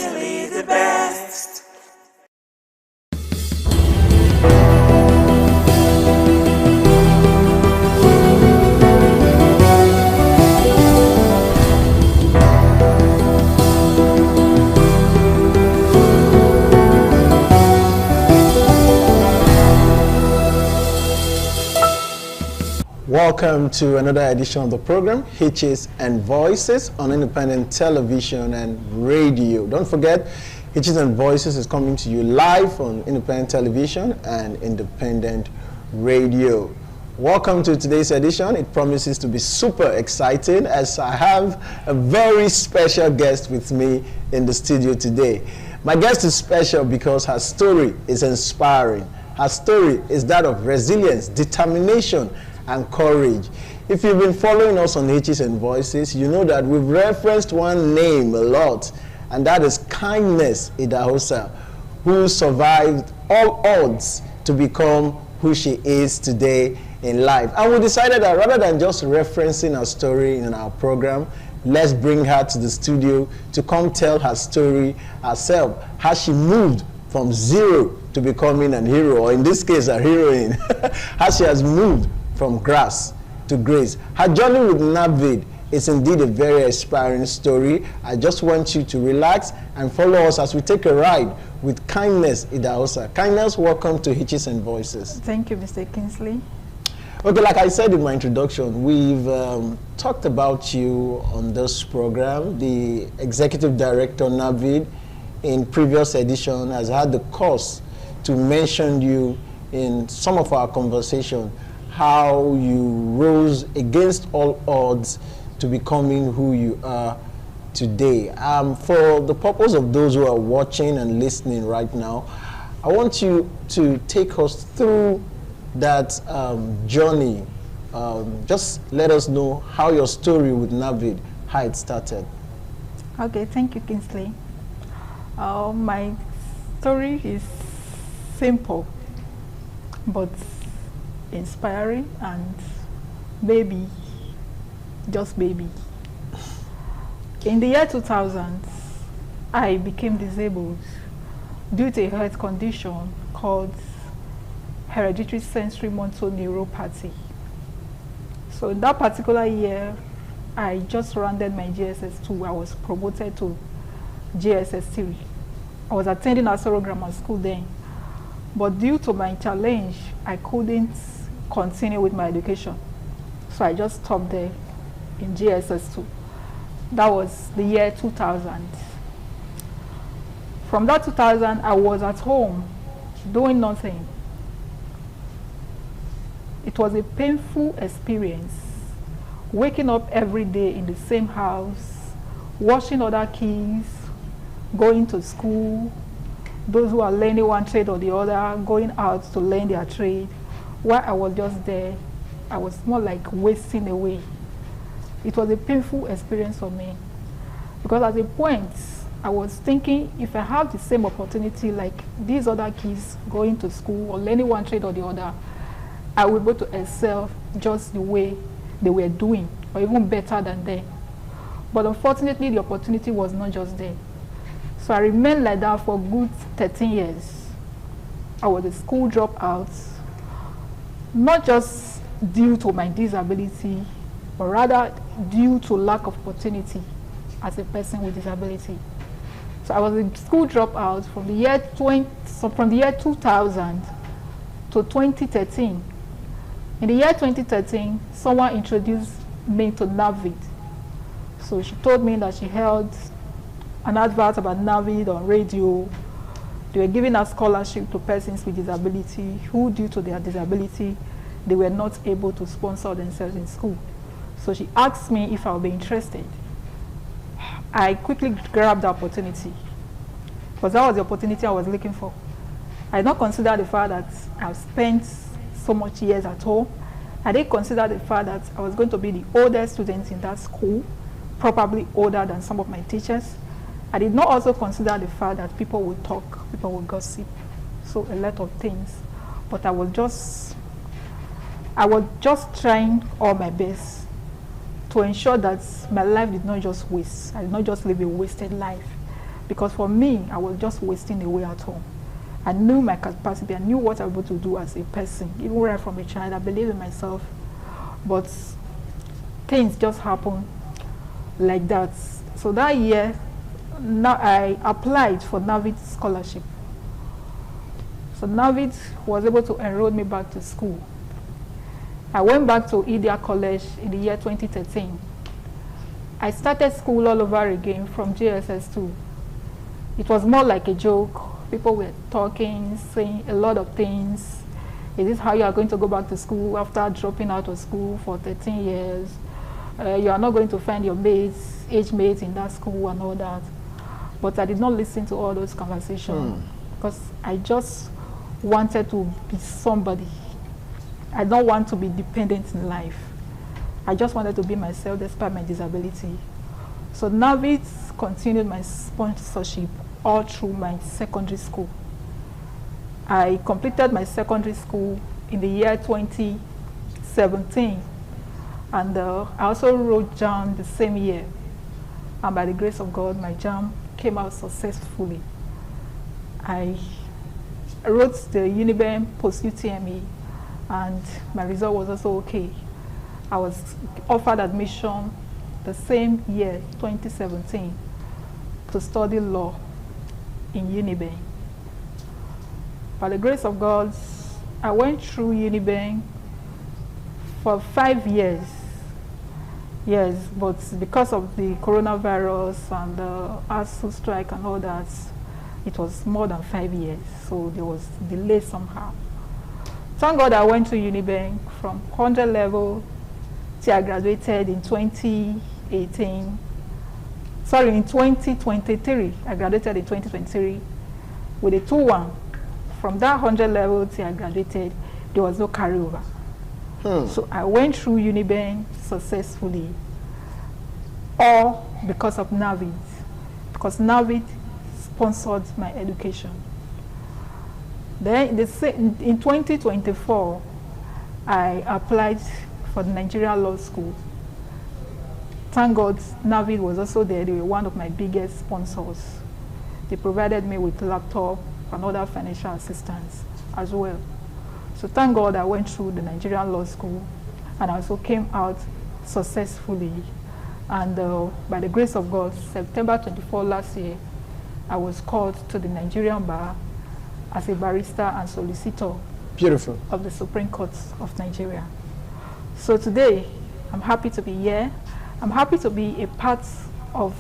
Simply the best. Welcome to another edition of the program, Hitches and Voices, on independent television and radio. Don't forget, Hitches and Voices is coming to you live on independent television and independent radio. Welcome to today's edition. It promises to be super exciting as I have a very special guest with me in the studio today. My guest is special because her story is inspiring. Her story is that of resilience, determination, and courage. If you've been following us on Hitches and Voices, you know that we've referenced one name a lot, and that is Kindness Idahosa, who survived all odds to become who she is today in life. And we decided that rather than just referencing her story in our program, let's bring her to the studio to come tell her story herself, how she moved from zero to becoming a hero, or in this case, a heroine, how she has moved from grass to grace. Her journey with NAVID is indeed a very inspiring story. I just want you to relax and follow us as we take a ride with Kindness Idahosa. Kindness, welcome to Hitches and Voices. Thank you, Mr. Kingsley. Okay, like I said in my introduction, we've talked about you on this program. The Executive Director, NAVID, in previous edition has had the cause to mention you in some of our conversation, how you rose against all odds to becoming who you are today. For the purpose of those who are watching and listening right now, I want you to take us through that journey. Just let us know how your story with NAVID, how it started. Okay, thank you, Kingsley. My story is simple, but inspiring and baby, just baby. In the year 2000, I became disabled due to a health condition called hereditary sensory motor neuropathy. So in that particular year, I just rounded my GSS 2. I was promoted to GSS 3. I was attending Asoro Grammar School then, but due to my challenge, I couldn't continue with my education. So I just stopped there in GSS 2. That was the year 2000. From that 2000, I was at home doing nothing. It was a painful experience, waking up every day in the same house, watching other kids, going to school, those who are learning one trade or the other, going out to learn their trade. While I was just there, I was more like wasting away. It was a painful experience for me, because at a point, I was thinking, if I have the same opportunity like these other kids going to school or learning one trade or the other, I will be able to excel just the way they were doing, or even better than them. But unfortunately, the opportunity was not just there. So I remained like that for a good 13 years. I was a school dropout, not just due to my disability, but rather due to lack of opportunity as a person with disability. So I was a school dropout from the year 2000 to 2013. In the year 2013, someone introduced me to NAVID. So she told me that she held an advert about NAVID on radio. They were giving a scholarship to persons with disability who, due to their disability, they were not able to sponsor themselves in school. So she asked me if I would be interested. I quickly grabbed the opportunity, because that was the opportunity I was looking for. I did not consider the fact that I've spent so much years at home. I didn't consider the fact that I was going to be the oldest student in that school, probably older than some of my teachers. I did not also consider the fact that people would talk, people would gossip, so a lot of things. But I was just trying all my best to ensure that my life did not just waste. I did not just live a wasted life. Because for me, I was just wasting away at home. I knew my capacity. I knew what I was able to do as a person. Even right from a child, I believed in myself. But things just happened like that. So that year, now I applied for NAVIT scholarship. So NAVIT was able to enroll me back to school. I went back to Idia College in the year 2013. I started school all over again from JSS2. It was more like a joke. People were talking, saying a lot of things. Is this how you are going to go back to school after dropping out of school for 13 years? You are not going to find your mates, age mates in that school and all that. But I did not listen to all those conversations because I just wanted to be somebody. I don't want to be dependent in life. I just wanted to be myself despite my disability. So NAVIT continued my sponsorship all through my secondary school. I completed my secondary school in the year 2017. And I also wrote JAM the same year. And by the grace of God, my JAM came out successfully. I wrote the Uniben post-UTME, and my result was also okay. I was offered admission the same year, 2017, to study law in Uniben. By the grace of God, I went through Uniben for 5 years. Yes, but because of the coronavirus and the ASU strike and all that, it was more than 5 years, so there was delay somehow. Thank God I went to Uniben from 100 level till I graduated in 2018. Sorry, in 2023. I graduated in 2023 with a 2-1. From that 100 level till I graduated, there was no carryover. So I went through Uniben successfully, all because of NAVIT, because NAVIT sponsored my education. Then in 2024, I applied for the Nigerian Law School. Thank God, NAVIT was also there. They were one of my biggest sponsors. They provided me with laptop and other financial assistance as well. So thank God I went through the Nigerian Law School and I also came out successfully. And by the grace of God, September 24 last year, I was called to the Nigerian Bar as a barrister and solicitor. Beautiful. Of the Supreme Court of Nigeria. So today, I'm happy to be here. I'm happy to be a part of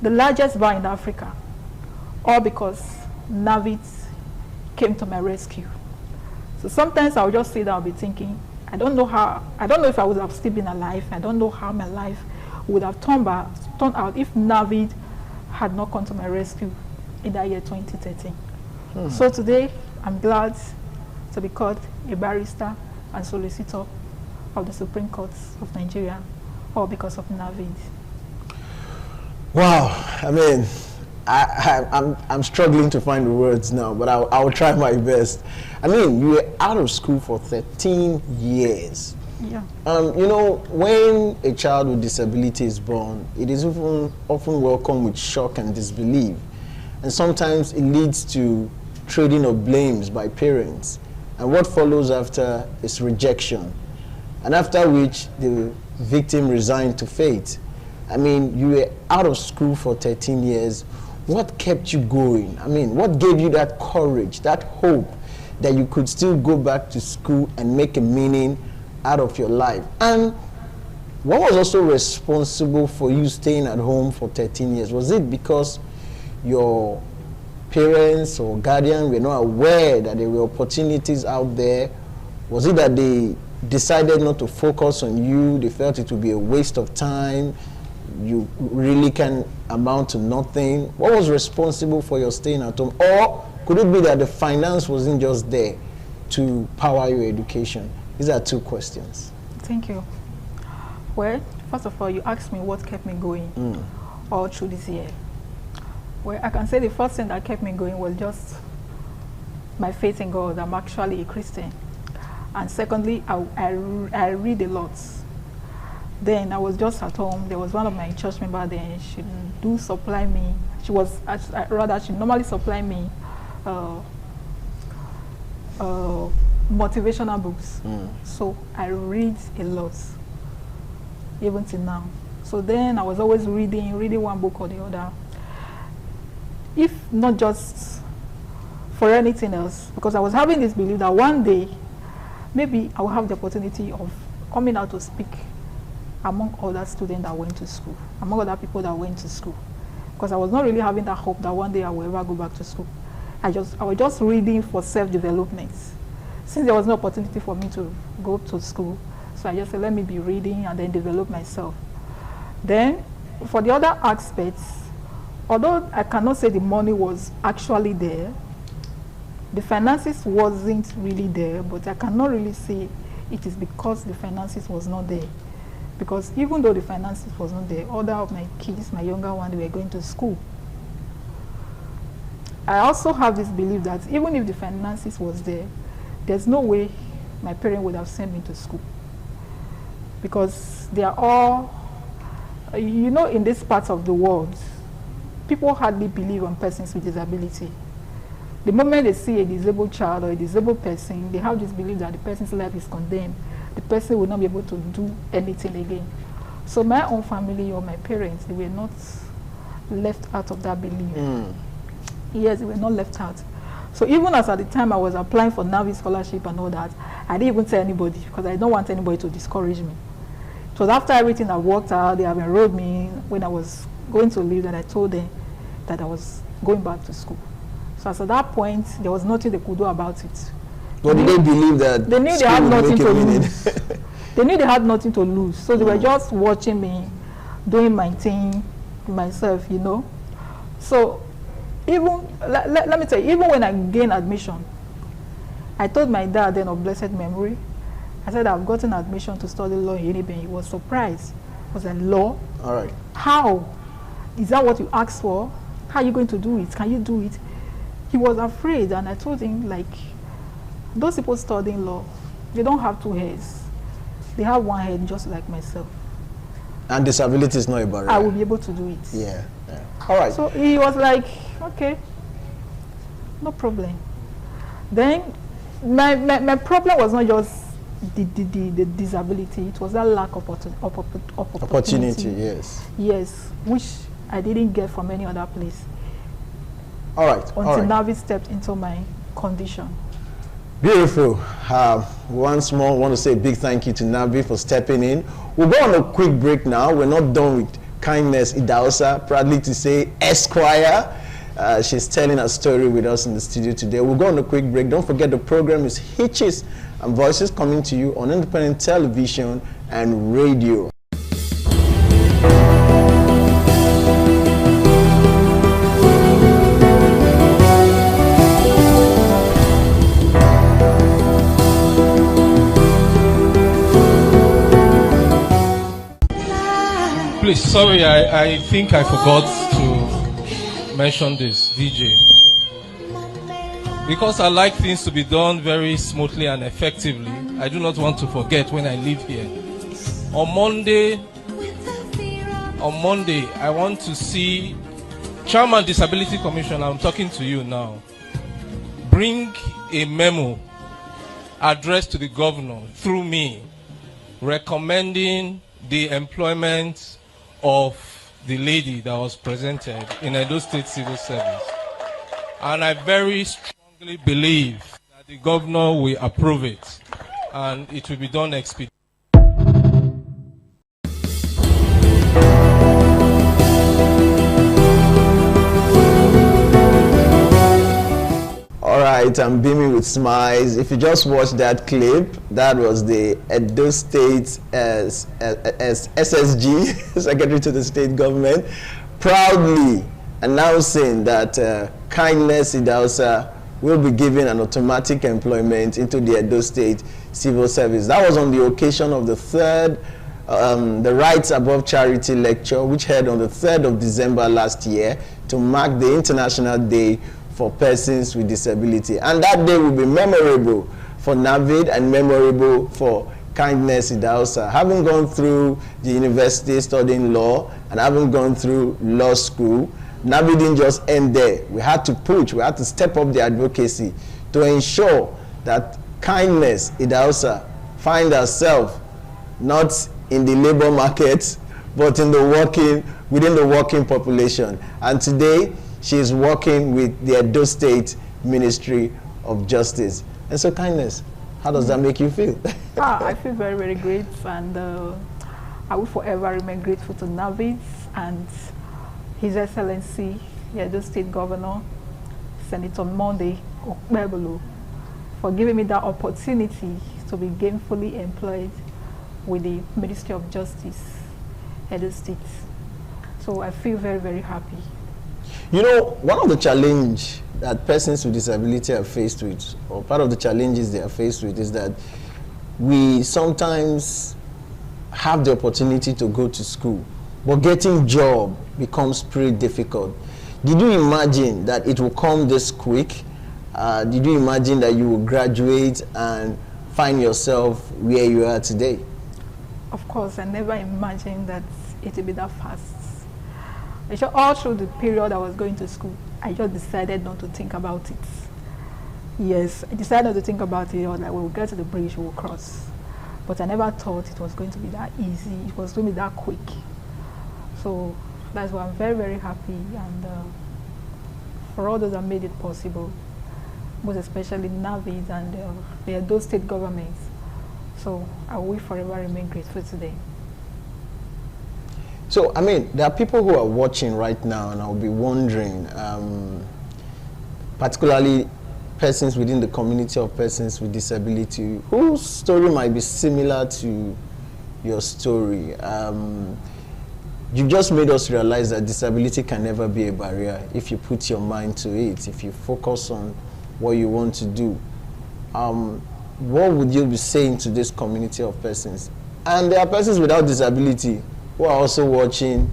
the largest bar in Africa, all because NAVIT came to my rescue. So sometimes I'll just sit down and be thinking, I don't know if I would have still been alive. I don't know how my life would have turned out if NAVIT had not come to my rescue in that year 2013. So today, I'm glad to be called a barrister and solicitor of the Supreme Court of Nigeria, all because of NAVIT. Wow, I mean, I'm struggling to find the words now, but I'll try my best. I mean, you were out of school for 13 years. Yeah. You know, when a child with disability is born, it is often welcomed with shock and disbelief. And sometimes it leads to trading of blames by parents. And what follows after is rejection. And after which the victim resigned to fate. I mean, you were out of school for 13 years. What kept you going? I mean, what gave you that courage, that hope that you could still go back to school and make a meaning out of your life? And what was also responsible for you staying at home for 13 years? Was it because your parents or guardian were not aware that there were opportunities out there? Was it that they decided not to focus on you? They felt it would be a waste of time? You really can amount to nothing? What was responsible for your staying at home? Or could it be that the finance wasn't just there to power your education? These are two questions. Thank you. Well, first of all, you asked me what kept me going all through this year. Well, I can say the first thing that kept me going was just my faith in God. I'm actually a Christian. And secondly, I read a lot. Then I was just at home. There was one of my church members there. do supply me. She was rather she normally supply me motivational books. So I read a lot, even till now. So then I was always reading one book or the other. If not just for anything else, because I was having this belief that one day, maybe I will have the opportunity of coming out to speak among other students that went to school, among other people that went to school. Because I was not really having that hope that one day I will ever go back to school. I was just reading for self-development. Since there was no opportunity for me to go to school, so I just said, let me be reading and then develop myself. Then, for the other aspects, although I cannot say the money was actually there, the finances wasn't really there, but I cannot really say it is because the finances was not there. Because even though the finances was not there, other of my kids, my younger one, they were going to school. I also have this belief that even if the finances was there, there's no way my parents would have sent me to school. Because they are all, you know, in this part of the world, people hardly believe on persons with disability. The moment they see a disabled child or a disabled person, they have this belief that the person's life is condemned. The person will not be able to do anything again. So my own family or my parents, they were not left out of that belief. Yes, they were not left out. So even as at the time I was applying for NAVI scholarship and all that, I didn't even tell anybody because I don't want anybody to discourage me. It was after everything I worked out, they have enrolled me when I was going to leave, that I told them that I was going back to school. So as at that point, there was nothing they could do about it. But did they believe that they knew they had nothing to lose? They knew they had nothing to lose, so they were just watching me, doing my thing myself, you know. So even let me tell you, even when I gained admission, I told my dad then of blessed memory, I said I've gotten admission to study law in Uniben. He was surprised. I was like, law? All right. How? Is that what you asked for? How are you going to do it? Can you do it? He was afraid, and I told him, like, those people studying law, they don't have two heads. They have one head, just like myself. And disability is not a barrier. I will be able to do it. Yeah. All right. So he was like, okay, no problem. Then my problem was not just the disability, it was that lack of opportunity. Yes. Yes, which I didn't get from any other place. All right. Until NAVI stepped into my condition. Beautiful. Once more, I want to say a big thank you to NAVI for stepping in. We'll go on a quick break now. We're not done with Kindness Idahosa, proudly to say Esquire. She's telling her story with us in the studio today. We'll go on a quick break. Don't forget the program is Hitches and Voices, coming to you on independent television and radio. Please, sorry, I think I forgot to mention this, VJ. Because I like things to be done very smoothly and effectively, I do not want to forget when I leave here. On Monday, I want to see Chairman Disability Commission, I'm talking to you now, bring a memo addressed to the governor through me, recommending the employment of the lady that was presented in Edo State Civil Service. And I very strongly believe that the governor will approve it and it will be done expediently. All right, I'm beaming with smiles. If you just watched that clip, that was the Edo State as SSG, Secretary to the State Government, proudly announcing that Kindness Idahosa will be given an automatic employment into the Edo State Civil Service. That was on the occasion of the third, the Rights Above Charity lecture, which held on the 3rd of December last year to mark the International Day for Persons with Disability. And that day will be memorable for NAVID and memorable for Kindness Idahosa. Having gone through the university studying law and having gone through law school, Navi didn't just end there. We had to push, we had to step up the advocacy to ensure that Kindness Idahosa find herself not in the labor market, but in the within the working population. And today, she is working with the Edo State Ministry of Justice. And so, Kindness, how does that make you feel? I feel very, very great, and I will forever remain grateful to Navis and His Excellency, the Edo State Governor, Senator Monday Okpebholo, for giving me that opportunity to be gainfully employed with the Ministry of Justice, Edo State. So I feel very, very happy. You know, one of the challenges that persons with disability are faced with, or part of the challenges they are faced with, is that we sometimes have the opportunity to go to school, but getting job becomes pretty difficult. Did you imagine that it will come this quick? Did you imagine that you will graduate and find yourself where you are today? Of course, I never imagined that it would be that fast. All through the period I was going to school, I just decided not to think about it. Yes, I decided not to think about it, or like we'll get to the bridge, we'll cross. But I never thought it was going to be that easy, it was going to be that quick. So that's why I'm very, very happy, and for all those that made it possible, most especially Navis and the Edo State government. So I will forever remain grateful today. So, I mean, there are people who are watching right now, and I'll be wondering, particularly persons within the community of persons with disability, whose story might be similar to your story. You just made us realize that disability can never be a barrier if you put your mind to it, if you focus on what you want to do. What would you be saying to this community of persons? And there are persons without disability who are also watching,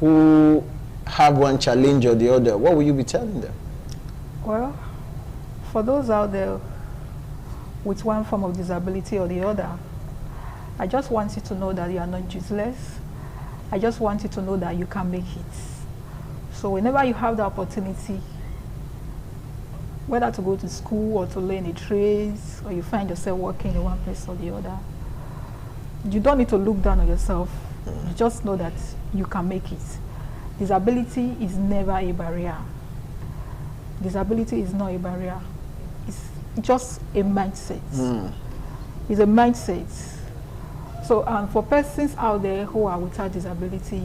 who have one challenge or the other. What will you be telling them? Well, for those out there with one form of disability or the other, I just want you to know that you are not useless. I just want you to know that you can make it. So whenever you have the opportunity, whether to go to school or to learn a trade, or you find yourself working in one place or the other, you don't need to look down on yourself. You just know that you can make it. Disability is never a barrier. Disability is not a barrier. It's just a mindset. It's a mindset. So for persons out there who are without disability,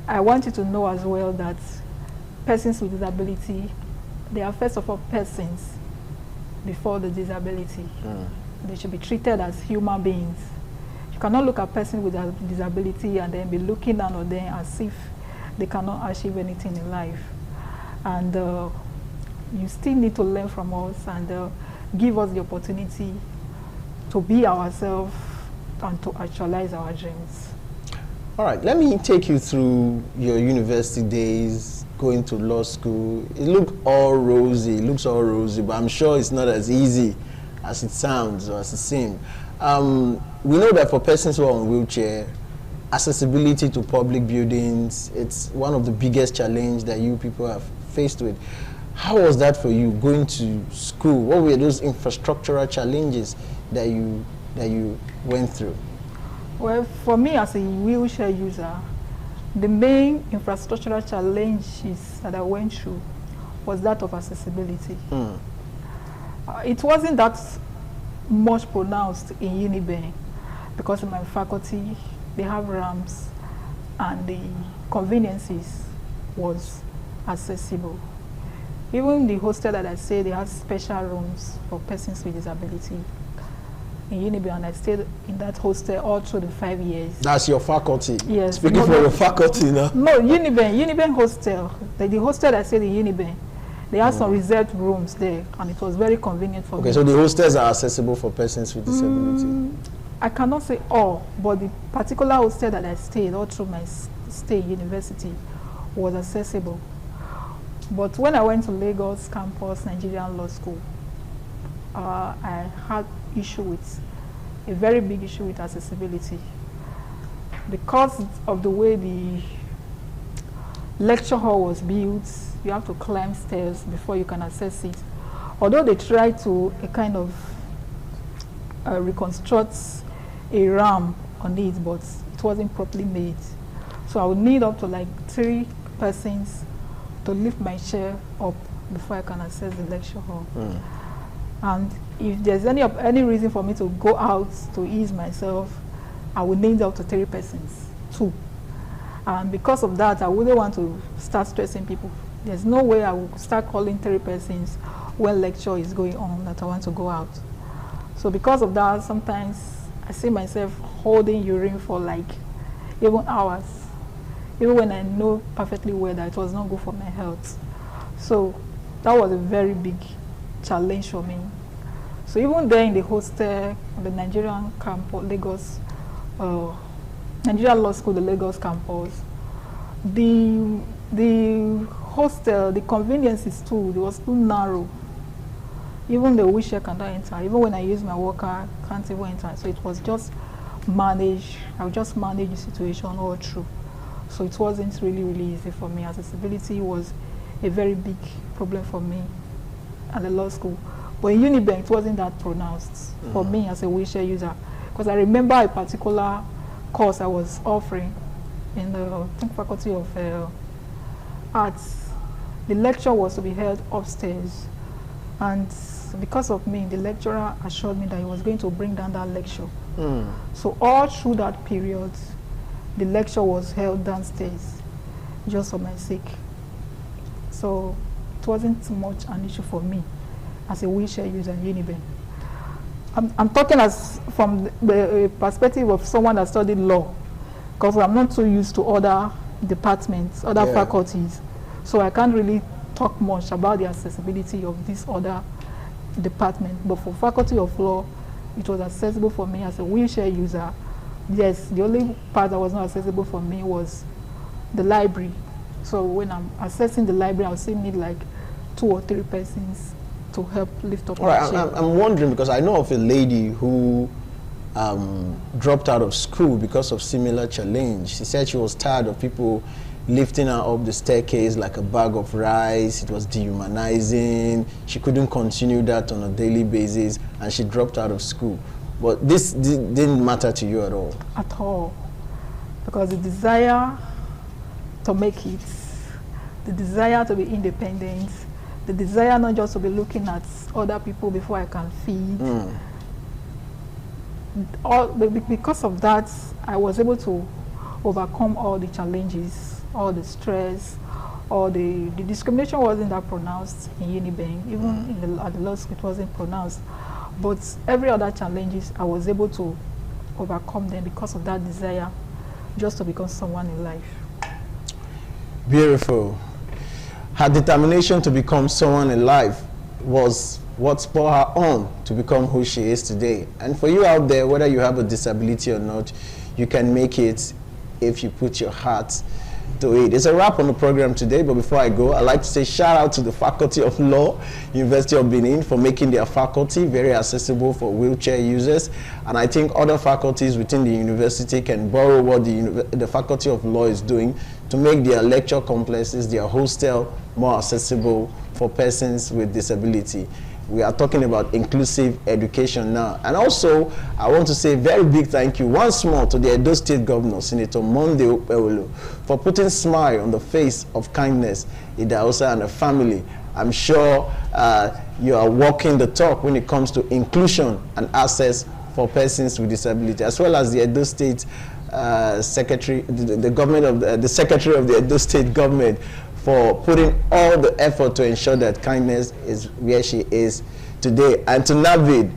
I want you to know as well that persons with disability, they are first of all persons before the disability. They should be treated as human beings. You cannot look at a person with a disability and then be looking down on them as if they cannot achieve anything in life. And you still need to learn from us and give us the opportunity to be ourselves and to actualize our dreams. All right, let me take you through your university days, going to law school. It looks all rosy, but I'm sure it's not as easy as it sounds or as it seems. We know that for persons who are on wheelchair, accessibility to public buildings, it's one of the biggest challenges that you people have faced with. How was that for you, going to school? What were those infrastructural challenges that you went through? Well, for me as a wheelchair user, the main infrastructural challenges that I went through was that of accessibility. It wasn't that much pronounced in Uniben because in my faculty, they have ramps and the conveniences was accessible. Even the hostel that I stayed, they have special rooms for persons with disability in Uniben, and I stayed in that hostel all through the 5 years. That's your faculty? Yes. Speaking for your faculty now? No, Uniben hostel. The hostel that I stayed in Uniben, they had some reserved rooms there, and it was very convenient for me. Okay, so the hostels are accessible for persons with disability? I cannot say all, but the particular hostel that I stayed all through my stay at university was accessible. But when I went to Lagos campus, Nigerian Law School, I had issue with a very big issue with accessibility. Because of the way the lecture hall was built, you have to climb stairs before you can access it. Although they tried to kind of reconstruct a ramp on it, but it wasn't properly made. So I would need up to like 3 persons to lift my chair up before I can access the lecture hall. And if there's any reason for me to go out to ease myself, I would need up to 3 persons, 2. And because of that, I wouldn't want to start stressing people. There's no way I will start calling 3 persons when lecture is going on that I want to go out. So because of that, sometimes I see myself holding urine for like even hours, even when I know perfectly well that it was not good for my health. So that was a very big challenge for me. So even there in the hostel, the Nigerian campus, Lagos, Nigeria Law School, the Lagos campus, the hostel, the conveniences too, it was too narrow. Even the wheelchair cannot enter. Even when I use my walker, I can't even enter. So it was just manage. I would just manage the situation all through. So it wasn't really easy for me. Accessibility was a very big problem for me at the law school. But in Unibank, it wasn't that pronounced for me as a wheelchair user. Because I remember a particular course I was offering in the I think, Faculty of Arts. The lecture was to be held upstairs. And because of me, the lecturer assured me that he was going to bring down that lecture. So all through that period, the lecture was held downstairs, just for my sake. So it wasn't much an issue for me as a wheelchair user in Unibank. I'm talking from the perspective of someone that studied law, because I'm not so used to other departments, other faculties. So I can't really talk much about the accessibility of this other department. But for Faculty of Law, it was accessible for me as a wheelchair user. Yes, the only part that was not accessible for me was the library. So when I'm accessing the library, I'll still need like 2 or 3 persons to help lift up my chair. I'm wondering, because I know of a lady who dropped out of school because of similar challenge. She said she was tired of people lifting her up the staircase like a bag of rice. It was dehumanizing. She couldn't continue that on a daily basis, and she dropped out of school. But this didn't matter to you at all? At all. Because the desire to make it, the desire to be independent, the desire not just to be looking at other people before I can feed. Because of that, I was able to overcome all the challenges, all the stress, all the discrimination wasn't that pronounced in Unibank. Even at the law school, it wasn't pronounced. But every other challenges, I was able to overcome them because of that desire just to become someone in life. Beautiful. Her determination to become someone in life was what spurred her on to become who she is today. And for you out there, whether you have a disability or not, you can make it if you put your heart to it. It's a wrap on the program today, but before I go, I'd like to say shout out to the Faculty of Law, University of Benin, for making their faculty very accessible for wheelchair users. And I think other faculties within the university can borrow what the Faculty of Law is doing to make their lecture complexes, their hostel, more accessible for persons with disability. We are talking about inclusive education now. And also, I want to say a very big thank you once more to the Edo State Governor, Senator Monday Okpebholo, for putting a smile on the face of Kindness Idahosa and her family. I'm sure you are walking the talk when it comes to inclusion and access for persons with disability, as well as the Edo State Secretary, the Secretary of the Edo State Government, for putting all the effort to ensure that Kindness is where she is today. And to Navid,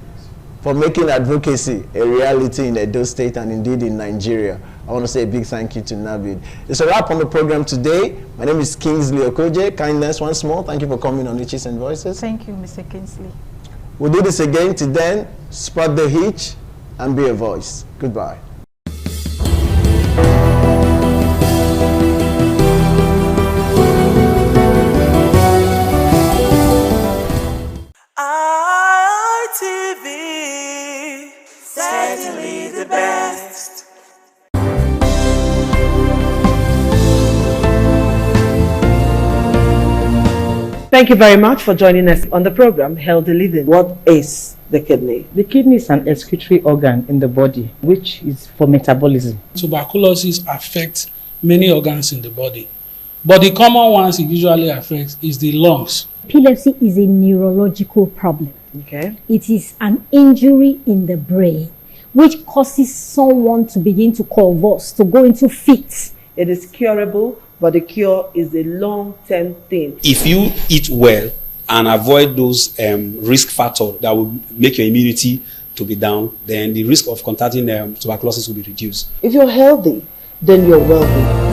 for making advocacy a reality in Edo State and indeed in Nigeria. I want to say a big thank you to Navid. It's a wrap on the program today. My name is Kingsley Okoje. Kindness, once more, thank you for coming on Hitches and Voices. Thank you, Mr. Kingsley. We'll do this again. Till then, spread the hitch and be a voice. Goodbye. ITV, Thank you very much for joining us on the program Healthy Living. What is the kidney? The kidney is an excretory organ in the body, which is for metabolism. Tuberculosis affects many organs in the body, but the common ones it usually affects is the lungs. Epilepsy is a neurological problem. Okay. It is an injury in the brain which causes someone to begin to convulse, to go into fits. It is curable, but the cure is a long-term thing. If you eat well and avoid those risk factors that will make your immunity to be down, then the risk of contracting tuberculosis will be reduced. If you're healthy, then you're wealthy.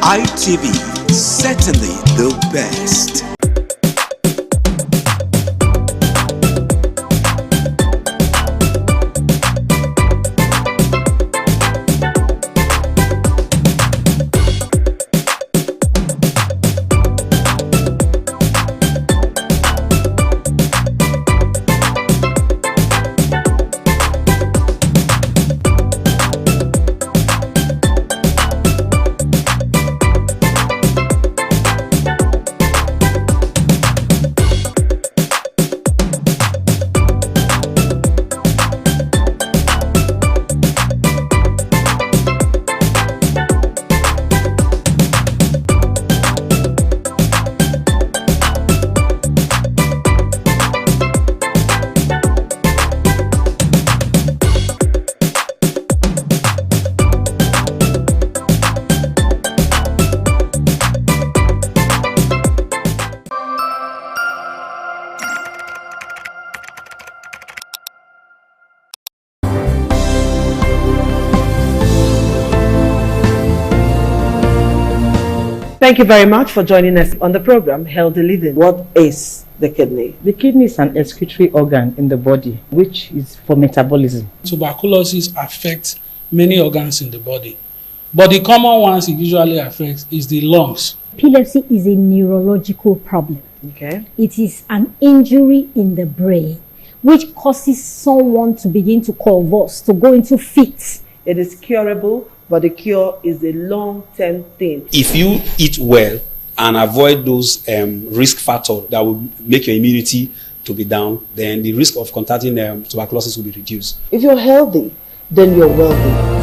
ITV, certainly the best. Thank you very much for joining us on the program Healthy Living. What is the kidney? The kidney is an excretory organ in the body, which is for metabolism. Tuberculosis affects many organs in the body, but the common ones it usually affects is the lungs. Epilepsy is a neurological problem. Okay. It is an injury in the brain which causes someone to begin to convulse, to go into fits. It is curable, but the cure is a long-term thing. If you eat well and avoid those risk factors that will make your immunity to be down, then the risk of contracting tuberculosis will be reduced. If you're healthy, then you're wealthy.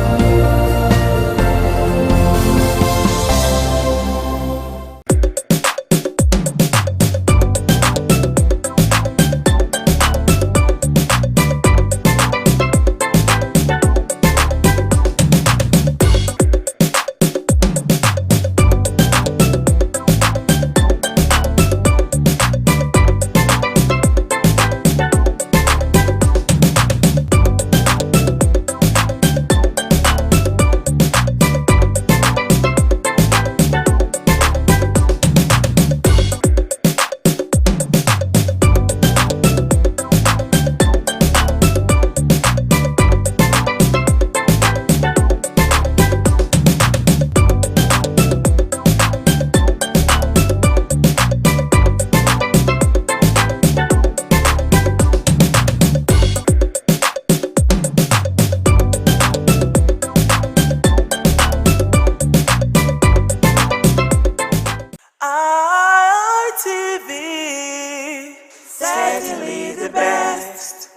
ITV, certainly the best.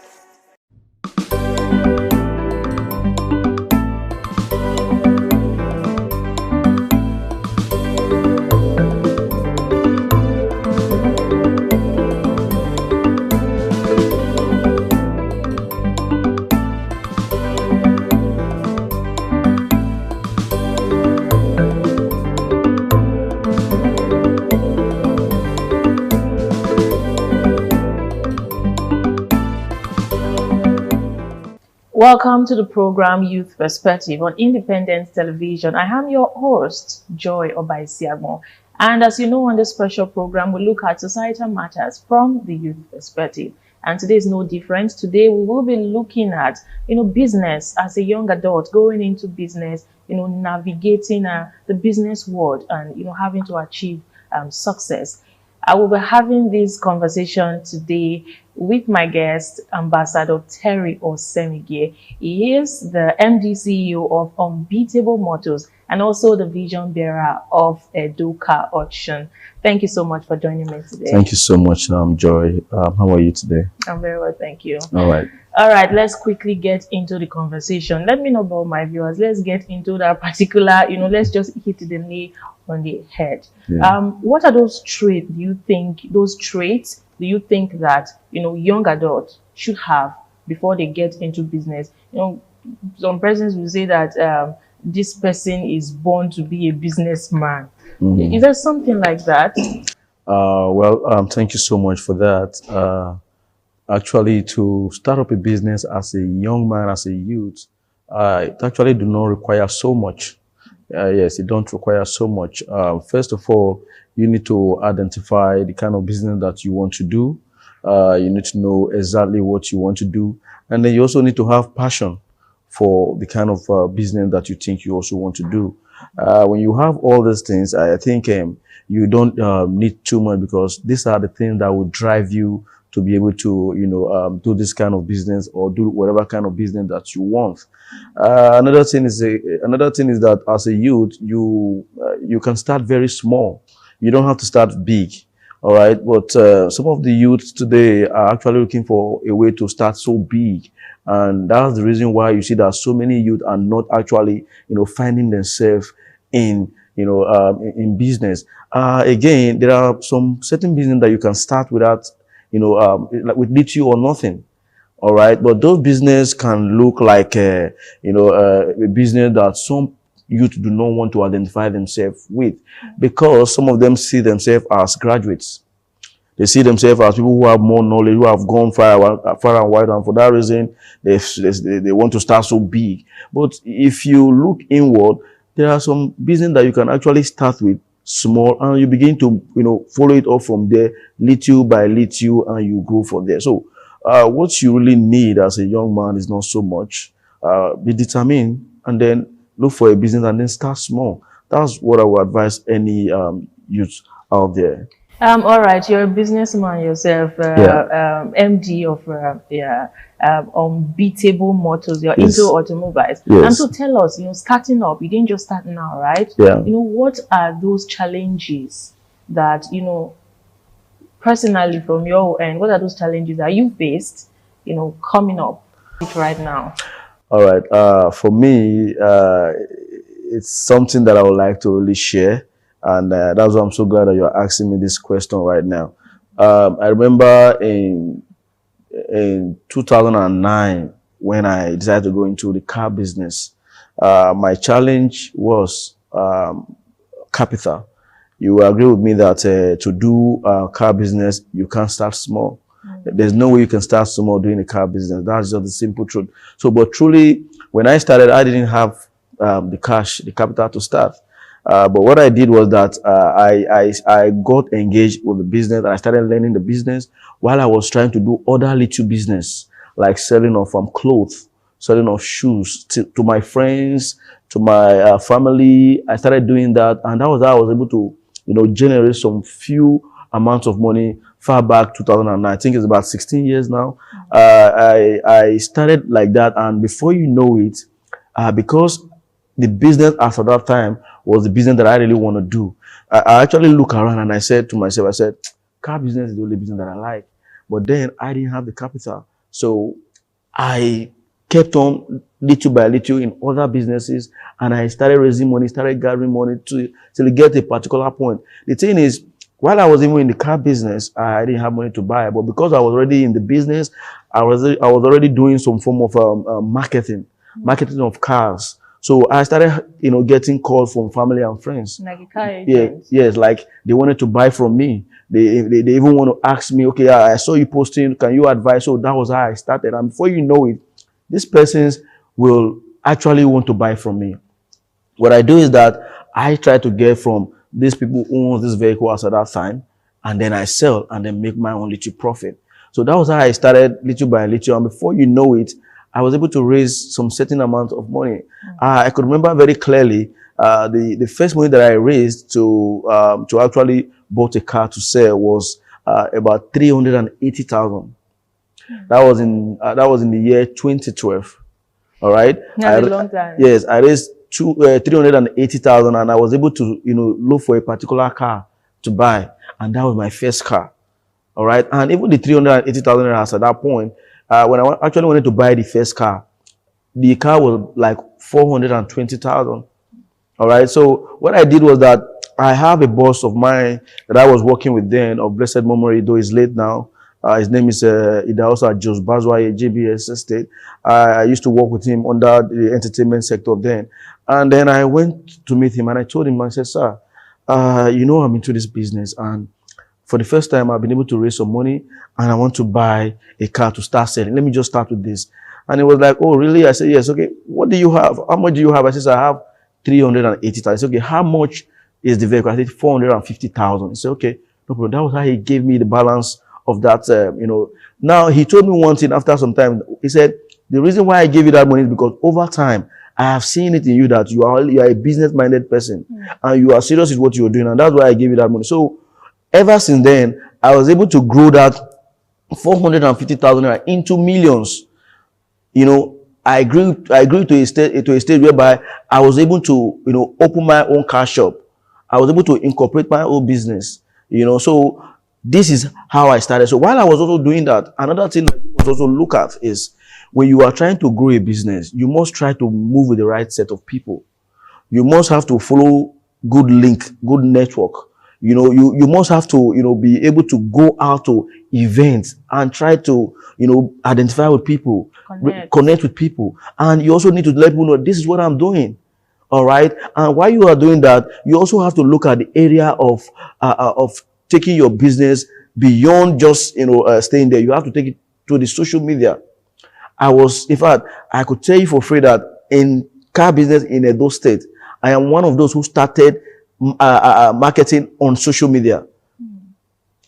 Welcome to the program Youth Perspective on Independent Television. I am your host, Joy Obaisiamo. And as you know, on this special program, we look at societal matters from the youth perspective. And today is no different. Today, we will be looking at, business as a young adult, going into business, navigating the business world and, having to achieve success. I will be having this conversation today with my guest, Ambassador Terry Osemigie. He is the MD CEO of Unbeatable Motors and also the vision bearer of Educa Auction. Thank you so much for joining me today. Thank you so much, Joy. How are you today? I'm very well, thank you. All right. All right, let's quickly get into the conversation. Let me know about my viewers. Let's get into that particular, let's just hit the nail on the head. Yeah. What are those traits do you think that, young adults should have before they get into business? Some persons will say that this person is born to be a businessman. Mm-hmm. Is there something like that? Thank you so much for that. Actually, to start up a business as a young man, as a youth, it actually do not require so much. Yes, it don't require so much. First of all, you need to identify the kind of business that you want to do. You need to know exactly what you want to do. And then you also need to have passion for the kind of business that you think you also want to do. When you have all these things, I think you don't need too much, because these are the things that will drive you to be able to, do this kind of business or do whatever kind of business that you want. Another thing is that as a youth, you can start very small. You don't have to start big. All right. But some of the youths today are actually looking for a way to start so big. And that's the reason why you see that so many youth are not actually, finding themselves in business. Again, there are some certain business that you can start without, like with little or nothing. All right. But those business can look like, a business that some youth do not want to identify themselves with, because some of them see themselves as graduates. They see themselves as people who have more knowledge, who have gone far and wide, and for that reason, they want to start so big. But if you look inward, there are some business that you can actually start with small, and you begin to, follow it up from there, little by little, and you grow from there. So, what you really need as a young man is not so much. Be determined, and then look for a business, and then start small. That's what I would advise any youth out there. All right, you're a businessman yourself, MD of Unbeatable Motors. You're Yes. into automobiles. Yes. And so tell us, starting up, you didn't just start now, right? Yeah. What are those challenges that, personally from your end, what are those challenges that you faced, coming up right now? All right. For me, it's something that I would like to really share. And that's why I'm so glad that you're asking me this question right now. I remember in 2009, when I decided to go into the car business, my challenge was capital. You will agree with me that to do car business, you can't start small. There's no way you can start small doing a car business. That's just the simple truth. So, but truly, when I started, I didn't have the cash, the capital to start. But what I did was that I got engaged with the business, and I started learning the business while I was trying to do other little business, like selling of clothes, selling of shoes to my friends, to my family. I started doing that, and that was how I was able to, generate some few amounts of money far back 2009. I think it's about 16 years now. I started like that, and before you know it, because the business after that time was the business that I really want to do, I actually look around and I said to myself, car business is the only business that I like. But then I didn't have the capital. So I kept on little by little in other businesses, and I started raising money, started gathering money till get a particular point. The thing is, while I was even in the car business, I didn't have money to buy. But because I was already in the business, I was already doing some form of marketing of cars. So I started, getting calls from family and friends. Like a car agent. Yes, like they wanted to buy from me. They even want to ask me, okay, I saw you posting, can you advise? So that was how I started. And before you know it, these persons will actually want to buy from me. What I do is that I try to get from these people who own this vehicle at that time, and then I sell and then make my own little profit. So that was how I started little by little. And before you know it, I was able to raise some certain amount of money. I could remember very clearly the first money that I raised to actually bought a car to sell was about 380,000. That was in the year 2012. All right. That's a long time. Yes, I raised 380,000, and I was able to look for a particular car to buy, and that was my first car. All right, and even the 380,000 at that point, when I actually wanted to buy the first car, the car was like 420,000. All right, so what I did was that I have a boss of mine that I was working with then, of blessed memory, though he's late now. His name is Idaosa Jos Bazwa, JBS Estate. I used to work with him under the entertainment sector then. And then I went to meet him and I told him, I said, sir, I'm into this business, and for the first time I've been able to raise some money and I want to buy a car to start selling. Let me just start with this. And he was like, oh, really? I said, yes. Okay. What do you have? How much do you have? I said, I have 380,000. I said, okay, how much is the vehicle? I said, 450,000. He said, okay, no problem. That was how he gave me the balance of that, Now, he told me one thing after some time. He said, the reason why I gave you that money is because over time, I have seen it in you that you are a business-minded person and you are serious with what you're doing. And that's why I gave you that money. So ever since then, I was able to grow that 450,000 into millions. I grew to a stage whereby I was able to, open my own car shop. I was able to incorporate my own business, so this is how I started. So while I was also doing that, another thing that you must also look at is when you are trying to grow a business, you must try to move with the right set of people. You must have to follow good link, good network. You must have to, be able to go out to events and try to, identify with people, connect with people. And you also need to let people know this is what I'm doing. All right. And while you are doing that, you also have to look at the area of taking your business beyond just, staying there. You have to take it to the social media. In fact, I could tell you for free that in car business in Edo State, I am one of those who started marketing on social media.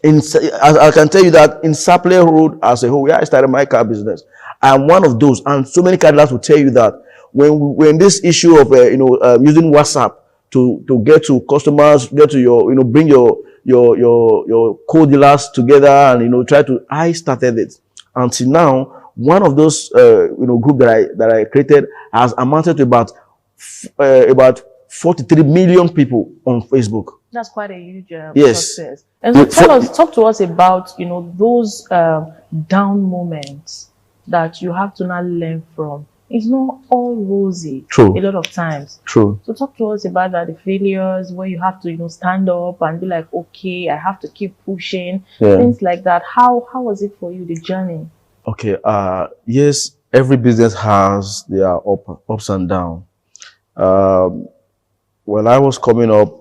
I can tell you that in Sapele Road as a whole, where I started my car business, I am one of those, and so many car dealers will tell you that when this issue of using WhatsApp to get to customers, get to your bring your co-dealers together and I started it. Until now, one of those group that I created has amounted to about 43 million people on Facebook. That's quite a huge yes. success. And so talk to us about those down moments that you have to now learn from. It's not all rosy. True. A lot of times. True. So talk to us about that, the failures where you have to stand up and be like, okay, I have to keep pushing. Yeah. Things like that. How was it for you, the journey? Okay. Yes, every business has their ups and downs. When I was coming up,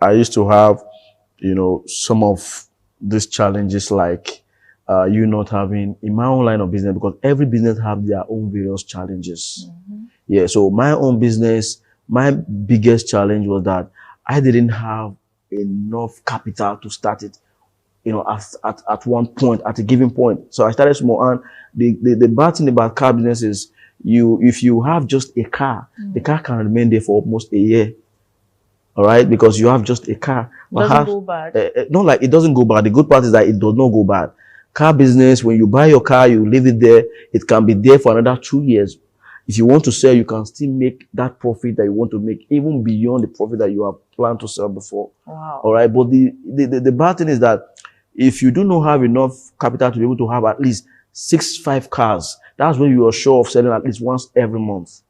I used to have, some of these challenges like you not having in my own line of business, because every business have their own various challenges. Yeah. So my own business, my biggest challenge was that I didn't have enough capital to start it, at one point, at a given point. So I started small, and the bad thing about car business is if you have just a car, the car can remain there for almost a year. All right, because you have just a car. Doesn't go bad. Not like it doesn't go bad. The good part is that it does not go bad. Car business, when you buy your car, you leave it there. It can be there for another 2 years. If you want to sell, you can still make that profit that you want to make, even beyond the profit that you have planned to sell before. Wow. All right, but the bad thing is that if you do not have enough capital to be able to have at least 5 cars, that's when you are sure of selling at least once every month.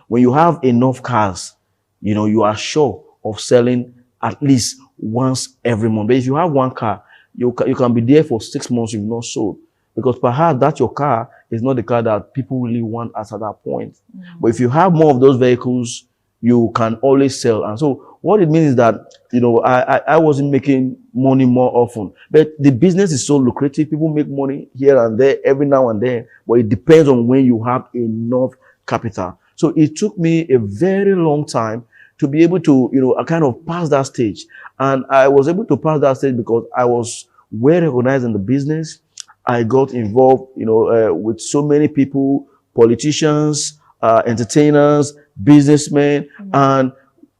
When you have enough cars, you are sure of selling at least once every month. But if you have one car, you can be there for 6 months if not sold, because perhaps that your car is not the car that people really want at that point. But if you have more of those vehicles, you can always sell. And so what it means is that, I wasn't making money more often, but the business is so lucrative. People make money here and there, every now and then, but it depends on when you have enough capital. So it took me a very long time to be able to, kind of pass that stage. And I was able to pass that stage because I was well recognized in the business. I got involved, with so many people, politicians, entertainers, businessmen. And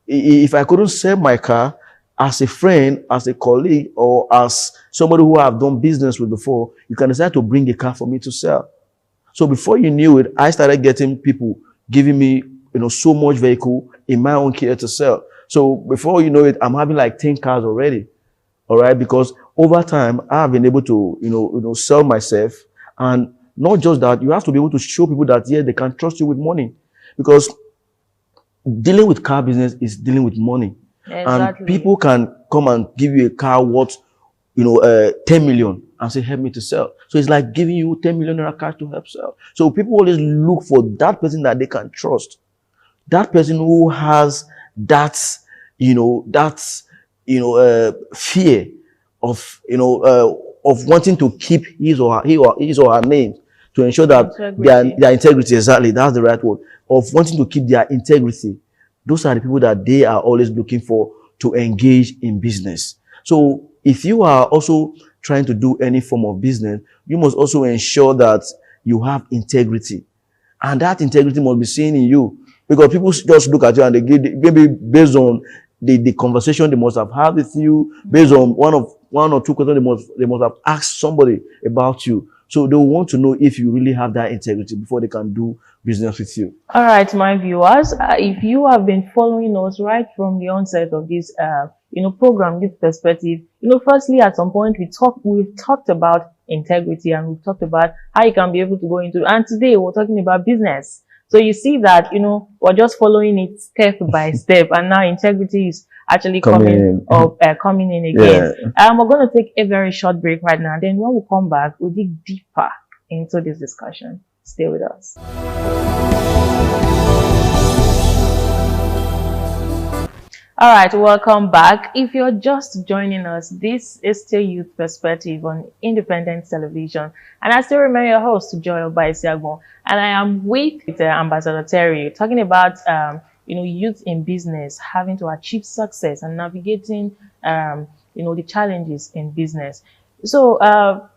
if I couldn't sell my car, as a friend, as a colleague, or as somebody who I've done business with before, you can decide to bring a car for me to sell. So before you knew it, I started getting people giving me, so much vehicle in my own care to sell. So before you know it, I'm having like 10 cars already. All right. Because over time, I've been able to, sell myself. And not just that, you have to be able to show people that, yeah, they can trust you with money. Because dealing with car business is dealing with money. Exactly. And people can come and give you a car worth, 10 million and say, help me to sell. So it's like giving you 10 million naira cash to help sell. So people always look for that person that they can trust. That person who has that, fear of, of wanting to keep his or her name, to ensure that their integrity, exactly, that's the right word, of wanting to keep their integrity. Those are the people that they are always looking for to engage in business. So if you are also trying to do any form of business, you must also ensure that you have integrity. And that integrity must be seen in you. Because people just look at you and they give, maybe based on the conversation they must have had with you, based on one or two questions they must have asked somebody about you. So they want to know if you really have that integrity before they can do business with you. All right, my viewers, if you have been following us right from the onset of this, program, Youth Perspective, firstly, at some point we've talked about integrity and we've talked about how you can be able to go into, and today we're talking about business. So you see that, we're just following it step by step, and now integrity is actually coming in again. Yeah. We're going to take a very short break right now. Then when we come back, we'll dig deeper into this discussion. Stay with us. All right, welcome back. If you're just joining us, this is still Youth Perspective on Independent Television. And I still remain your host, Joy Obaisiagbon. And I am with Ambassador Terry, talking about, youth in business, having to achieve success and navigating, the challenges in business. So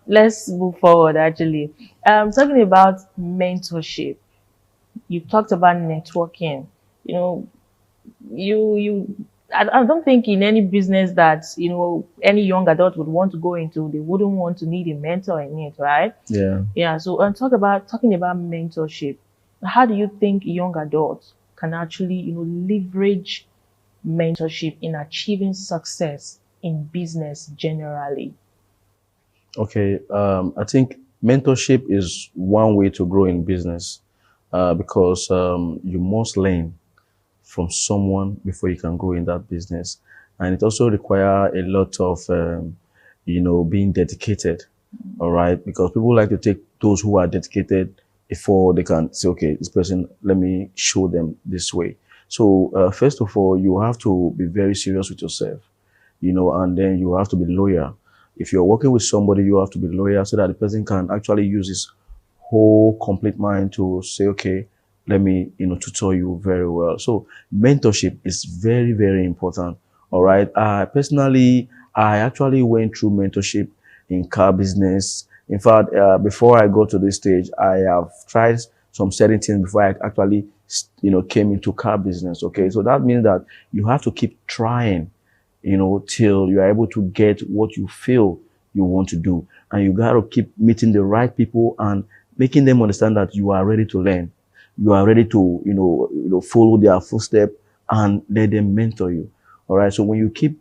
let's move forward, actually. Talking about mentorship. You talked about networking. I don't think in any business that, any young adult would want to go into, they wouldn't want to need a mentor in it, right? Yeah. Yeah. So talking about mentorship, how do you think young adults can actually, leverage mentorship in achieving success in business generally? Okay. I think mentorship is one way to grow in business, because you must learn from someone before you can grow in that business. And it also requires a lot of, being dedicated. All right. Because people like to take those who are dedicated before they can say, okay, this person, let me show them this way. So first of all, you have to be very serious with yourself, and then you have to be loyal. If you're working with somebody, you have to be loyal so that the person can actually use his whole complete mind to say, okay, let me, tutor you very well. So mentorship is very, very important. All right. Personally, I actually went through mentorship in car business. In fact, before I got to this stage, I have tried some certain things before I actually, came into car business. Okay. So that means that you have to keep trying, till you are able to get what you feel you want to do. And you got to keep meeting the right people and making them understand that you are ready to learn. You are ready to, follow their footsteps and let them mentor you. All right. So when you keep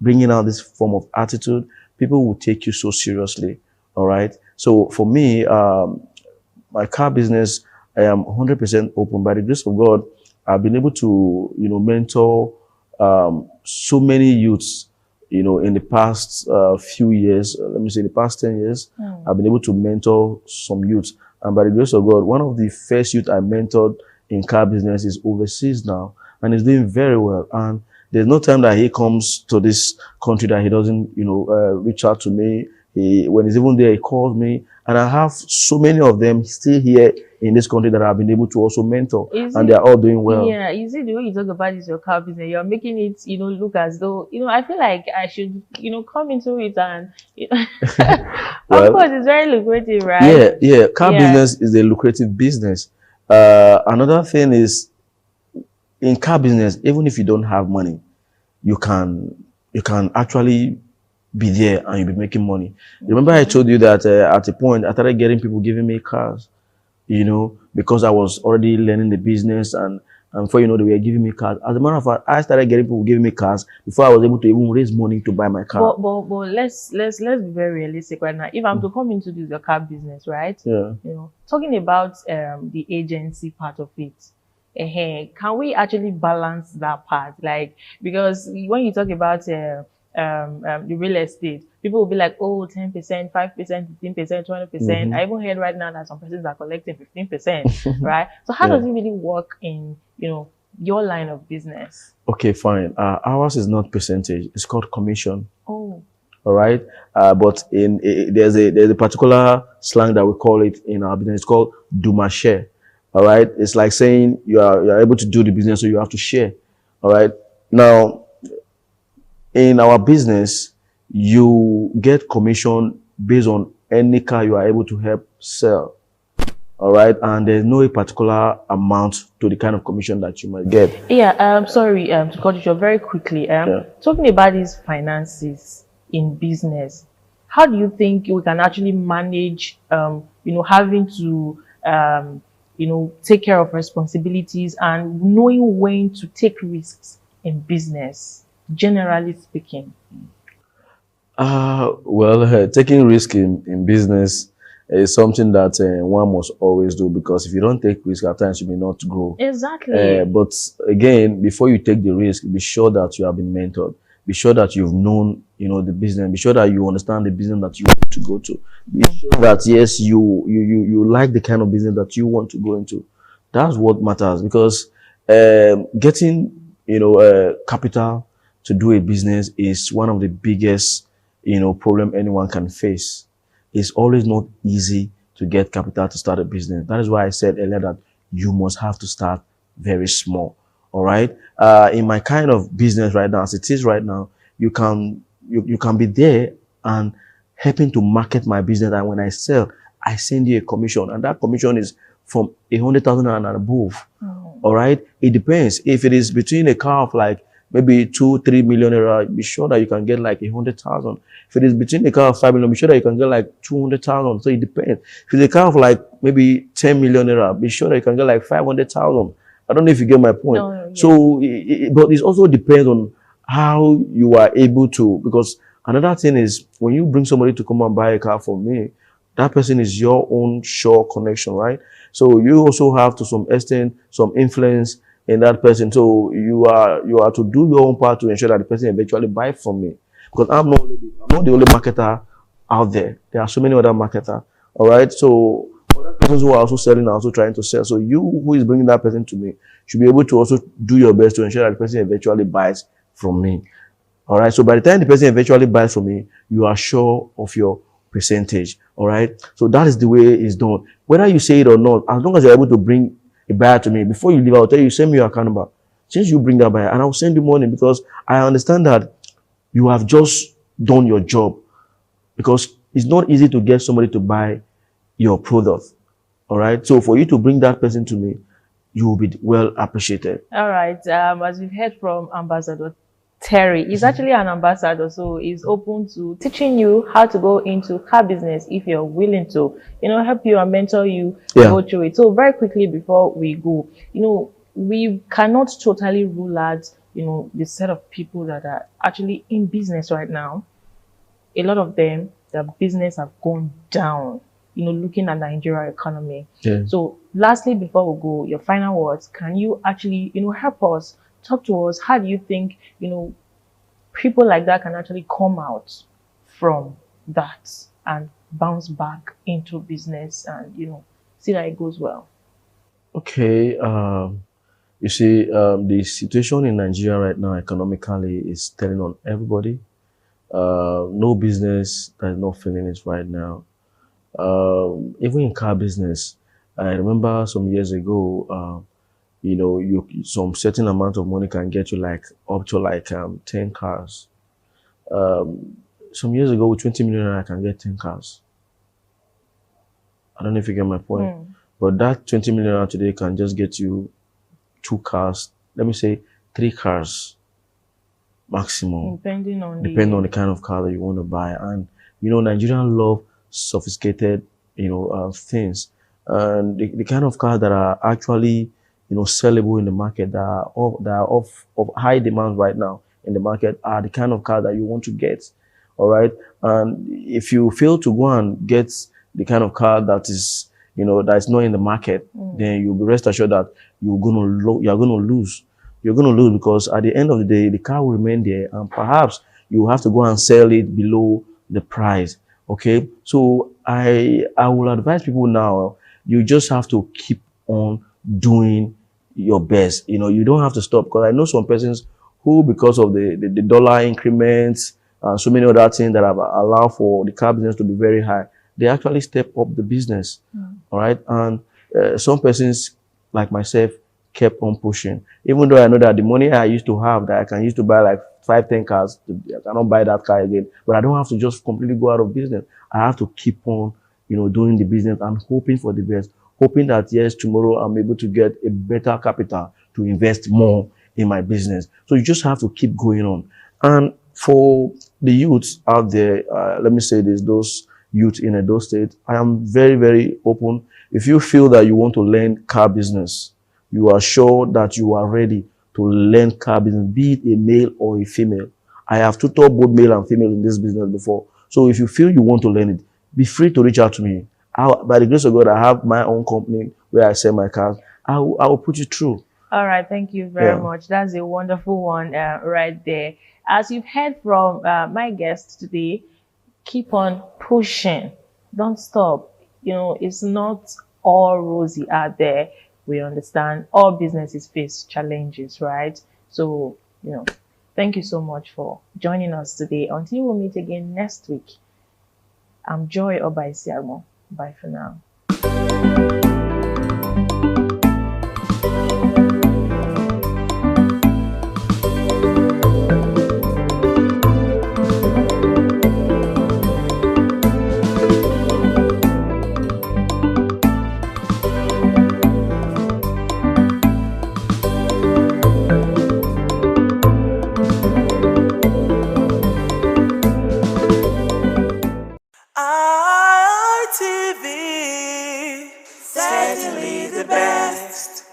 bringing out this form of attitude, people will take you so seriously. All right. So for me, my car business, I am 100% open. By the grace of God, I've been able to, mentor so many youths, in the past few years, let me say the past 10 years, I've been able to mentor some youths. And by the grace of God, one of the first youth I mentored in car business is overseas now, and is doing very well. And There's no time that he comes to this country that he doesn't, reach out to me. When he's even there, he calls me. And I have so many of them still here in this country that I've been able to also mentor. And they're all doing well. Yeah, you see, the way you talk about this, your car business, you're making it, look as though, I feel like I should, come into it and, Well, of course, it's very lucrative, right? Yeah. Car business is a lucrative business. Another thing is, in car business, even if you don't have money, you can actually be there and you'll be making money. Remember I told you that at a point I started getting people giving me cars, because I was already learning the business, and before you know, they were giving me cars. As a matter of fact, I started getting people giving me cars before I was able to even raise money to buy my car. But let's be very realistic right now. If I'm to come into your car business, right? Yeah. Talking about the agency part of it. Can we actually balance that part? Like, because when you talk about the real estate, people will be like, oh, 10%, 5%, 15%, 20%. I even heard right now that some persons are collecting 15%, right? So how does it really work in, your line of business? Okay, fine. Ours is not percentage. It's called commission. Oh. All right. But there's a particular slang that we call it in our business. It's called do my share. All right. It's like saying you are able to do the business, so you have to share. All right. Now, in our business, you get commission based on any car you are able to help sell. All right. And there's no particular amount to the kind of commission that you might get. Yeah. Sorry to cut you short very quickly. Talking about these finances in business, how do you think we can actually manage, having to, take care of responsibilities and knowing when to take risks in business, generally speaking? Taking risk in business is something that one must always do, because if you don't take risk, at times you may not grow. Exactly. But again, before you take the risk, be sure that you have been mentored. Be sure that you've known, the business. Be sure that you understand the business that you want to go to. Be sure that, yes, you like the kind of business that you want to go into. That's what matters, because getting, capital to do a business is one of the biggest, problem anyone can face. It's always not easy to get capital to start a business. That is why I said earlier that you must have to start very small. All right. In my kind of business right now, as it is right now, you can be there and helping to market my business. And when I sell, I send you a commission, and that commission is from 100,000 and above. All right. It depends. If it is between a car of like maybe 2-3 million naira, be sure that you can get like 100,000. If it is between a car of 5 million, be sure that you can get like 200,000. So it depends. If it's a car of like maybe 10 million naira, be sure that you can get like 500,000. I don't know if you get my point. No, yeah. So, but it also depends on how you are able to, because another thing is when you bring somebody to come and buy a car from me, that person is your own sure connection, right? So you also have to some extent, some influence in that person. So you are to do your own part to ensure that the person eventually buy from me. Because I'm not the only marketer out there. There are so many other marketers. All right. So other persons who are also selling are also trying to sell. So you who is bringing that person to me should be able to also do your best to ensure that the person eventually buys from me. All right. So by the time the person eventually buys from me, you are sure of your percentage. All right. So that is the way it's done. Whether you say it or not, as long as you're able to bring a buyer to me, before you leave, I'll tell you, send me your account number. Since you bring that buyer, and I'll send you money, because I understand that you have just done your job, because it's not easy to get somebody to buy your product. All right. So for you to bring that person to me, you will be well appreciated. All right. As we've heard from Ambassador Terry, he's actually an ambassador, so he's open to teaching you how to go into car business if you're willing to, help you and mentor you go through it. So very quickly before we go, we cannot totally rule out, the set of people that are actually in business right now. A lot of them, their business have gone down, looking at Nigeria economy. Yeah. So lastly, before we go, your final words, can you actually, help us, talk to us? How do you think, people like that can actually come out from that and bounce back into business and, see that it goes well? Okay. You see, the situation in Nigeria right now economically is telling on everybody. No business that is not feeling it right now. Even in car business, I remember some years ago, you know, some certain amount of money can get you like up to like 10 cars. Some years ago, with 20 million, I can get 10 cars. I don't know if you get my point. But that 20 million today can just get you 2 cars, let me say 3 cars maximum. Depending on the kind of car that you want to buy. And, you know, Nigerians love sophisticated, you know, things. And the kind of cars that are actually, you know, sellable in the market, that are of high demand right now in the market, are the kind of car that you want to get. All right. And if you fail to go and get the kind of car that is, you know, that is not in the market, then you'll be rest assured that you're going to lose. You're going to lose, because at the end of the day, the car will remain there, and perhaps you have to go and sell it below the price. Okay. So I will advise people now, you just have to keep on doing your best. You know, you don't have to stop, because I know some persons who, because of the dollar increments and so many other things that have allowed for the car business to be very high, they actually step up the business. All right. And some persons like myself kept on pushing, even though I know that the money I used to have that I can use to buy like 5-10 cars, I cannot buy that car again. But I don't have to just completely go out of business. I have to keep on, you know, doing the business and hoping for the best, hoping that yes, tomorrow I'm able to get a better capital to invest more in my business. So you just have to keep going on. And for the youths out there, let me say this, those youth in Edo State, I am very, very open. If you feel that you want to learn car business, you are sure that you are ready to learn car business, be it a male or a female. I have tutored both male and female in this business before. So if you feel you want to learn it, be free to reach out to me. By the grace of God, I have my own company where I sell my cars. I will put you through. All right. Thank you very much. That's a wonderful one right there. As you've heard from my guest today, keep on pushing. Don't stop. You know, it's not all rosy out there. We understand all businesses face challenges, right? So, you know, thank you so much for joining us today. Until we meet again next week, I'm Joy Obaisiagmo. Bye for now. ITV, certainly the best.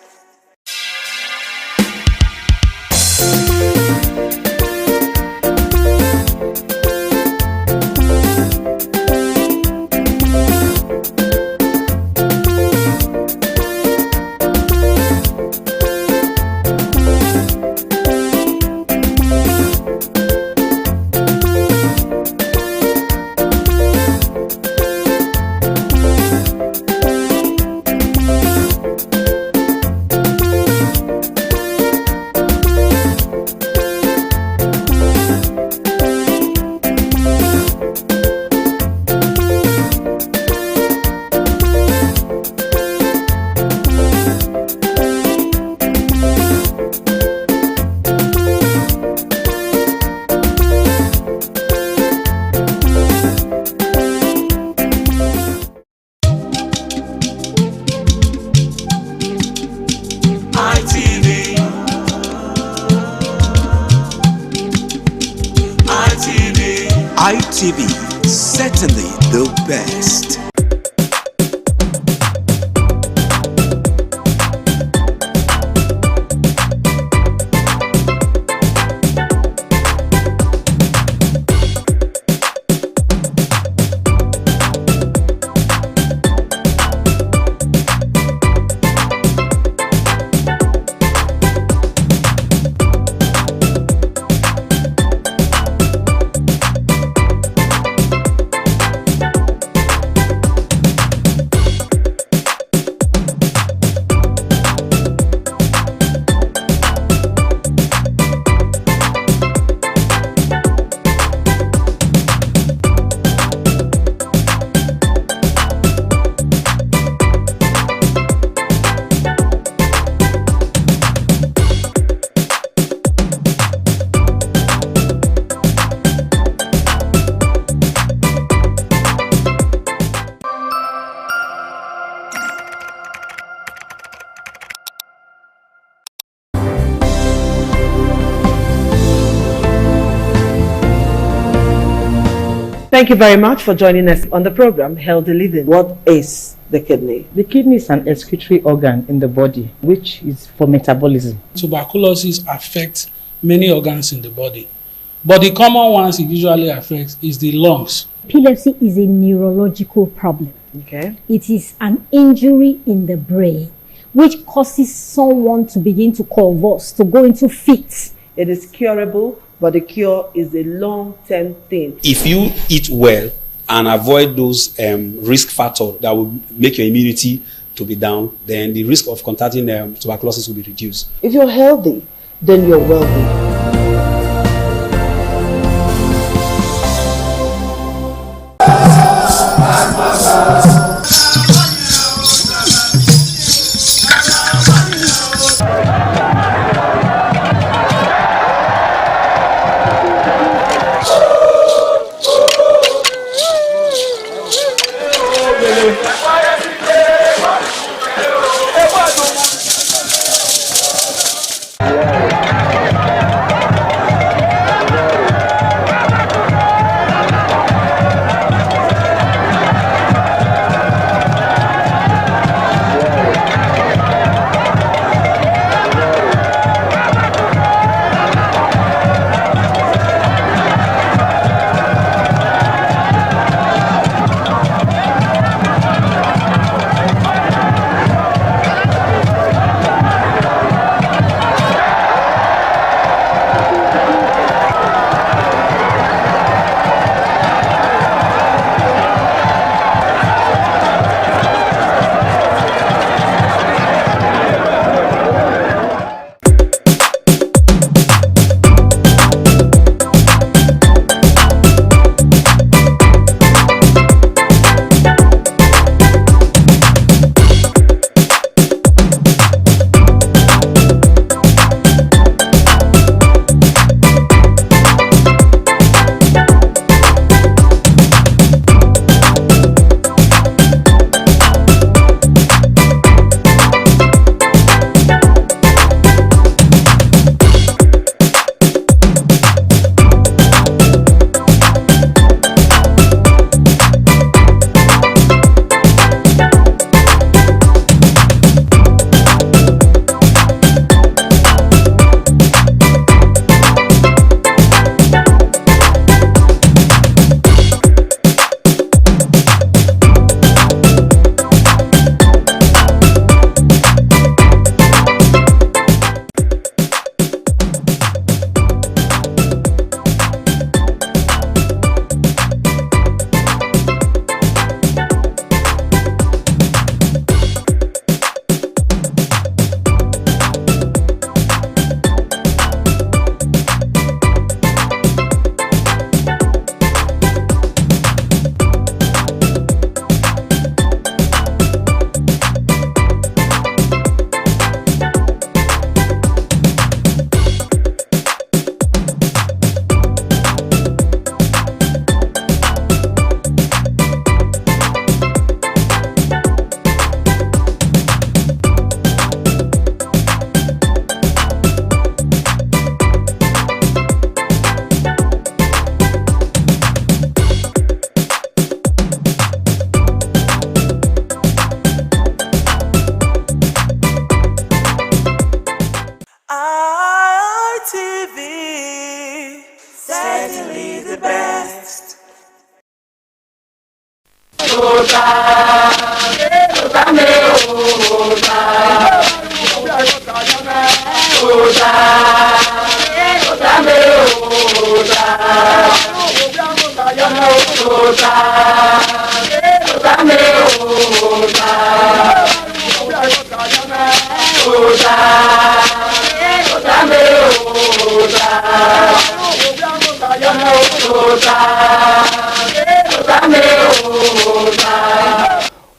ITV, certainly the best. Thank you very much for joining us on the program Healthy Living. What is the kidney? The kidney is an excretory organ in the body, which is for metabolism. Tuberculosis affects many organs in the body, but the common ones it usually affects is the lungs. Epilepsy is a neurological problem. Okay. It is an injury in the brain which causes someone to begin to convulse, to go into fits. It is curable, but the cure is a long-term thing. If you eat well and avoid those risk factors that will make your immunity to be down, then the risk of contracting tuberculosis will be reduced. If you're healthy, then you're wealthy.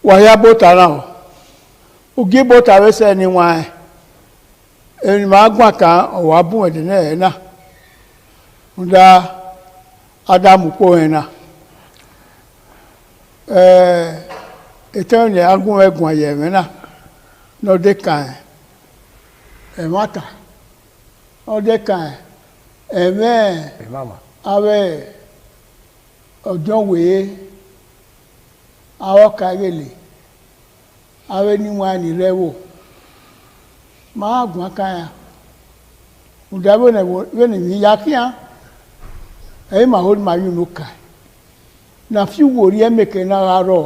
Waya bota now. Ugi bota we say ni wan. Eni ma gwa kan o wa bun e na e na. Unda Adam ko e na. Etan ni agun egun aye me na. No de kan. E mata. O de kan. Amen. Mama. Awe ọjọ́ wèé àwọn kàgèlè àwọn níwọ̀n ànírẹ́wò máa gùn akáyà ǹdàbò wẹ́nì ní yákíá ẹ̀yìn máa hold máa yún ló kà na fi wòrí ẹ̀mẹ̀kẹ́ náà rọ̀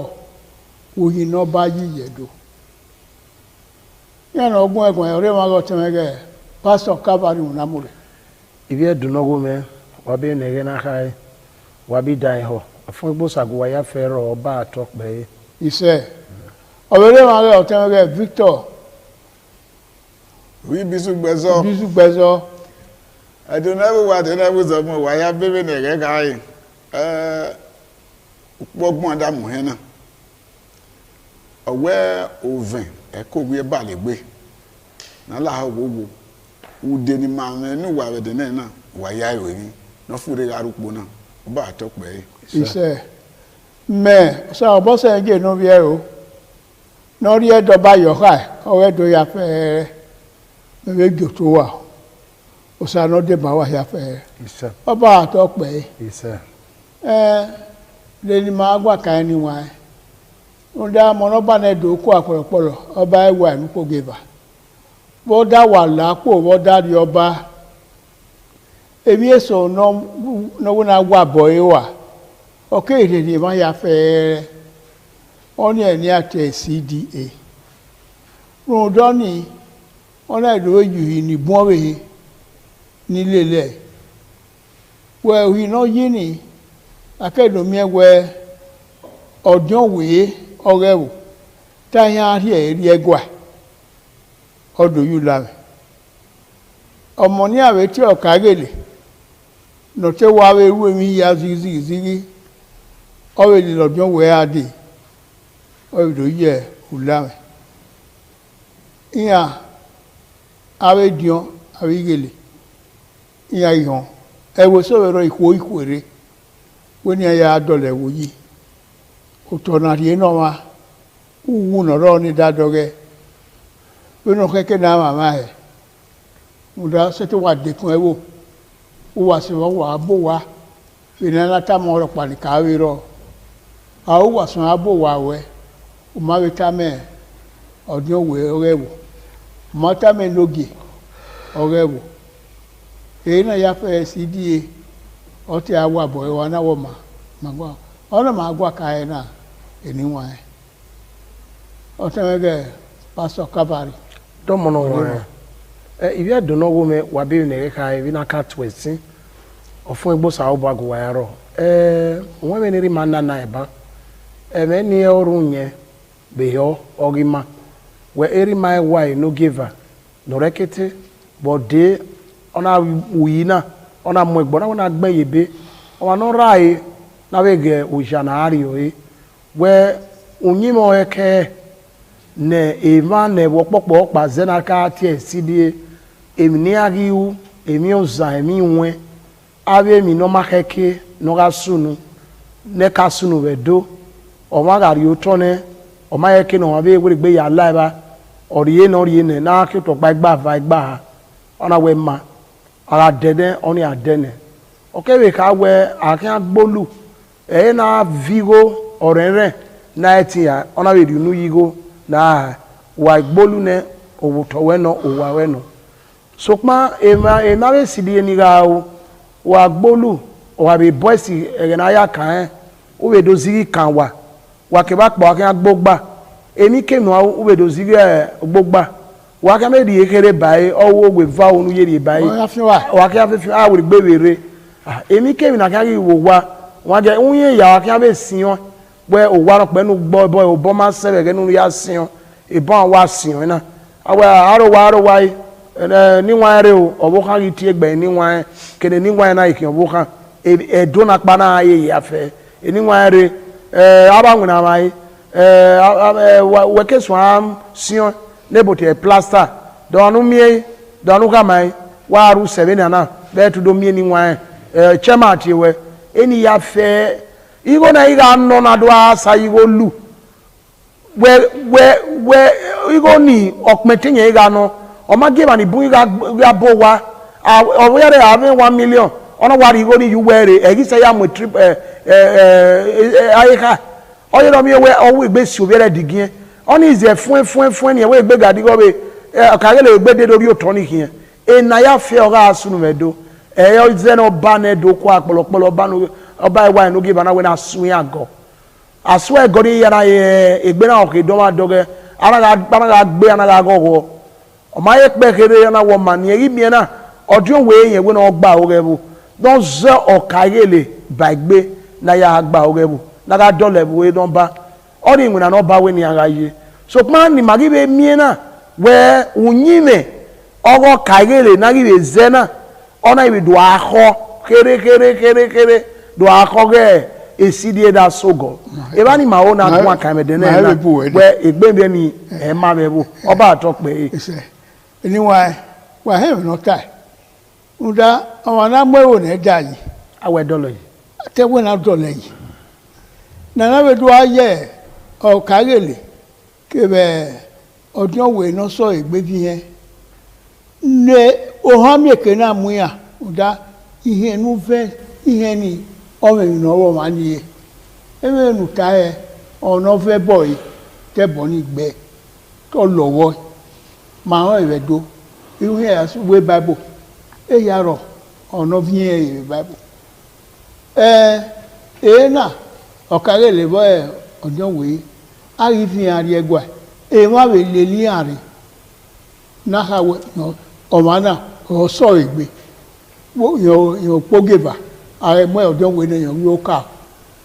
òyìn náà bá yí yẹ̀dọ̀ yẹn ọgbọ́n ẹ̀gbọ́n ọ̀rẹ́ wọn lọ tẹ́mẹ́gẹ́ pásítọ̀ kábàárì wọn rẹ̀. Ibi ẹ̀dùnnáwó mẹ́ wà bí nẹ̀gẹ́ náà ká ẹ̀ wà bí da ẹ̀ họ fún igbóṣàgó wáyà fẹ́ rọ̀ ọba àtọ́pẹ́ yìí. Iṣẹ́ ọ̀rẹ́ wọn lọ tẹ́mẹ́gẹ́ Victor. Oui, bisou gbẹ̀zọ́. Bisou gbẹ̀zọ́. Ẹ̀dùnnáwó wà tẹ́lẹ̀wó sọmọ wáyà bébè nẹ̀gẹ́ ká ẹ̀ gbọ́gbọ́n dàmú hẹ́ náà ọ̀wẹ́ òvìn ẹ̀kọ́ wí ẹ̀ bà lè gbé nàlá àwòwò ude ni máa ń ẹnu wà ẹ̀dẹ̀ náà wáyà ìròyìn náà fúre arúgbó náà ó bá àtọ́pẹ́ yìí. Iṣẹ́ mẹ́ ṣe ọ̀bọ́sẹ̀ ń gé inú bí ẹ o náà rí ẹ̀dọ̀ bá yọ̀ọ́ká ẹ̀ ọ̀rẹ́ ẹ̀dọ̀ ya fẹ́ẹ́rẹ́ mẹ́wẹ́ jò tó wà ó ṣe àná dé máa wà ya fẹ́ẹ́rẹ́ ó bá àtọ́pẹ́ yìí. Lẹ́ni máa gbà ká ẹni wọn ẹ̀ ń dá mọ́nọ́bà náà dò kó àpọ̀lọpọ̀lọ ọba ẹ̀wà ẹ̀ ń kó gèbà bọ́ dá wà lápò bọ́ dá di ọba èmi èso náwó náà wà bọ̀ ẹ̀ wà ọ̀kẹ́ ìrèdè máa ya fẹ́ẹ́rẹ́ wọ́n ní ẹ̀ ní àtẹ̀ CDA ròdọ́nì wọ́n náà ìdòwò yìí ní bọ́ọ̀rẹ̀ nílé lẹ̀ wẹ̀ òyìn náà yí ni akẹ́dùnmí ẹgbẹ́ ọ̀dọ́wé ọ̀rẹ́wò táyà rí ẹ̀rí ẹgbà ọdún yìí láwẹ̀ ọmọ ní àwẹ̀ tí ọ̀ká gèlè nọ̀tẹ́ wà wẹ̀ irú èmi ya zigizigi ọ̀rẹ́ lè lọ́dọ́wé adé ọdún yìí ẹ̀ kù láwẹ̀ ìyà àwẹ̀ dìọ́n àwẹ̀ gèlè ìyà ìhàn ẹ̀wọ̀ sọ̀rọ̀ ìkórè wọ́n ní ẹ̀yà adọ̀lẹ̀ wò yìí òtọ̀nà àdìyẹ náà wá wúwú nọ̀rọ̀ ní dádọ́gẹ́ wọ́n náà kẹ́kẹ́ náà màmá ẹ̀ mo dá sẹ́tẹ̀ wà dẹ̀kun ẹ̀ wò ó wà sí wọ́n wà á bò wá ìrìn aláta mọ́ ọ̀rọ̀ pàníkàwé rọ̀ àwọn wà sàn á bò wá wẹ́ ó má wí támẹ́ ọdún òwe ọ̀rẹ́ wò mọ́ támẹ́ lóge ọ̀rẹ́ wò èyí náà yá fẹ́ CDA ọtí awọ àbọ̀ ẹwà náà wọ̀ màgbọ́ ọ̀nà màá gbọ́ ká ẹ̀ náà ènìwọ̀n ẹ̀ ọtí mẹ́gẹ́ pásítọ̀ kábàárì. Dọ́mọ̀nà wọn ìwé ẹ̀dùnnáwó mẹ́ wà bí nẹ̀gẹ́ ká ẹ̀ bí náà ká tó ẹ̀sìn ọ̀fun igbó sàá ọ̀bọ̀ àgùwà ẹ̀ rọ̀ wọ́n mẹ́ni rí máa nana ẹ̀ bá ẹ̀mẹ́ ní ọrùn yẹn bèyọ́ ọ̀rìmá wẹ̀ ẹ̀rí máa wà ẹ̀ no giver nọ̀rẹ́kẹ́tẹ́ bọ̀dé ọ̀nà wùyí náà ọ̀nà mọ̀ ẹ̀gbọ́n náà wọ́n náà gbẹ́ yìí bẹ́ ọ̀nà náà rà yìí náà wẹ́ gẹ̀ òṣìṣà náà rí o yìí wẹ́ ònyìnbó ẹ̀kẹ́ nẹ̀ èèmà nẹ̀ wọ́pọ̀pọ̀ ọ̀pá zẹ́nàká tiẹ̀ CDA èmi ní àríwú èmi ọ̀zà èmi wẹ́ àwẹ́ èmi náà má kẹ́kẹ́ náà sùnù nẹ́ka sùnù rẹ̀ dó ọ̀mà àrí o tọ́ nẹ́ ọ̀mà ẹ̀kẹ́ náà wọ́n bẹ́ wẹ́rẹ́ gbé yà láìba ọ̀rìyé náà ọ̀rìyé nẹ̀ náà kí tọ̀gbà ẹgbà ọ̀nà wẹ́ ma ara dẹdẹ ọni adẹnẹ ọkẹwé ká wẹ àkíyàn gbólù ẹyẹ náà vigo ọrẹrẹ náà ti yà ọ̀nà wẹ̀rẹ̀ inú yígo náà wà gbólù nẹ òwòtọ̀wẹ́ nọ òwàwẹ́ nọ sọpá èèmà bẹ sì di ẹni ra o wà gbólù wà bẹ bọ́ẹ̀sì ẹ̀rẹ̀ náà yà kàn ẹ́ ó bẹ do zigi kàn wà kẹbà pọ̀ àkíyàn gbógbà èmi kéèmù ó bẹ do zigi gbógbà wakame di ekele bae owo we va onu yeri bae wakame fi a we gbewere èmi kemi na kan wo wa wọ́n jẹ́ unye ya wakame siyon we o wa pe nu gbo boy o bo ma sebe ge nu ya siyon e bon wa siyon na awa aro wa ni wan re o obo kan yi ti egbe ni wan kene ni wan na ikin obo kan e do na pa na ye ya fe ni wan re abangun na mai we ke so am siyon nebote plaster donu mie donu kamai waru 7 na be to do mie ni wan chema tiwe eni ya fe igo na iga no na do asa igo lu we igo ni okmetinye iga no o ma give ani bu iga bo wa o we re have 1 million ona wari igo ni you were e gi say am trip ayika oye no mi we owo igbe si obi re digin oni is fun ni we igbe gadi go be akagele igbe de lórí otoni kiyen na ya fe ora asunu medo yo ze no ba na do ko apolopolo ba no oba iwa no give na we na sun ago asu ego ni yara igbe na o ke do ma doge ara ga gbe ana ga go o ma ye pe kere na wo man ye mi na odun we yen we na gba o rebu don ze okagele bagbe na ya gba o rebu na ga dole bu we don ba ori nwe na no ba we ni ara ye so man ni magibe mi na we unyime ogo kagele na gibe zena ona ibi do akho kere do akho ge esidie da sogo eba ni ma o na tun akame de na we egbe bi ni e ma be bu oba atokpe anyway wa he no tai uda awon gbewo ne dayi awe dolo yi te we na dolo yi na we do aye o kagele kebe odun we no so egbe bi yen ne ohamieke na mu ya uda ihe nu ve ihe ni o me no wo ma ni e me nu ta e ono fe boy te bo ni gbe to lowo ma o iwe do iwe ya we bible e ya ro ono vi e bible na o kare le bo e odun we ari fi ari egwa e wa we le li ari na ha we no omana o so igbe wo yo pogeba are mo odun we na yo ka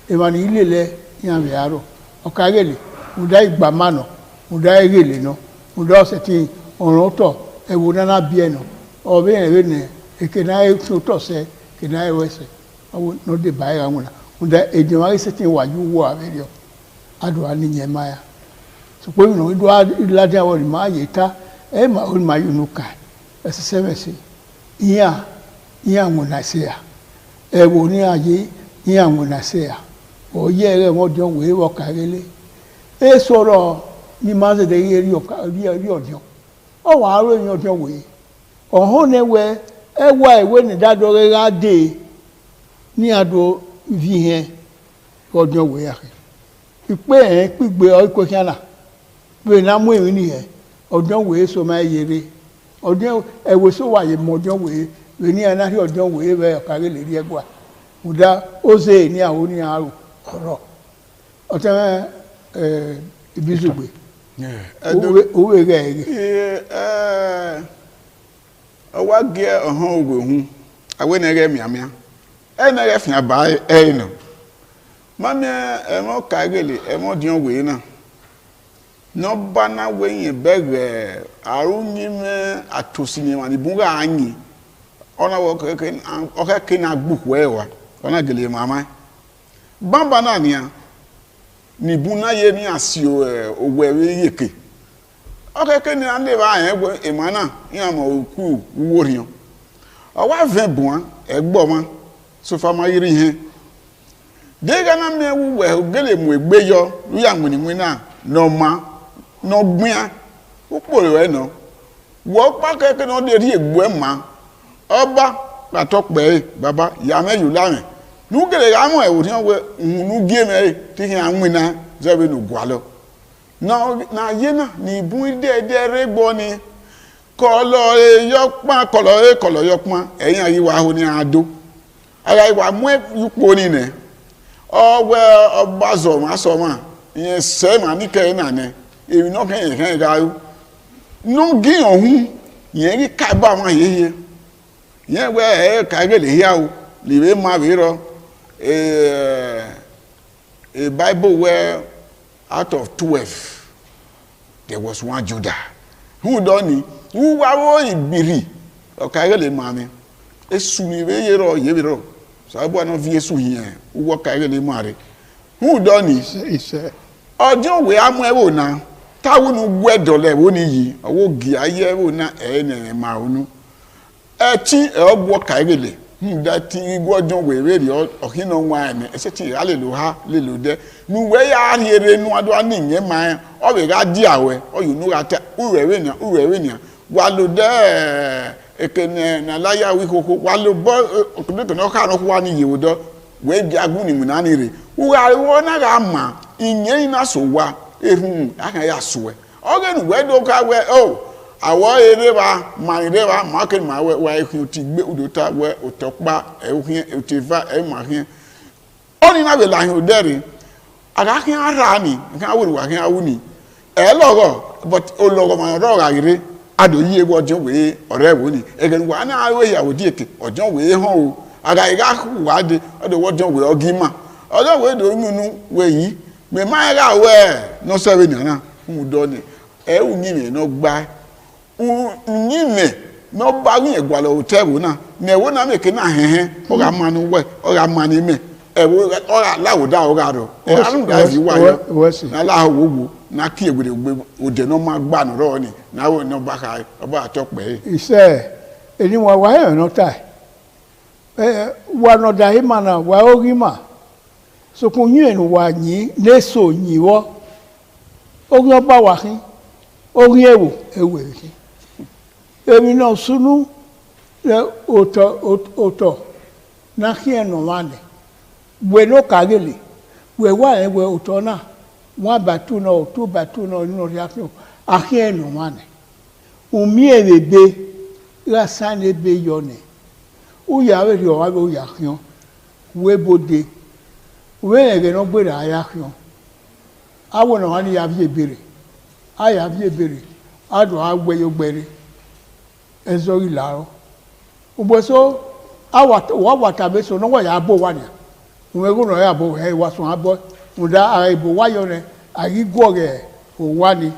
e ma ni ile le yan be aro o kare le uda igba mano uda egele no uda se ti orun to e wo na bi eno o be en ne e ke na e to se ke na e wese o no de bai ra wona uda e je wa se ti waju wo averio ado ani nyemaya so po no do la de awori ma yeta e ma o ma yunuka ese semesi iya ngona se ya e wo ni aye iya ngona se ya o ye re mo jon we wo karele e soro ni ma se de ri odio o wa ro yin odio we ohun ne we e wa iwe ni dado re ga de ni ado vi hen odio we ya ipe pigbe o ko kiana we na mu emi ni e odio we so ma yere odio e we so wa ye mo odio we ni ana ri odio we be okare le ri egwa uda oze ni awo ni aro oro ote ibizugbe owe ge owa ge ohun ogwe hu awe na ge miamia e na ge fian ba e no mami e mo kagele e mo dion we na no bana we yin bege arunyi me atosi ni mani bunga anyi ona wo ke na gbuku e wa ona gele mama bamba na nia ni buna ye ni asio ogwe yeke okeke ni ande ba yen gbo emana yan mo ku worion o wa ven bon egbo ma so fa ma yiri hen de ga na me wu we gele mu egbe yo lu ya nwini na no ma no gbia uporo we no wo pa keke no de ri egbo e ma oba patokpe baba ya me yu la me nu gele ga mo e wo tian we nu gie me ti hin nwina zebe no gwalo na ye na ni bun de regbo ni kolo kolo yopon eyin ayi wa ho ni ado ara iwa mu yupo ni ne owe obazo ma so ma yen se ma ni ke na ne emi no kan ga no gi ohun yen ri ka ba ma yeye yen we ka gele hia o liwe ma bi ro a Bible where out of 12 there was one Judah who done who wa ibiri okagele mami esu ni we yero so bo na vi esu yen wo kagele mare who done is ojo we amu e wo na tawo nu gwedole wo ni yi owo gi aye wo na ne ma onu eti e ogbo kagele that igwojon we re okino nwa ene eseti hallelujah lelude nu we ya here nu ado ani nye ma o we ga di awe o yu nu ga ta urewe ni wa lo de ekene na laya wi koko wa lo bo okude no ka no wa ni yewodo we bi aguni munani re uga wona ga ma inye na so wa ehun aka ya so e ogen we do ka we oh awo ere ba mani re ba ma ke ma we wa ehun ti gbe udota we otopa ehun otiva e ma hin oni na be la hin odere aga hin ara ni kan awori wa hin awuni e logo but o logo ma ro ga ire ado yi ego ojo we ore wo ni egen wa na awe ya odi eke ojo we hon o aga iga wa de odo wojo we ogima ojo we do nunu we yi me ma ga we no se we ni na mu do ni e u ni me no gba u ni me no ba wi egwa lo hotel na me wo na me ke na hehe o ga manu we o ga mani me e wo o ga lawo da o ga do e arun ga ji wa yo na la wo na ki egwere ode no ma gba no ro ni na wo no ba ka oba atope ise eni wa e no tai wa no da hima na wa ogima so kun yin wa yin le so yin wo ogun oba wa hin ogun ewo hin emi no sunu le oto na ki no wa ne we no kagele we wa we oto na one batu no two batu no no reaction ahie no mane umi ebebe la sane be yone u ya we yo wa o ya hion we bode we ege no gbe ra ya hion awo no ani ya bi ebere aya bi ebere ado agbe yo gbere ezo ilaro ugbo so wa wata be so no wa ya bo wa ni we go no ya bo he wa so abo muda aibo wayo ne agigwoge owani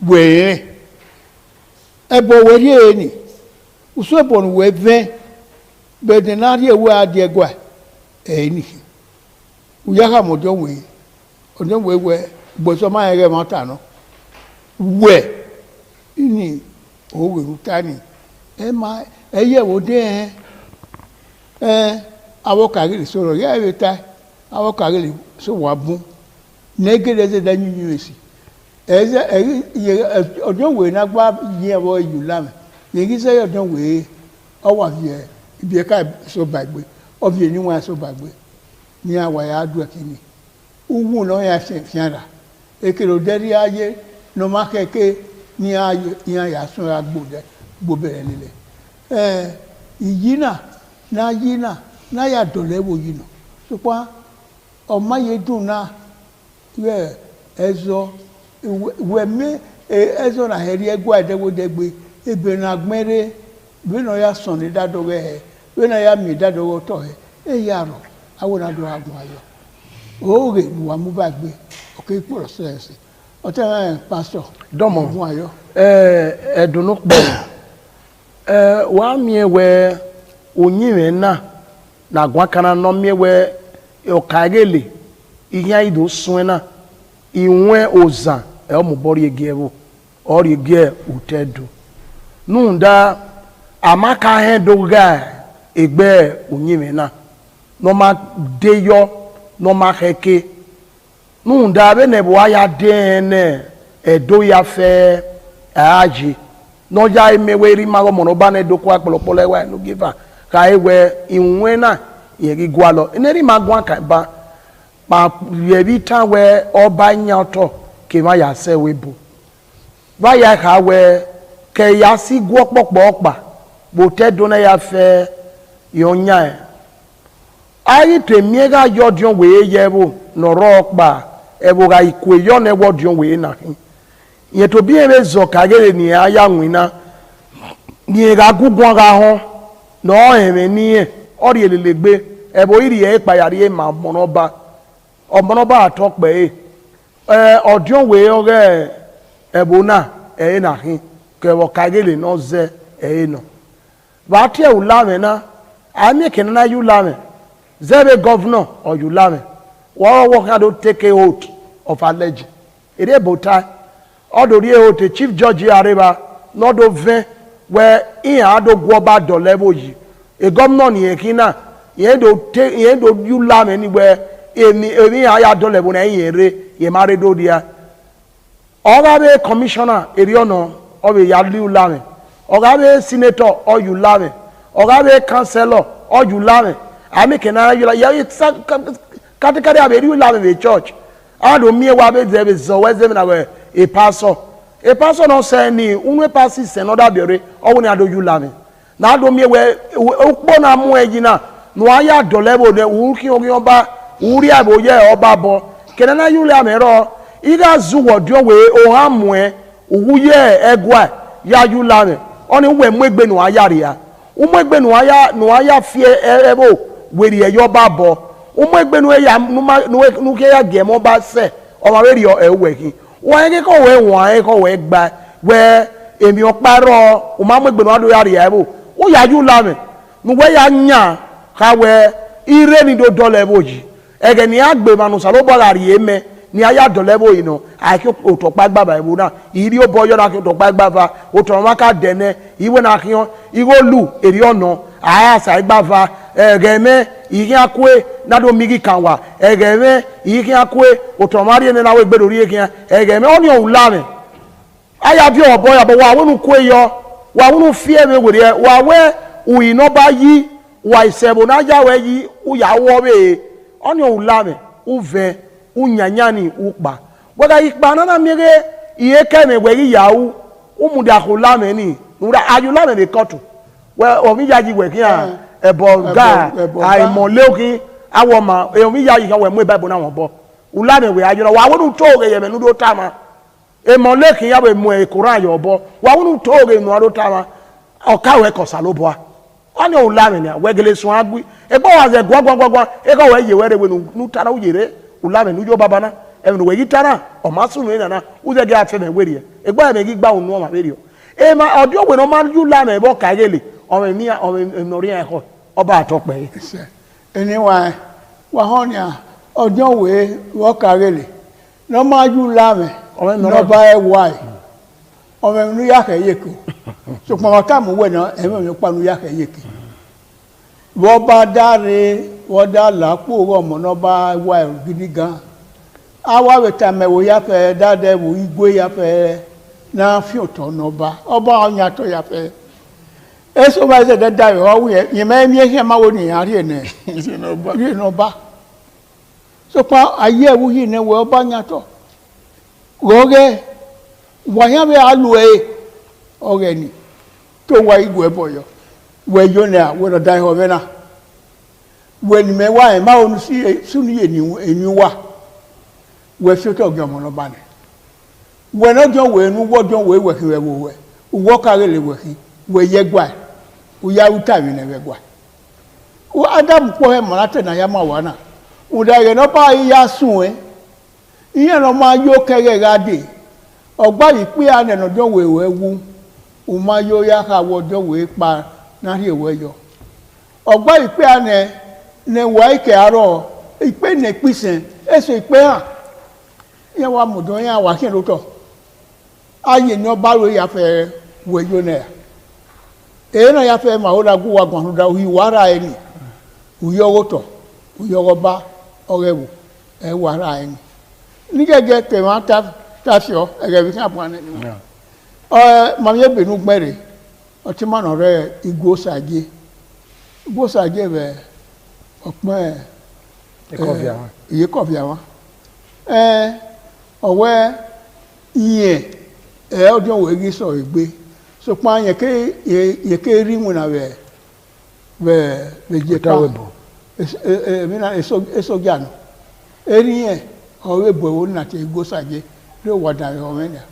we ebo we ni usobo no we ve be de na rie we ade gwa ni uyaga mojo we gboso ma ere mata no we ni owe utani e ma eye wo de awokagiri soro ye weta awokagiri so wa bun negede ze da nyunyu esi eze odon we na gba ye wo yu lame ye gi se odon we o wa vie ibi ka so bagbe o vie ni wa so bagbe ni awa ya adu akini uwu no ya fiara ekero deri aye no ma keke ni aye ya so agbode gbobere nile iyina na ya dolewo yino so pa o maye dun na we ezo we me ezo na heri egwa edewo degbe ebe na gbere be no ya son ni dadowe he be na ya mi dadowo to he yaro awona do agun ayo oge wa mu bagbe o ke process o te pastor domo agun ayo edunu po wa mi ewe onyiwe na gwakana no mi ewe o kagele ihe ido suena inwe oza omubori egewo ori ege utedu nunda amaka he doga egbe onyiwe no ma deyo no ma heke nunda be ne bo aya dene edo ya fe aji no ja emeweri mago mono ba ne dokwa polopolo ewa no giver ka ewe inwe na yegi gwalo eneri magwa ka ba pa yebi ta we oba nyato ke ma ya se webo ba ya ka we ke ya si gwo popo opa bo te do na ya fe yonya e ayi temie ga yodion we yebo no ro pa ebo ga ikwe yo na wodion we na hin ye to bi ebe zo ka gele ni aya nwina ni ga gugwon ga ho no eme ni e ori elelegbe ebo iri e payari e ma monoba omonoba atokpe odion we oge ebo na na hin ke wo ka gele no ze no ba tie ulame na ami ke na ulame zebe governor or ulame wo wo ka do take a oath of allege ere bota odori oath chief judge areba no do ve where in ado gwoba do level yi a governor ni ekina ye do ulame anywhere emi aya do level na ere ye mare do dia oga be commissioner eriono obe ya ulame oga be senator or ulame oga be councillor or ulame Ami kena yula ya katikati abe yu la me church. Ado mi wa be ze be zo we ze na we e pastor. E pastor no say ni unwe pastor se no da biore owo ni ado yu la me. Na ado mi we okpo na mu ejina no aya dolebo de wu ki ogi oba uri abo ye oba bo. Kena na yu la me ro ida zuwo dio we o ha mu e owu ye egwa ya yu la me. Oni we mu egbe no aya ria. Umegbe no aya fie ebo weri eyo babo umegbe no ya no ke ya gemo ba se o ma weri o eweki won ke ko we won e ko we gba we emi oparo o ma megbe no ado ya ria ebo o ya ju la me no we ya nya ka we ire ni do dole boji ege ni agbe manu salo bola ri eme ni aya dole bo ino aki o to pa gba ba ebo na iri o boyo na ki to pa gba fa o to ma ka dene iwe na kiyon igo lu eri ono aya sa igba fa egeme ikin akwe na do migi kanwa egeme ikin akwe o to ma ri ni na we gbe lori ekin egeme oni o la me aya bi o boyo bo wa wonu kwe yo wa wonu fie me were wa we uyi no ba yi wa isebo na ja we yi u ya wo be oni o la me u ve unyanyani ukpa wega ikpa na mire iye keme we yi yawu umuda ko la me ni nura aju la me be kotu we o mi yaji we kian ebo ga ai mo leoki awo ma e o mi yaji kan we mu bible na won bo ula me we aju wa wonu to ge ye me nu do tama e mo leki ya we mu e quran yo bo wa wonu to ge nu do tama o ka we ko salobo oni o la me ni we gele sun agui e bo wa ze gwagwagwa e ko we ye we re we nu tara ujere ulame nujo babana enu we gitara o masu no na uze ge afe me werie egba me gi gba onu o ma werie e ma odio we no ma ju la me bo ka gele o me mi o me nori e ko oba atope eni wa honia odio we wo ka gele no ma ju la me o me no ba e wai o me nu ya ka yeko so pa ka mu we na e me pa nu ya ka yeke bo ba dare wo da la po wo mo no ba wa gidi gan awa we ta me wo ya fe da de wo igwe ya fe na fi oto no ba oba onya to ya fe eso ba se da da wo we ye me mi e ma wo ni ari ene ri no ba so pa aye wo yi ne wo ba nya to goge wa ya be alu e oge ni to wa igwe boyo we yo na we do dai ho me na we ni me wa e ma onu si sunu ye ni wa we fi to gbe mo no ba ni we no jo we nu wo jo we ki we wo wo ka le we ki we ye gba u ya uta mi ne we gba o adam ko he mo late na ya ma wa na u da ye no pa ya sun e iyan no ma yo kere ga de ogba yi pe ane no jo we wu u ma yo ya ka wo jo we pa na ri ewe yo ogba ipe ane ne wa ike aro ipe ne pisen eso ipe han ye wa mudon ya wa kin lo to aye ni oba ro ya fe we yo na e na ya fe ma o da gu wa gwan da wi wara eni uyo go to uyo go ba orewu e wara eni ni gege te ma ta fio ege bi kan pon ni ma ye benu gbere ọtí máa nà rẹ igbó sàgé bẹ ọpọn iye kọfí àwọn ọwẹ ìyẹn ọdún òwe igi sọ ìgbé sọpọ yẹ ké rí mu nà bẹ jẹ pa mìíràn èsọjà nù eri yẹn ọwẹ bọ ìwọ nà tẹ igbó sàgé ló wà dàrí ọmọ ẹnìyà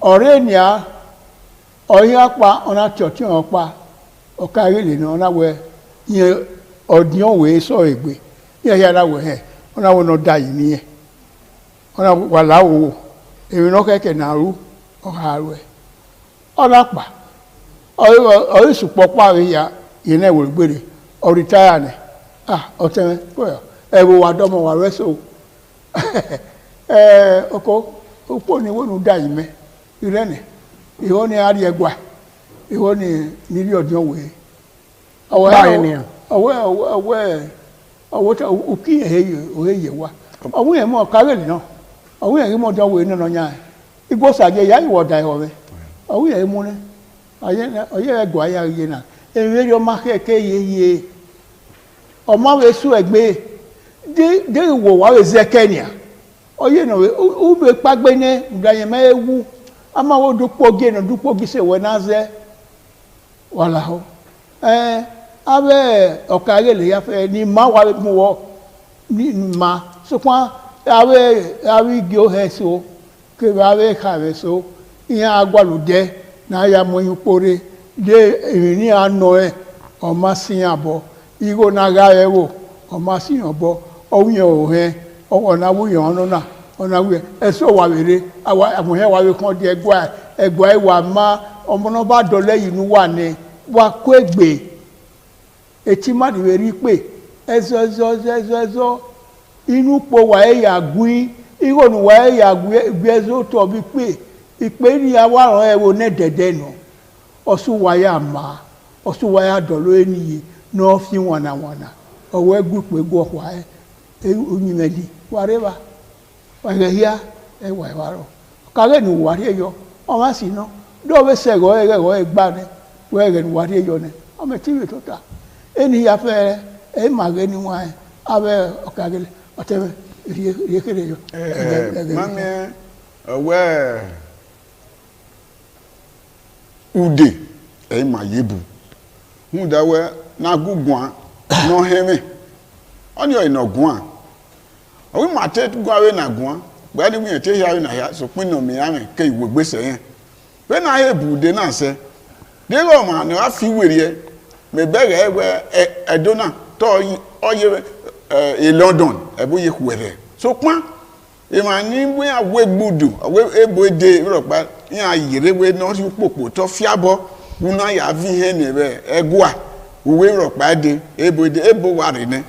ọ̀rẹ́ ènìyàn oya pa ona choti on pa o ka rile no na we yen odion we so egbe ya la we he ona wo no da yi ni e ona wa la wo emi no keke na ru o ha ru e ona pa o su popa we ya yen e wo gbere o retire ne o teme ko e wo wa domo wa reso oko opo ni wo nu da yi me ire ne ìwọ ni ari ẹgbà ìwọ ni nílí ọdún òwe ọwọ́ òkí ẹ̀yẹ wá ọwọ́ yẹn mọ̀ kárẹ̀lì náà ọwọ́ yẹn mọ̀ ọdún òwe nínú ọ̀nyá ẹ̀ igbó sàgẹ̀ ìyá ìwọ̀dà ẹ̀họ̀ rẹ̀ ọwọ́ yẹn mú ní ọyẹ́ ẹgbà ayé ayé náà èrè yọ má kẹ́kẹ́ yeye ọma wee su egbe de wo wa we zekenia oye no ube pagbene ndanye ma ewu ama wo dupo ge no dupo gi se we naze wala ho abe okagele ya fe ni ma wa mu wo ni ma so kwa awe gi o he so ke ba we ka we so iya agwalude na ya mo yupore de ni ano ọma si abo igo na ga ewo ọma si obo oyin ohe ona wuye onu na ona wuye eso wa were amohe wa we kan di egwa wa ma ọmọ no ba do leyin nu wa ni wa ko egbe eti ma di weri pe ezo inu po wa ya gun igo nu wa ya gun ezo to bi pe ipe ni awaran ewo ne dede no osu wa ya ma osu wa ya dolo eniyi no fi wana owo egu pe go wa onyimedi wareba wa hia wa waro kale ni wari eyo o ma si no do we se go egba ne we ge ni wari eyo ne o me ti we tota eni ya fe ma ge ni wa abe okagele otebe rie kere yo mami we ude ma yebu hu da we na gugun no heme oni o ina gun o wi ma te gun awe na gun gba ni mi te ya na ya so pin no mi ame ke iwo gbese yen we na yebu de na se de go ma ni wa fi were me bere we edona to oye e London e bo ye were so pon e ma ni we awe gbudu awe ebo de ro pa yan ayire we no si popo to fiabo una ya vi he ne be egwa uwe ro pa de ebo ware ne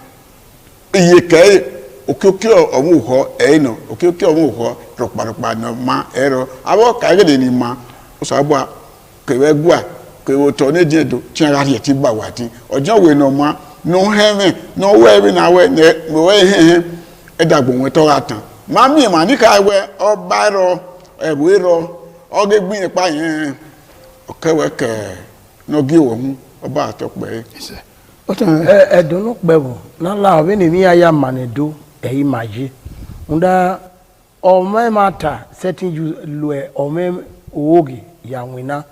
iye ke okoke omu ho no okoke omu ho ro pa no ma ero abo ka gede ni ma o so abo ke we gwa ke wo to ne je do ti ara ye ti gba wa ti ojo we no ma no heaven no we na we ne we he e dagbo won to atan ma mi ma ni ka we oba ro ewe ro oge gbin pa yen okewe ke no gi wo hu oba atope edun pewo na la obi ni mi aya manedo eyi maji unda o me mata setting you lue o me ogi ya wina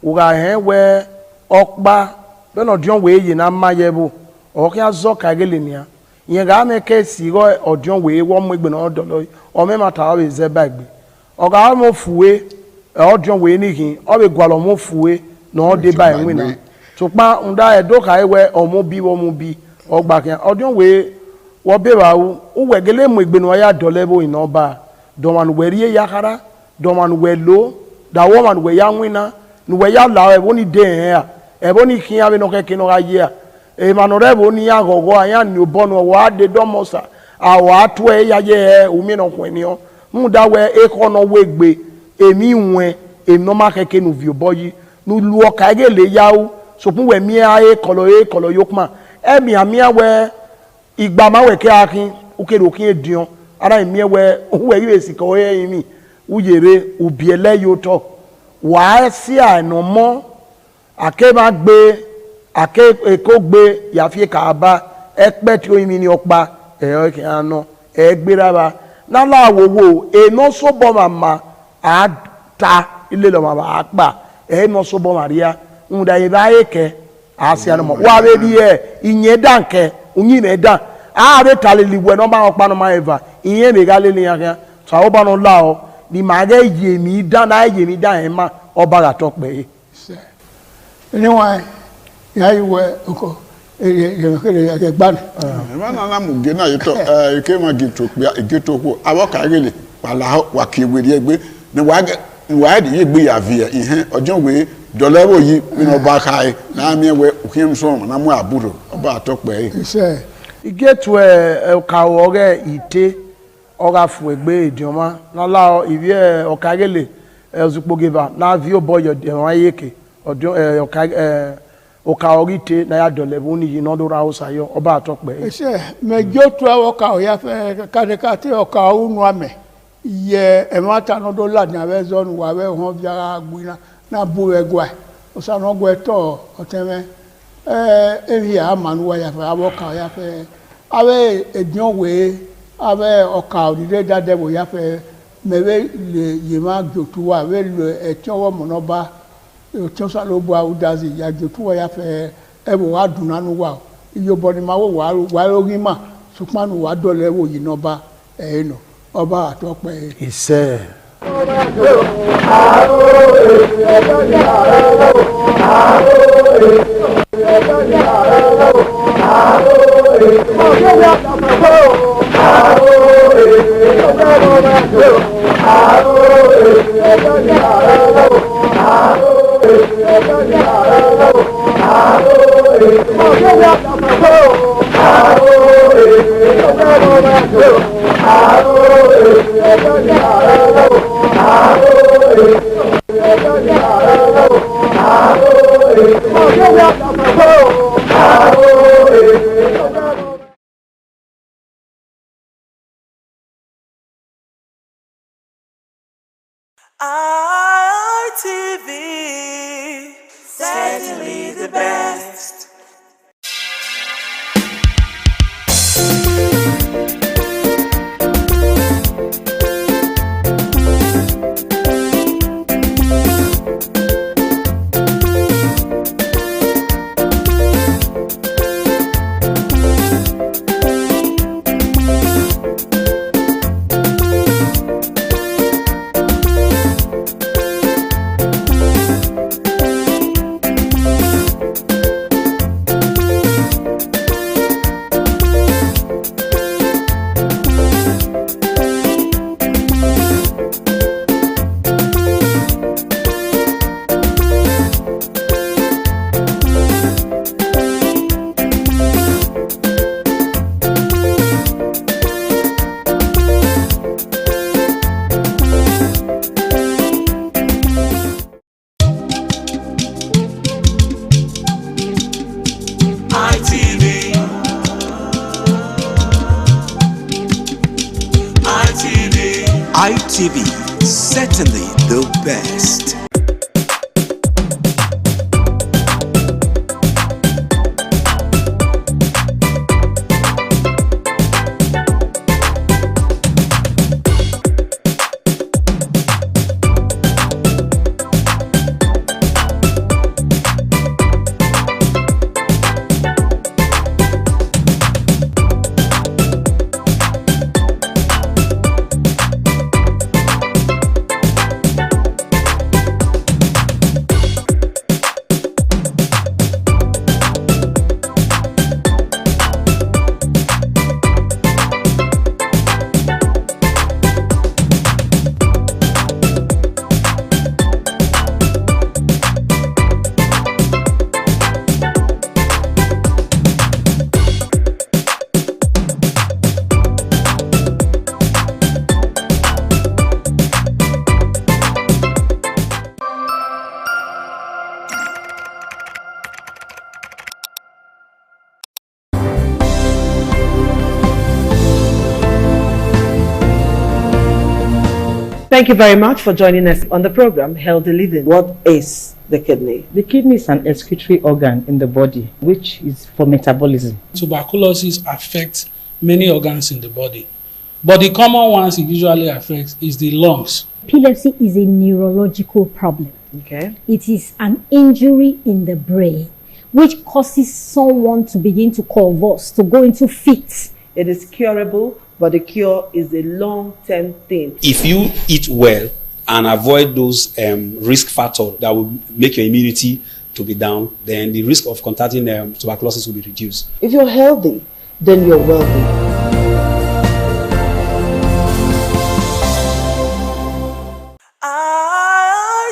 uga he we okpa be no dion we yi na mayebu o ki azo ka gele nia yen ga me ke si go odion we wo mo egbe na odolo o me mata o ze bagbe o ga mo fuwe odion we ni hin o be gwalo mo fuwe na o de ba enwe na tupa unda edo ka ewe omo bi ogba kan odion we wo be ba u wegele mo egbe no ya dolebo ina ba do man we rie yakara do man we lo da woman we ya nwina nu we ya la e boni de he e boni kin ave no ke no ga ye e manore boni ya gogo aya ni obono wa de domosa awa to e ya ye umi no kwen ni o mu da we e ko no we gbe emi nwe e no ma keke nu vi oboyi nu lu o ka ge le yawo so pun we mi e kolo yokma e mi amia we igba ma we ke akin o ke ro kin edion ara mi we we yi esi ko e mi uyere ubiele yoto wa si ano mo ake ma gbe ake eko gbe ya fi ka ba epe ti o mi ni opa e ke ano e gbera ba na la wowo e no so bo mama ata ile lo mama apa e no so bo maria unda ye ba eke asi ano mo wa be bi e inye danke unyi me dan a re talili we no ma opa no ma eva inye me ga le ni yan so o ba no la o ni ma ge ye mi dan e ma oba ga to pe anyway ya iwe oko ye gban ma na mu ge na yito e ke ma gi to pe ge to ko awo ka gele wala wa ki we ri egbe ni wa de ye gbe ya via ihe ojo we dolero yi mi no ba kai na mi we okim so na mu aburo oba to pe igetu ka oge ite oga fu egbe idioma na la ibi okagele ozupogeba na vi oboyo de wayeke odun oka orite na ya dole boni yi no do ra osayo oba atope mejo tu oka o ya fe kadekate oka unu ame ye e mata no do la na we zonu wa we ho biara gbina na bu egwa o sa no gwe to oteme ehi amanuwa ya fe aboka ya fe awe edionwe awe oka odide dadebo ya fe mewe le yema jotuwa we le etionwo monoba etionsa lobo audazi ya jotuwa ya fe ebo wa dunanu wa iyobo ni mawo wa rogima supanu wa dole wo yinoba eno ọba àtọpẹ ìṣe. ITV, certainly the best. ITV, certainly the best. Thank you very much for joining us on the program Healthy Living. What is the kidney? The kidney is an excretory organ in the body which is for metabolism. Tuberculosis affects many organs in the body, but the common ones it usually affects is the lungs. Epilepsy is a neurological problem. Okay. It is an injury in the brain which causes someone to begin to convulse, to go into fits. It is curable, but the cure is a long-term thing. If you eat well and avoid those risk factors that will make your immunity to be down, then the risk of contracting tuberculosis will be reduced. If you're healthy, then you're wealthy.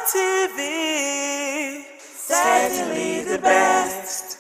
ITV, certainly the best.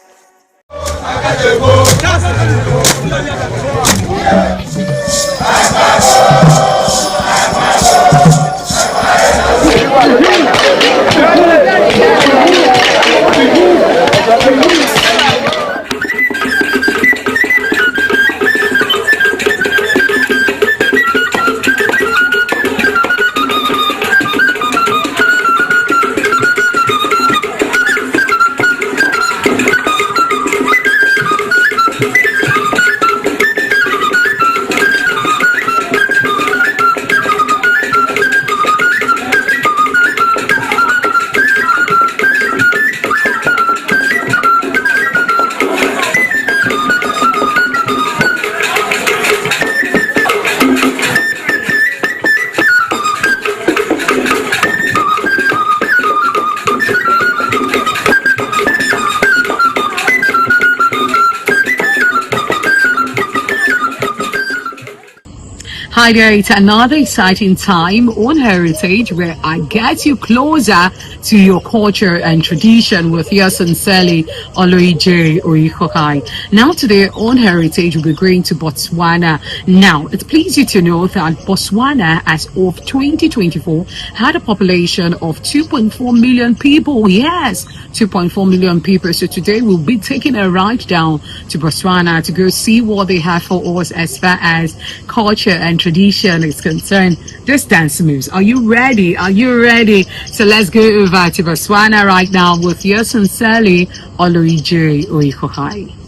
right, it's another exciting time on Heritage where I get you closer to your culture and tradition with your sincerely Oloije Oikokai. Now today on Heritage we'll be going to Botswana. Now it pleases you to know that Botswana as of 2024 had a population of 2.4 million people. Yes, 2.4 million people. So today we'll be taking a ride down to Botswana to go see what they have for us as far as culture and tradition is concerned. This dance moves. Are you ready? Are you ready? So let's go over to Botswana right now with yours sincerely, Oloije Oikokai.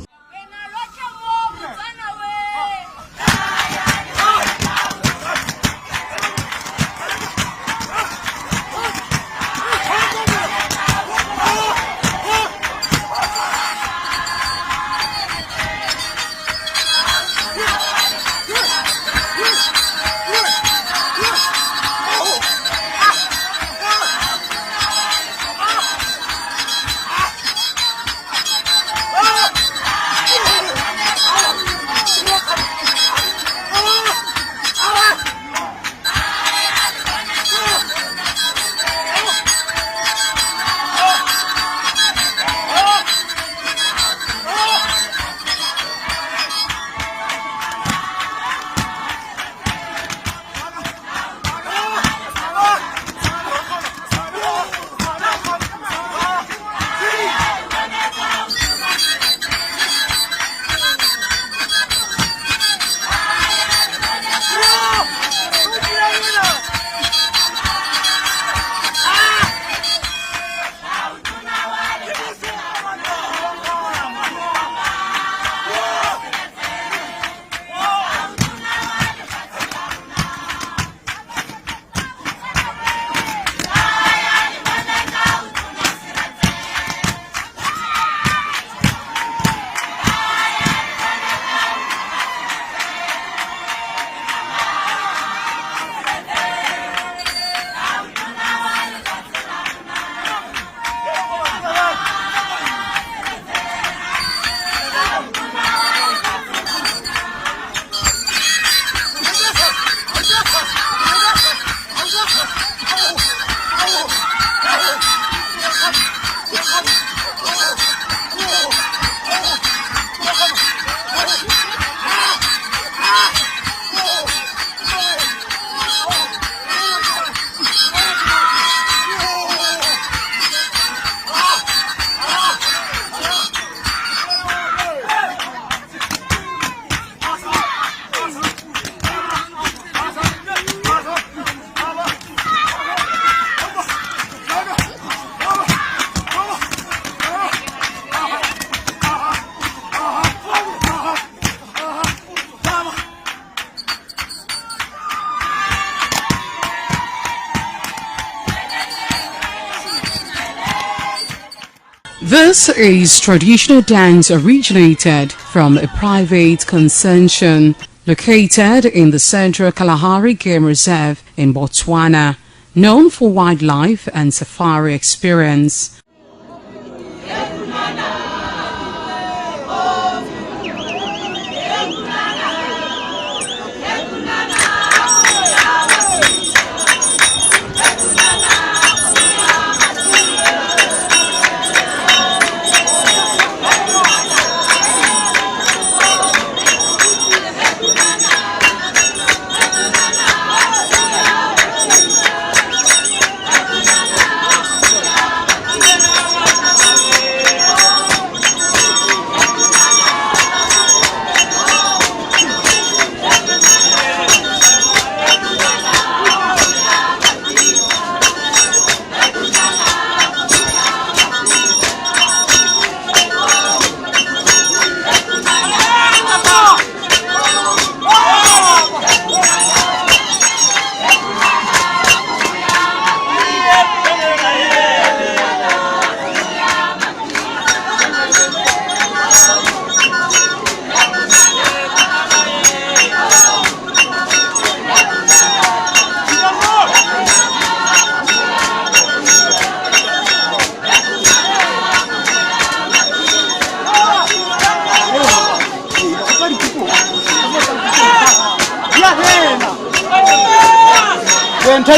This is traditional dance originated from a private concession located in the Central Kalahari Game Reserve in Botswana, known for wildlife and safari experience.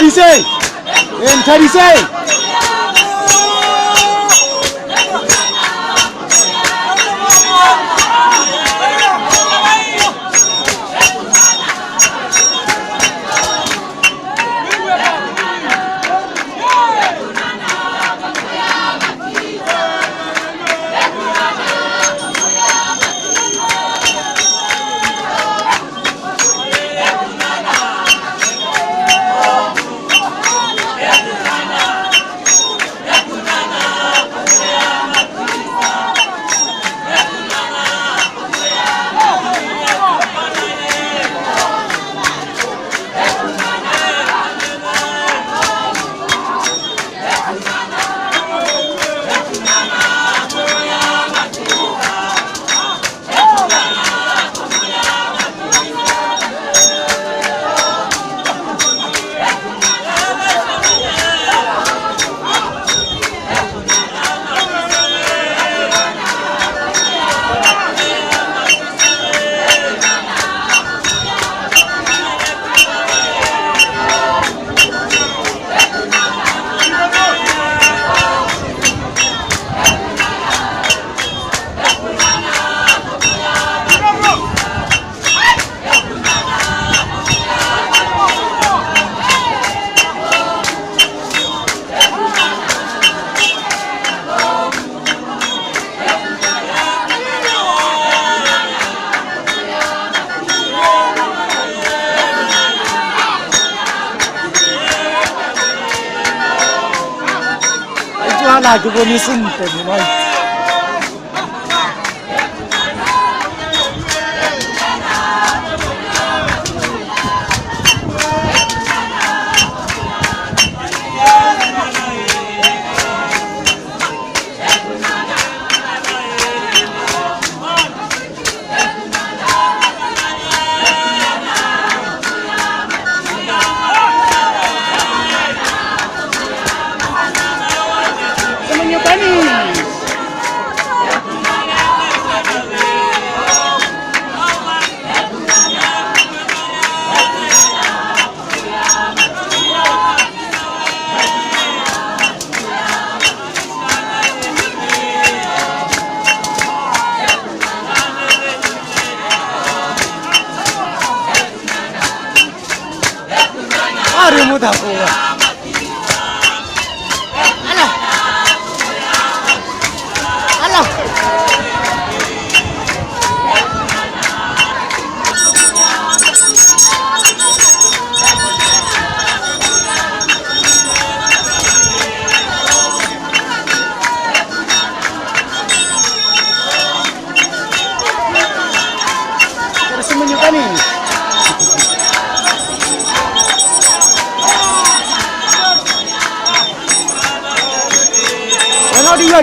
Tarise. Tarise. Che con sente, no?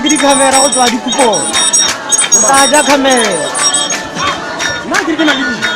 Di kamera o tswa di kupo ta ja kamera na di kana di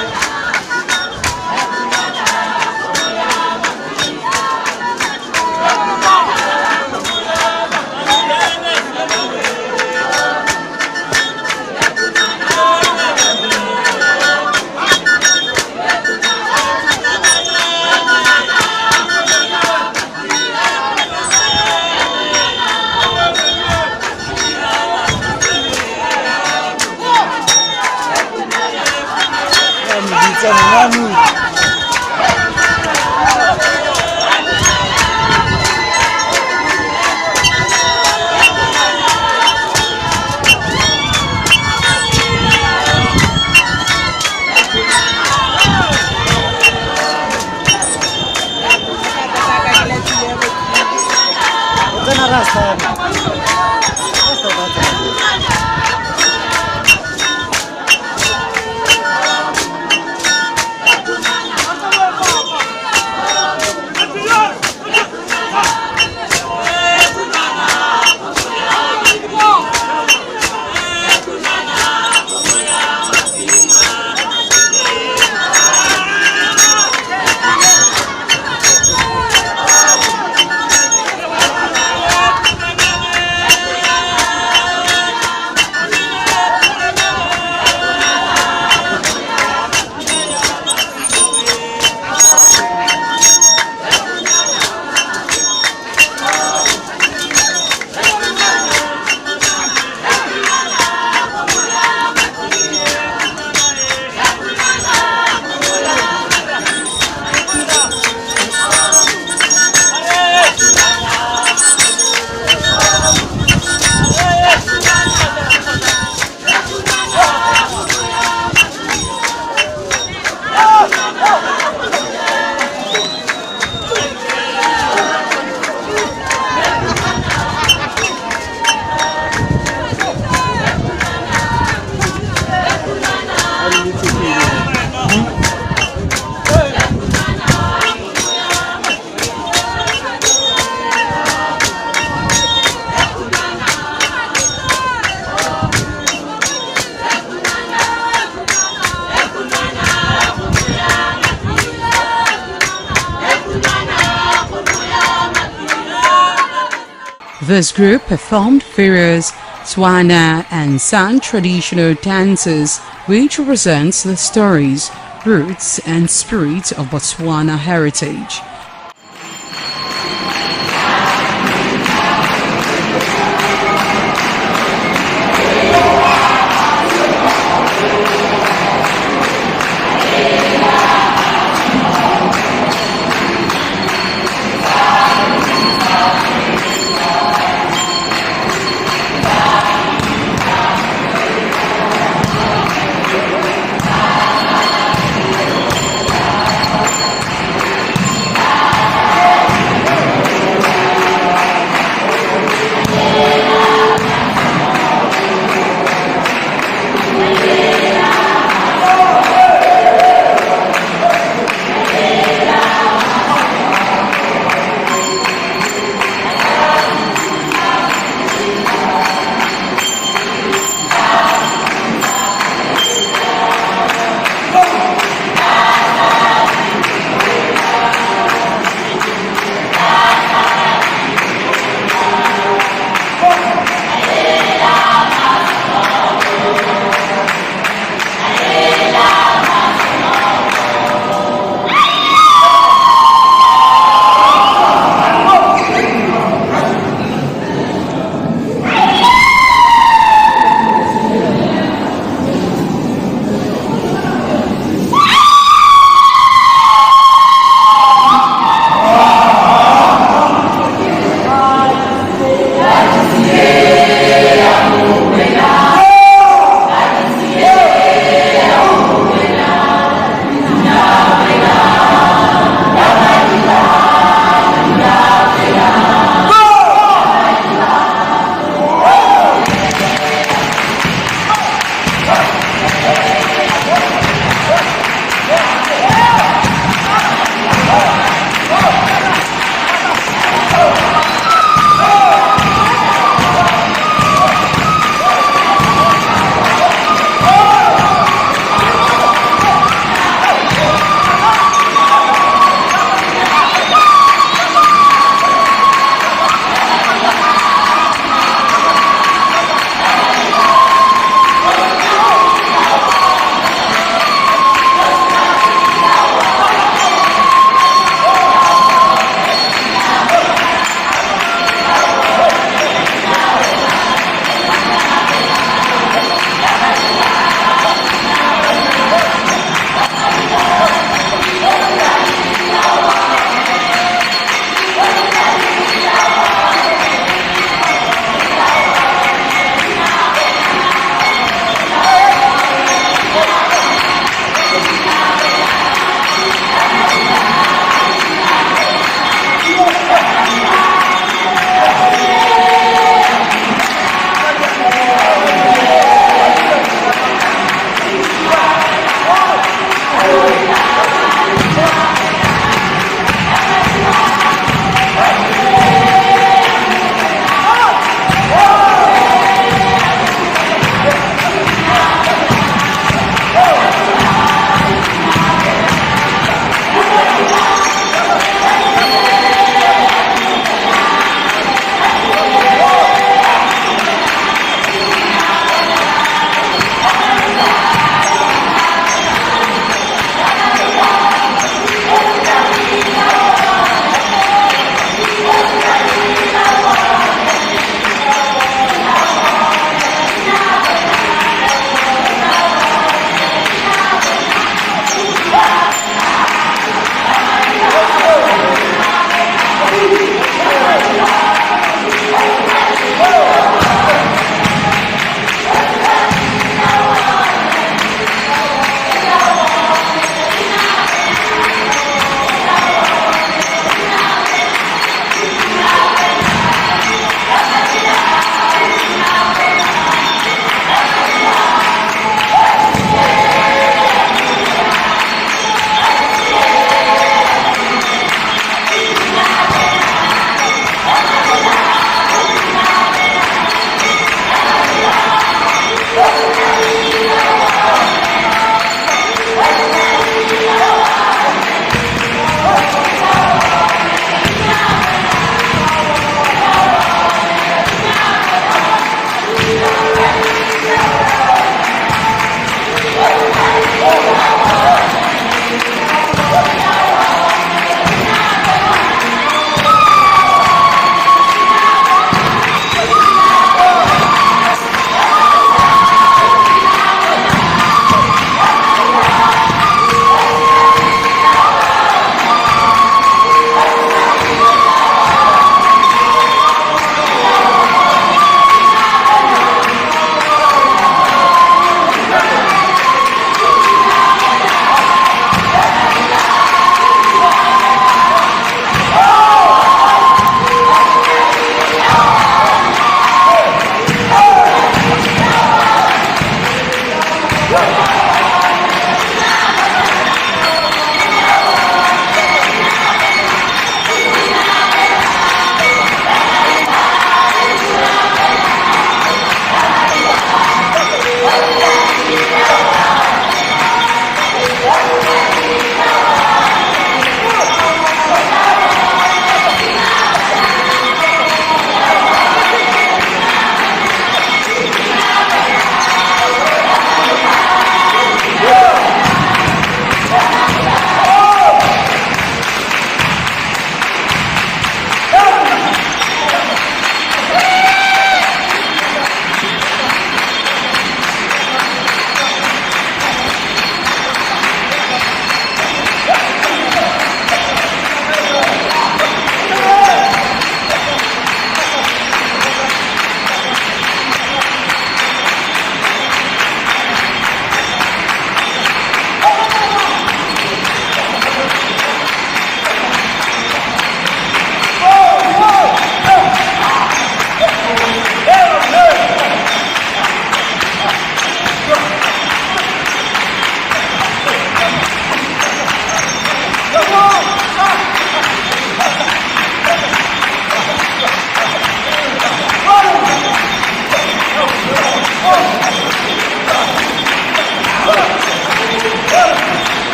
This group performed various Tswana and San traditional dances, which represents the stories, roots, and spirit of Botswana heritage.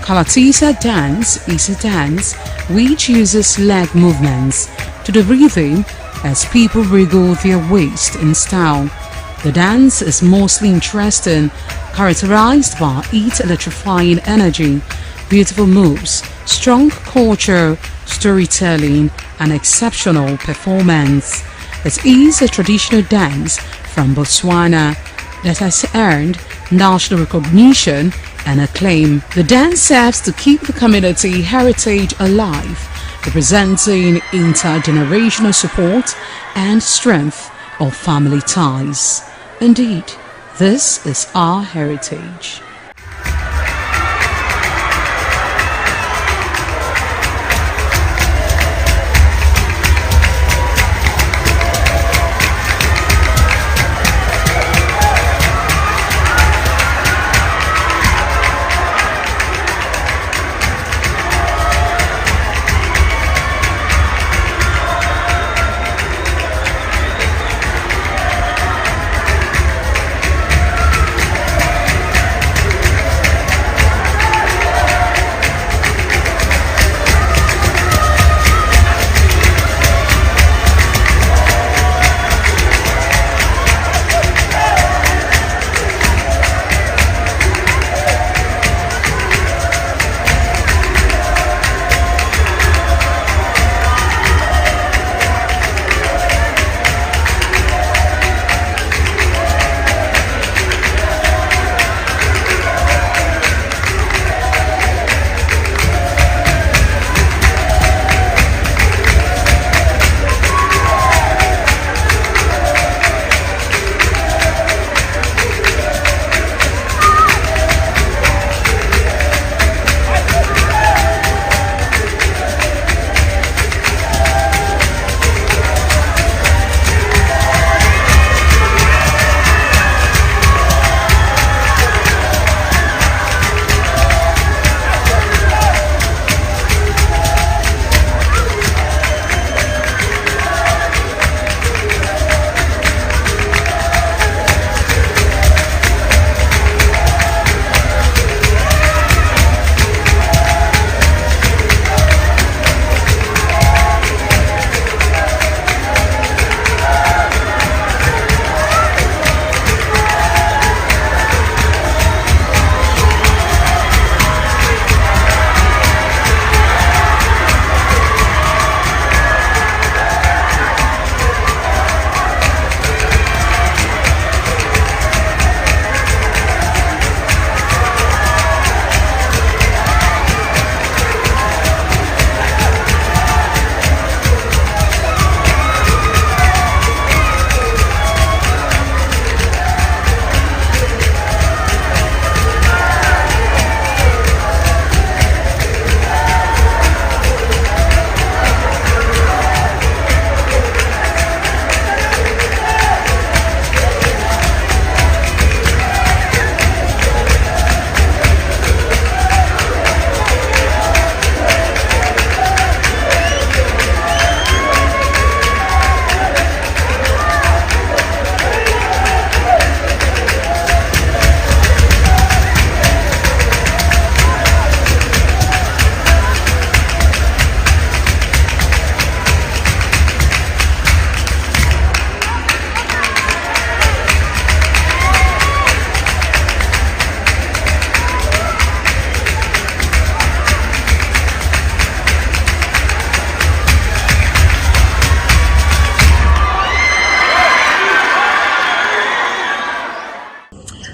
Kalatisa dance is a dance which uses leg movements to the rhythm as people wriggle their waist in style. The dance is mostly interesting, characterized by its electrifying energy, beautiful moves, strong culture, storytelling, and exceptional performance. It is a traditional dance from Botswana that has earned national recognition and acclaim. The dance serves to keep the community heritage alive, representing intergenerational support and strength of family ties. Indeed, this is our heritage.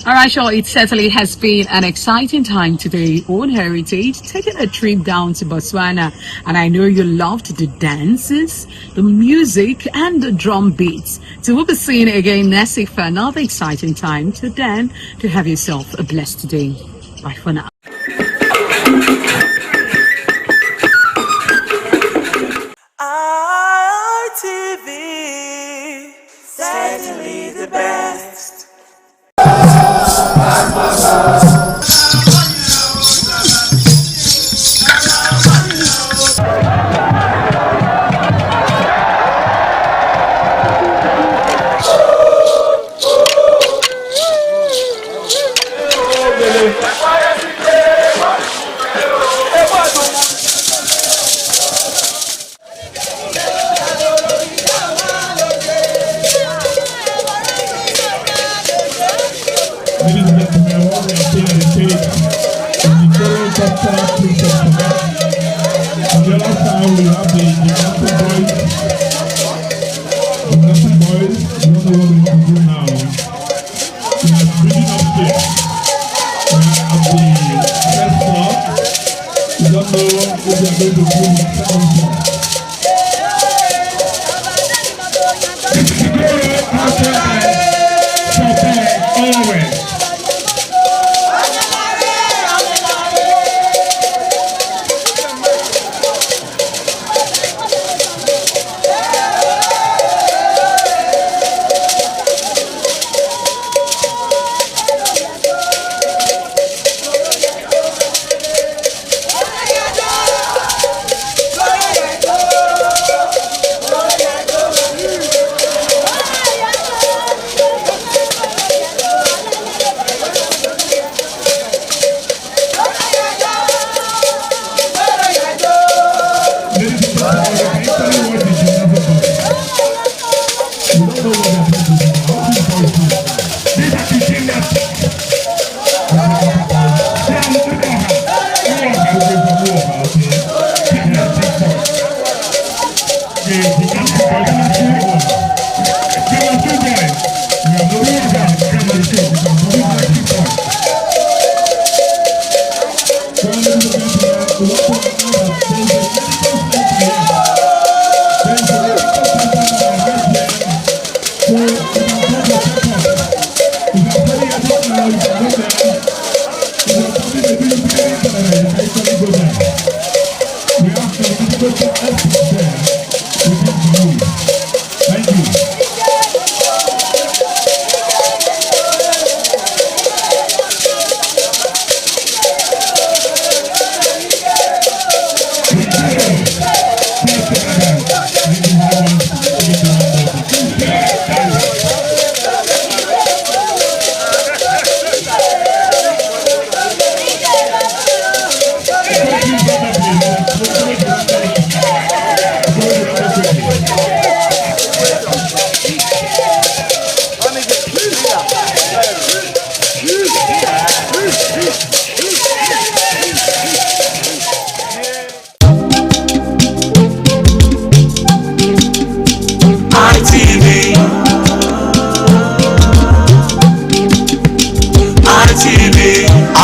All right, sure. It certainly has been an exciting time today on Heritage, taking a trip down to Botswana. And I know you loved the dances, the music, and the drum beats. So we'll be seeing you again next week for another exciting time. Till then, to have yourself a blessed day. Bye for now. ITV, certainly the best. helicopter station. On the other side, we have the gymnastic boys. Gymnastic boys, you don't know what we want to do now. We are bringing upstairs. We are at the first floor. We don't know if we are going to do the second floor. Always.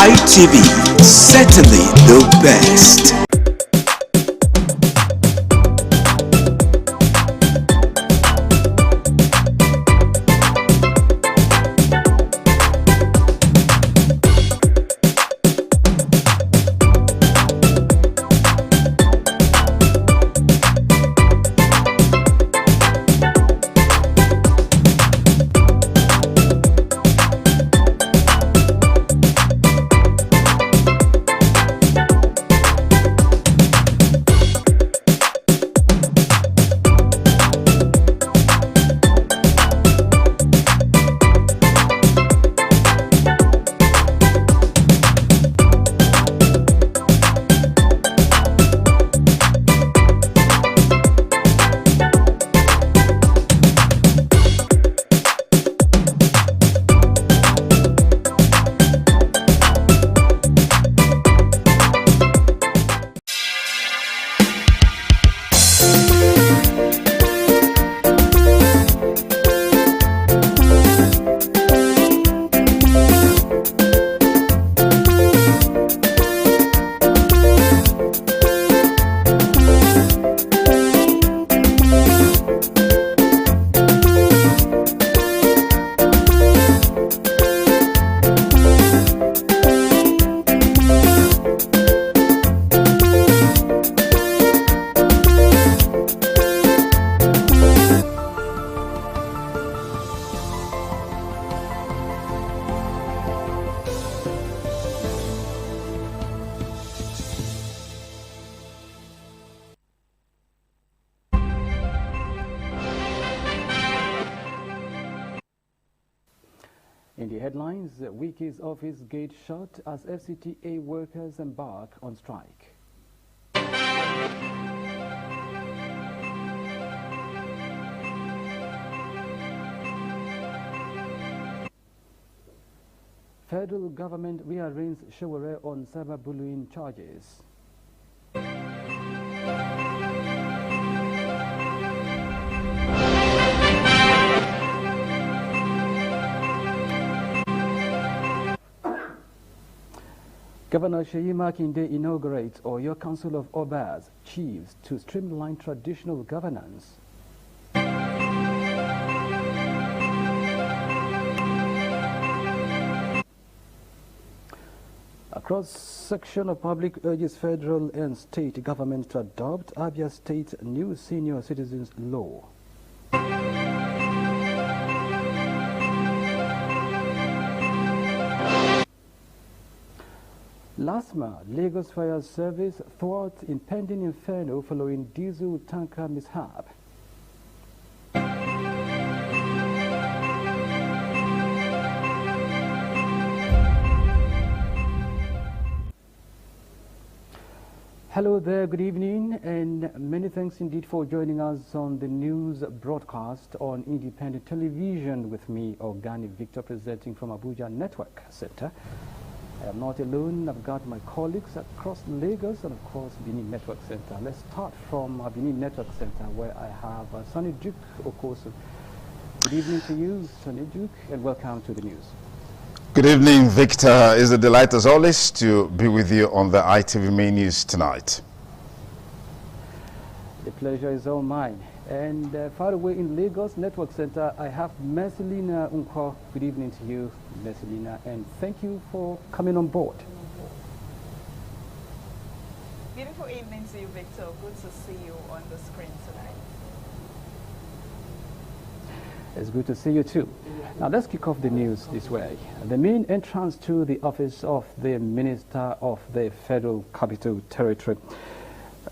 ITV, certainly the best. In the headlines, Wiki's office gate shut as FCTA workers embark on strike. Federal government rearraigns Sowore on cyberbullying charges. Governor Seyi Makinde inaugurates Oyo Council of Obas Chiefs to streamline traditional governance. A cross-section of public urges federal and state governments to adopt Abia State's new senior citizens law. LASMA, Lagos Fire Service, thwarts impending inferno following diesel tanker mishap. Hello there, good evening, and many thanks indeed for joining us on the news broadcast on Independent Television with me, Organic Victor, presenting from Abuja Network Center. I am not alone. I've got my colleagues across Lagos and, of course, Benin Network Center. Let's start from Benin Network Center, where I have Sonny Duke Okosu. Good evening to you, Sonny Duke, and welcome to the news. Good evening, Victor. It's a delight, as always, to be with you on the ITV Main News tonight. The pleasure is all mine. And far away in Lagos Network Center, I have Mercelina Unko. Good evening to you, Mercelina, and thank you for coming on board. Beautiful evening to you, Victor. Good to see you on the screen tonight. It's good to see you too. Now let's kick off the news this way. The main entrance to the office of the Minister of the Federal Capital Territory,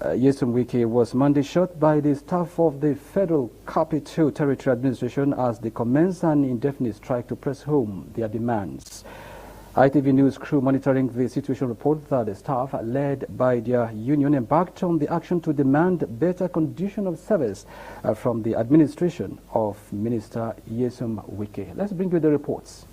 Nyesom Wike, was Monday shot by the staff of the Federal Capital Territory Administration as they commenced an indefinite strike to press home their demands. ITV News crew monitoring the situation report that the staff, led by their union, embarked on the action to demand better condition of service from the administration of Minister Nyesom Wike. Let's bring you the reports.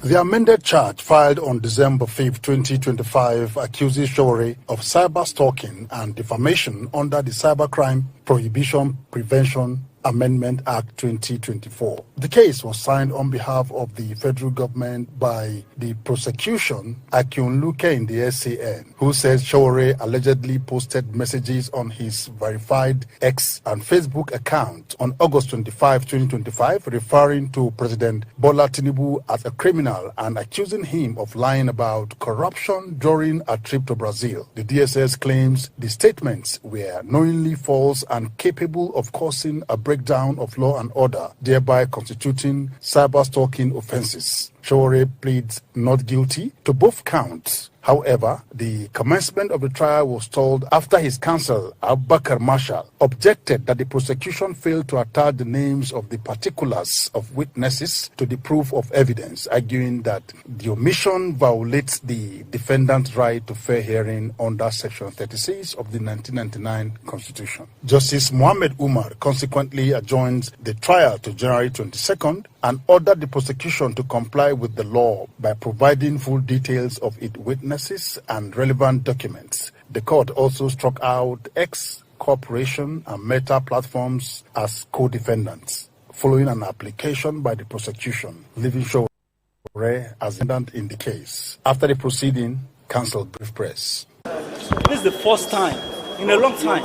The amended charge filed on December 5, 2025 accuses Sowore of cyber stalking and defamation under the Cybercrime Prohibition Prevention Amendment Act 2024. The case was signed on behalf of the federal government by the prosecution, Akyun Luke in the SCN, who says Sowore allegedly posted messages on his verified X and Facebook account on August 25, 2025, referring to President Bola Tinubu as a criminal and accusing him of lying about corruption during a trip to Brazil. The DSS claims the statements were knowingly false and capable of causing a breakdown of law and order, thereby constituting cyber-stalking offenses. Sowore pleads not guilty to both counts. However, the commencement of the trial was stalled after his counsel, Abubakar Marshall, objected that the prosecution failed to attach the names of the particulars of witnesses to the proof of evidence, arguing that the omission violates the defendant's right to fair hearing under Section 36 of the 1999 Constitution. Justice Mohammed Umar consequently adjourned the trial to January 22nd and ordered the prosecution to comply with the law by providing full details of its witnesses and relevant documents. The court also struck out X Corporation and Meta Platforms as co-defendants, following an application by the prosecution, leaving Sowore as defendant in the case. After the proceeding, counsel brief press. This is the first time in a long time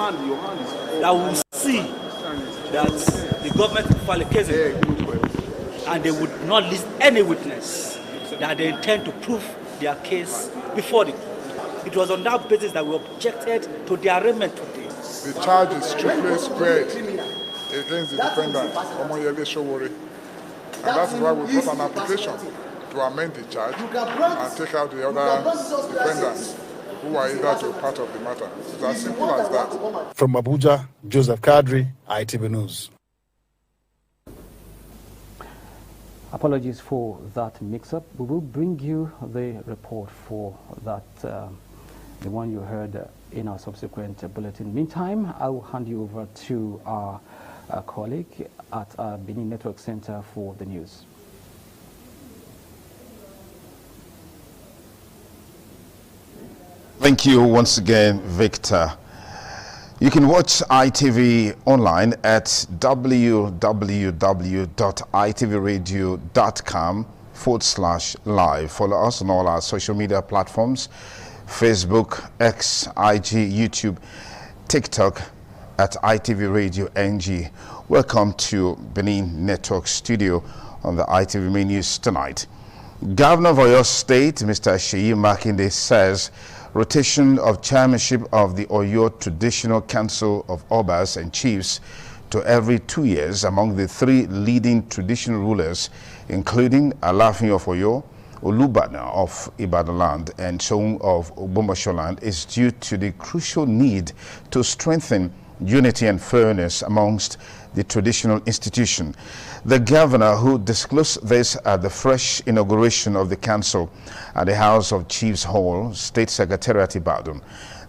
that we will see that the government will file a case and they would not list any witness that they intend to prove their case before the court. It was on that basis that we objected to the arraignment today. The charge is strictly squared against the defendant, Omoyele Sowore. And that's why we brought an application to amend the charge and take out the other defendants who are either to part of the matter. It's as simple as that. From Abuja, Joseph Kadri, ITV News. Apologies for that mix-up. We will bring you the report for that, the one you heard in our subsequent bulletin. Meantime, I will hand you over to our colleague at our Benin Network Center for the news. Thank you once again, Victor. You can watch ITV online at www.itvradio.com/live. Follow us on all our social media platforms: Facebook, X, IG, YouTube, TikTok at ITV Radio NG. Welcome to Benin Network Studio on the ITV Main News tonight. Governor of Oyo State, Mr. Seyi Makinde, says rotation of chairmanship of the Oyo Traditional Council of Obas and Chiefs to every 2 years among the 3 leading traditional rulers, including Alafin of Oyo, Olubana of Ibadan and Soun of Ogbomosholand, is due to the crucial need to strengthen unity and fairness amongst the traditional institution. The governor, who disclosed this at the fresh inauguration of the council at the House of Chiefs Hall, State Secretariat Ibadan.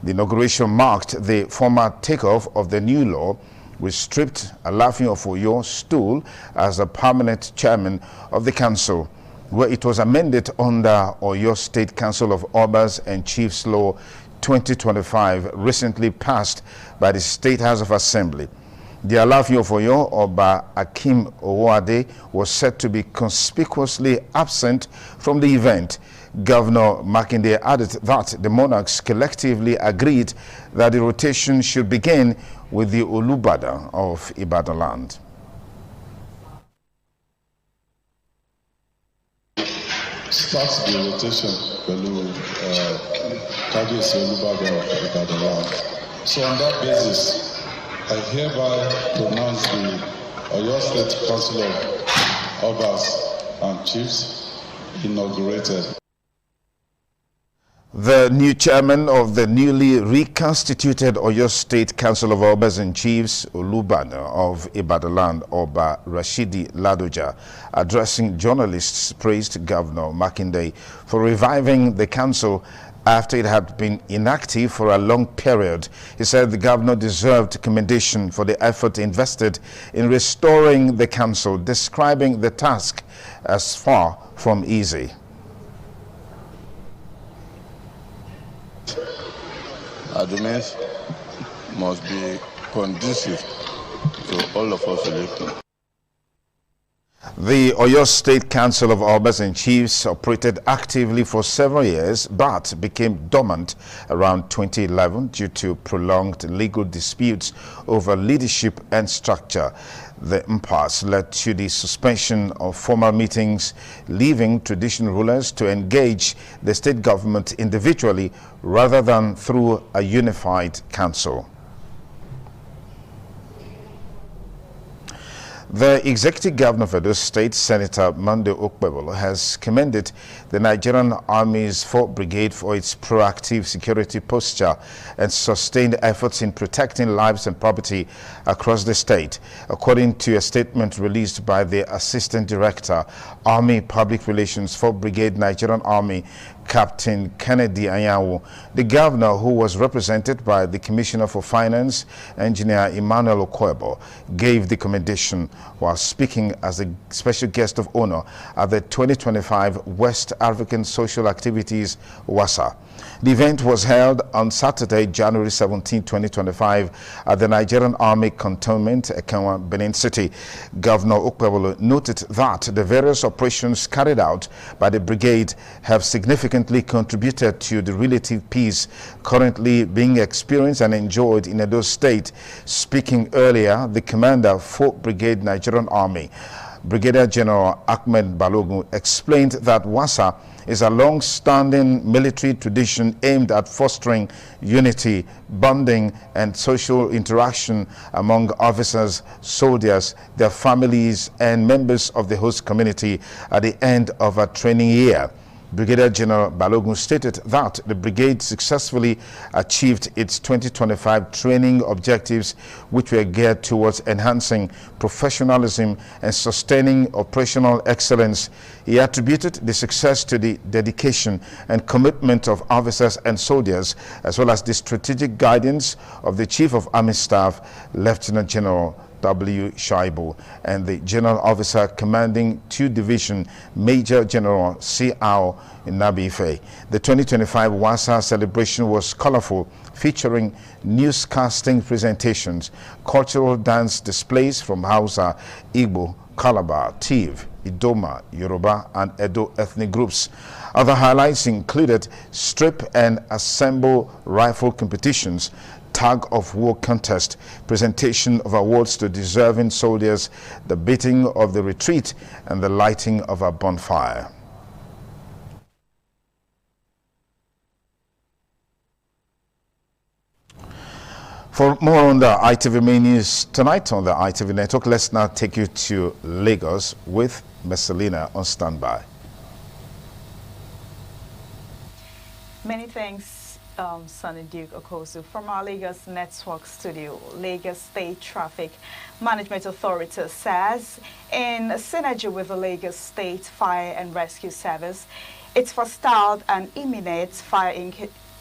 The inauguration marked the formal takeoff of the new law, which stripped Alafin of Oyo stool as the permanent chairman of the council, where it was amended under Oyo State Council of Obas and Chiefs Law 2025, recently passed by the State House of Assembly. The Alafin of Oyo, Oba Akim Owade, was said to be conspicuously absent from the event. Governor Makinde added that the monarchs collectively agreed that the rotation should begin with the Olubada of Ibadan land. Starts the rotation below Kabiyesi Olubada of Ibadan land. So on that basis, I hereby pronounce the Oyo State Council of Obas and Chiefs inaugurated. The new chairman of the newly reconstituted Oyo State Council of Obas and Chiefs, Olubana of Ibadan land, Oba Rashidi Ladoja, addressing journalists, praised Governor Makinde for reviving the council after it had been inactive for a long period. He said the governor deserved commendation for the effort invested in restoring the council, describing the task as far from easy. Arguments must be conducive to all of us elected. The Oyo State Council of Obas and Chiefs operated actively for several years but became dormant around 2011 due to prolonged legal disputes over leadership and structure. The impasse led to the suspension of formal meetings, leaving traditional rulers to engage the state government individually rather than through a unified council. The Executive Governor of Edo State, Senator Monday Okpebolo, has commended the Nigerian Army's 4th Brigade for its proactive security posture and sustained efforts in protecting lives and property across the state. According to a statement released by the Assistant Director, Army Public Relations, 4th Brigade Nigerian Army, Captain Kennedy Anyanwu, the governor, who was represented by the Commissioner for Finance, Engineer Emmanuel Okoebo, gave the commendation while speaking as a special guest of honor at the 2025 West African Social Activities WASA. The event was held on Saturday, January 17, 2025 at the Nigerian Army Cantonment, Ekenwa, Benin City. Governor Okpebolo noted that the various operations carried out by the brigade have significantly contributed to the relative peace currently being experienced and enjoyed in Edo State. Speaking earlier, the commander of 4th Brigade Nigerian Army, Brigadier General Ahmed Balogun, explained that WASA is a long-standing military tradition aimed at fostering unity, bonding, and social interaction among officers, soldiers, their families, and members of the host community at the end of a training year. Brigadier General Balogun stated that the brigade successfully achieved its 2025 training objectives, which were geared towards enhancing professionalism and sustaining operational excellence. He attributed the success to the dedication and commitment of officers and soldiers, as well as the strategic guidance of the Chief of Army Staff, Lieutenant General W. Shaibu, and the General Officer Commanding 2 Division, Major General C.R. Nabife. The 2025 WASA celebration was colorful, featuring newscasting presentations, cultural dance displays from Hausa, Igbo, Calabar, Tiv, Idoma, Yoruba, and Edo ethnic groups. Other highlights included strip and assemble rifle competitions, tug of war contest, presentation of awards to deserving soldiers, the beating of the retreat, and the lighting of a bonfire. For more on the ITV main news tonight on the ITV network, let's now take you to Lagos with Messalina on standby. Many thanks, Sonny Duke Okosu. From our Lagos Network studio, Lagos State Traffic Management Authority says, in synergy with the Lagos State Fire and Rescue Service, it's forestalled an imminent fire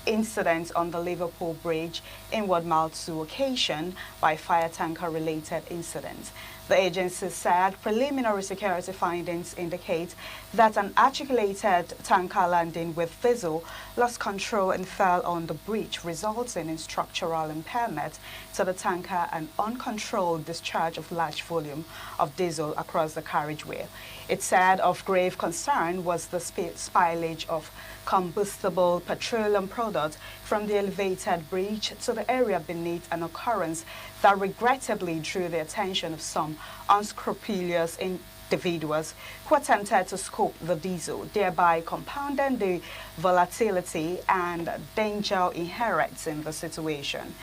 incident on the Liverpool Bridge in Ward Mile 2 occasion by fire tanker related incident. The agency said preliminary security findings indicate that an articulated tanker landing with diesel lost control and fell on the bridge, resulting in structural impairment to the tanker and uncontrolled discharge of large volume of diesel across the carriageway. It said of grave concern was the spillage of combustible petroleum product from the elevated bridge to the area beneath, an occurrence that regrettably drew the attention of some unscrupulous individuals who attempted to scoop the diesel, thereby compounding the volatility and danger inherent in the situation.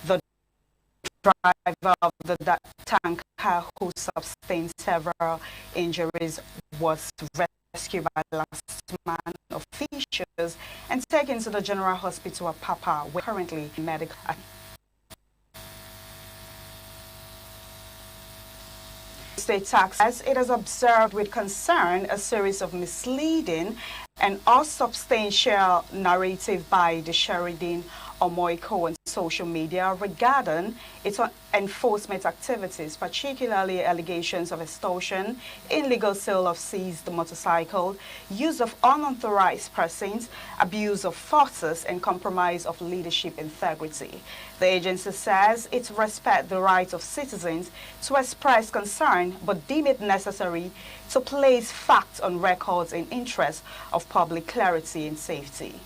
The driver of the tanker, who sustained several injuries, was rescued by last-man officials and taken to the General Hospital of Papa, where currently medical. State tax says it has observed with concern a series of misleading and unsubstantial narrative by the Sheridan Omoiko on social media regarding its enforcement activities, particularly allegations of extortion, illegal sale of seized motorcycle, use of unauthorized persons, abuse of forces, and compromise of leadership integrity. The agency says it respects the right of citizens to express concern, but deem it necessary to place facts on records in interest of public clarity and safety.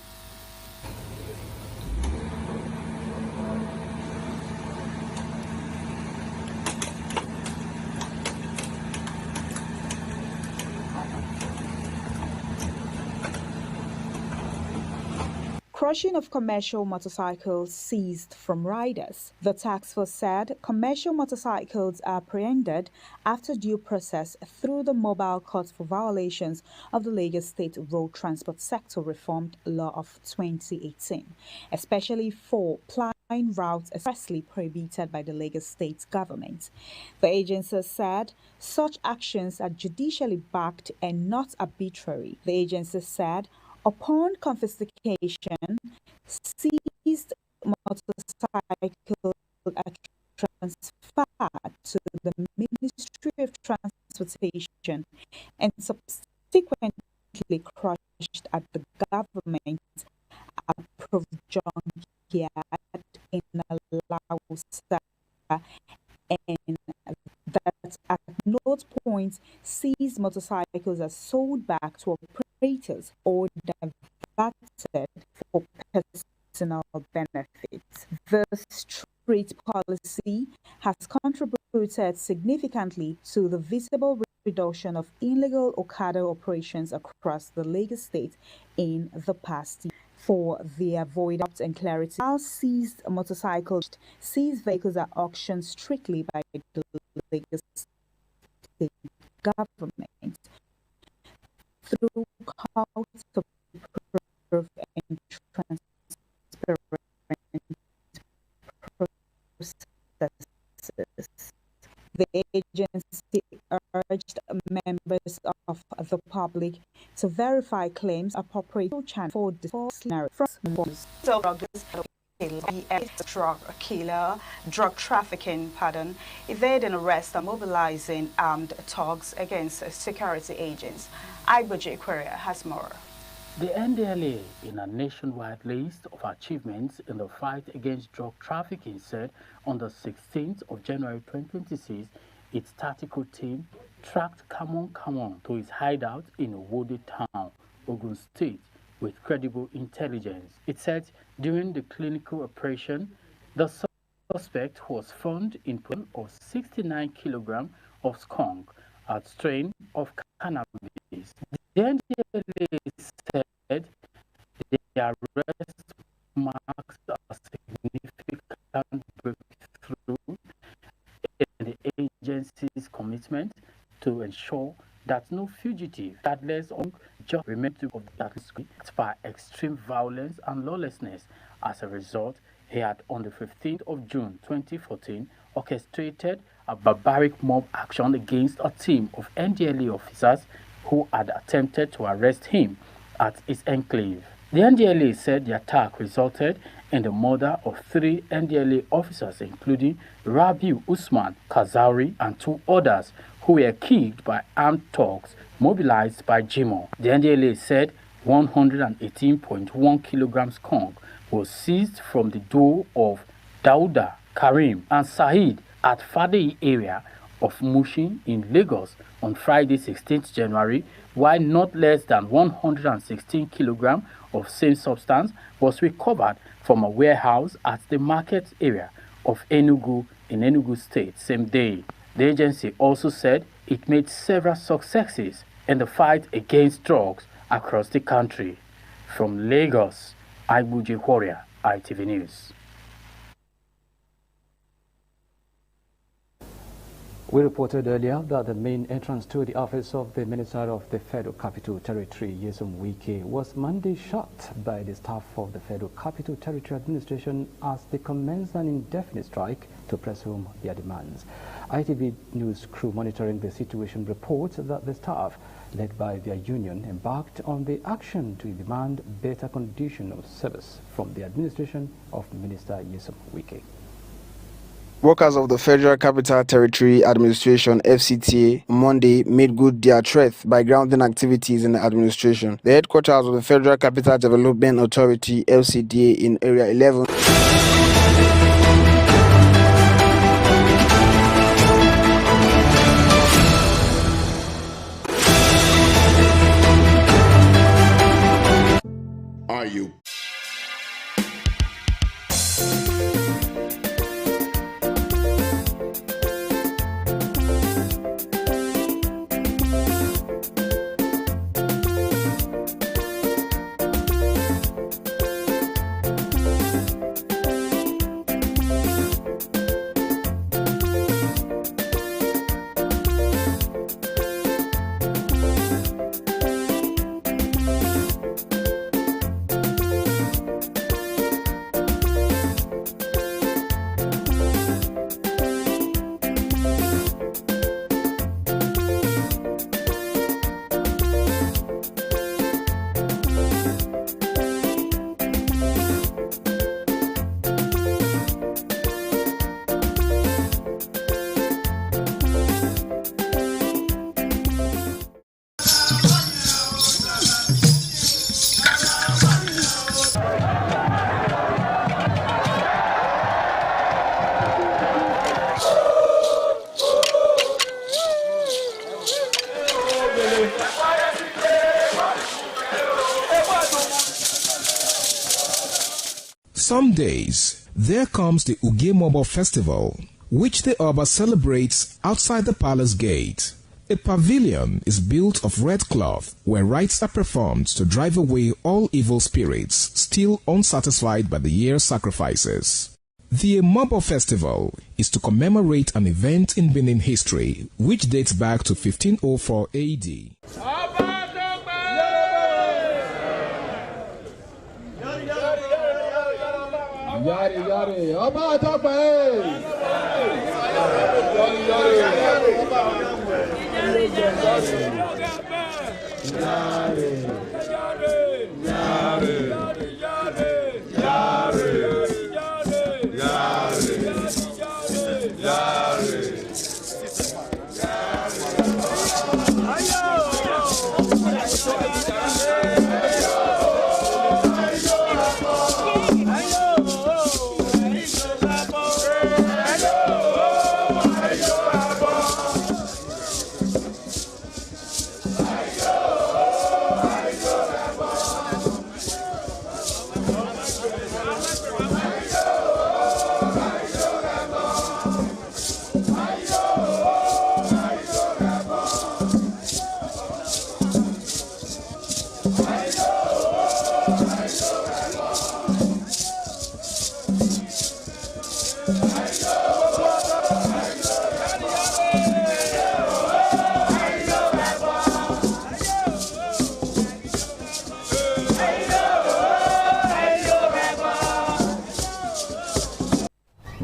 Crushing of commercial motorcycles seized from riders. The task force said commercial motorcycles are apprehended after due process through the mobile court for violations of the Lagos State Road Transport Sector Reformed Law of 2018, especially for plying routes expressly prohibited by the Lagos State government. The agency said such actions are judicially backed and not arbitrary. The agency said upon confiscation, seized motorcycles are transferred to the Ministry of Transportation and subsequently crushed at the government-approved junkyard in Lausa, and that at no point seized motorcycles are sold back to operators or diverted for personal benefits. The street policy has contributed significantly to the visible reduction of illegal Okada operations across the Lagos State in the past year. For the avoidance and clarity, all seized motorcycles, seized vehicles are auctioned strictly by the Lagos State government through courts of proof and transparent processes. The agency urged members of the public to verify claims appropriate channel for the drug trafficking, evade and arrest and mobilizing armed thugs against security agents. Igboje Aquaria has more. The NDLA, in a nationwide list of achievements in the fight against drug trafficking, said on the 16th of January 2026, its tactical team tracked Kamon to his hideout in Owode Town, Ogun State, with credible intelligence. It said during the clinical operation, the suspect was found in possession of 69 kilograms of skunk, a strain of cannabis. The NDLA said the arrest marks a significant breakthrough in the agency's commitment to ensure that no fugitive, regardless of just remain of that by extreme violence and lawlessness. As a result, he had on the 15th of June 2014 orchestrated a barbaric mob action against a team of NDLA officers who had attempted to arrest him at his enclave. The NDLA said the attack resulted in the murder of 3 NDLA officers, including Rabiu Usman Kazauri and 2 others who were killed by armed thugs mobilized by Jimo. The NDLA said 118.1 kilograms skunk was seized from the door of Dauda, Karim and Saeed at Fadei area of Mushin in Lagos on Friday 16th January, while not less than 116 kilograms of same substance was recovered from a warehouse at the market area of Enugu in Enugu State same day. The agency also said it made several successes in the fight against drugs across the country. From Lagos, Igboje Aquaria, ITV News. We reported earlier that the main entrance to the office of the Minister of the Federal Capital Territory, Nyesom Wike, was Monday shut by the staff of the Federal Capital Territory Administration as they commenced an indefinite strike to press home their demands. ITV News crew monitoring the situation reports that the staff, led by their union, embarked on the action to demand better condition of service from the administration of Minister Nyesom Wike. Workers of the Federal Capital Territory Administration (FCTA) on Monday made good their threat by grounding activities in the administration. The headquarters of the Federal Capital Development Authority (FCDA) in Area 11. Are you? Some days, there comes the Ugemobo Festival, which the Oba celebrates outside the palace gate. A pavilion is built of red cloth where rites are performed to drive away all evil spirits still unsatisfied by the year's sacrifices. The Ugemobo Festival is to commemorate an event in Benin history which dates back to 1504 AD. Yari, yari, Oba Tope! Yari, yari, yari,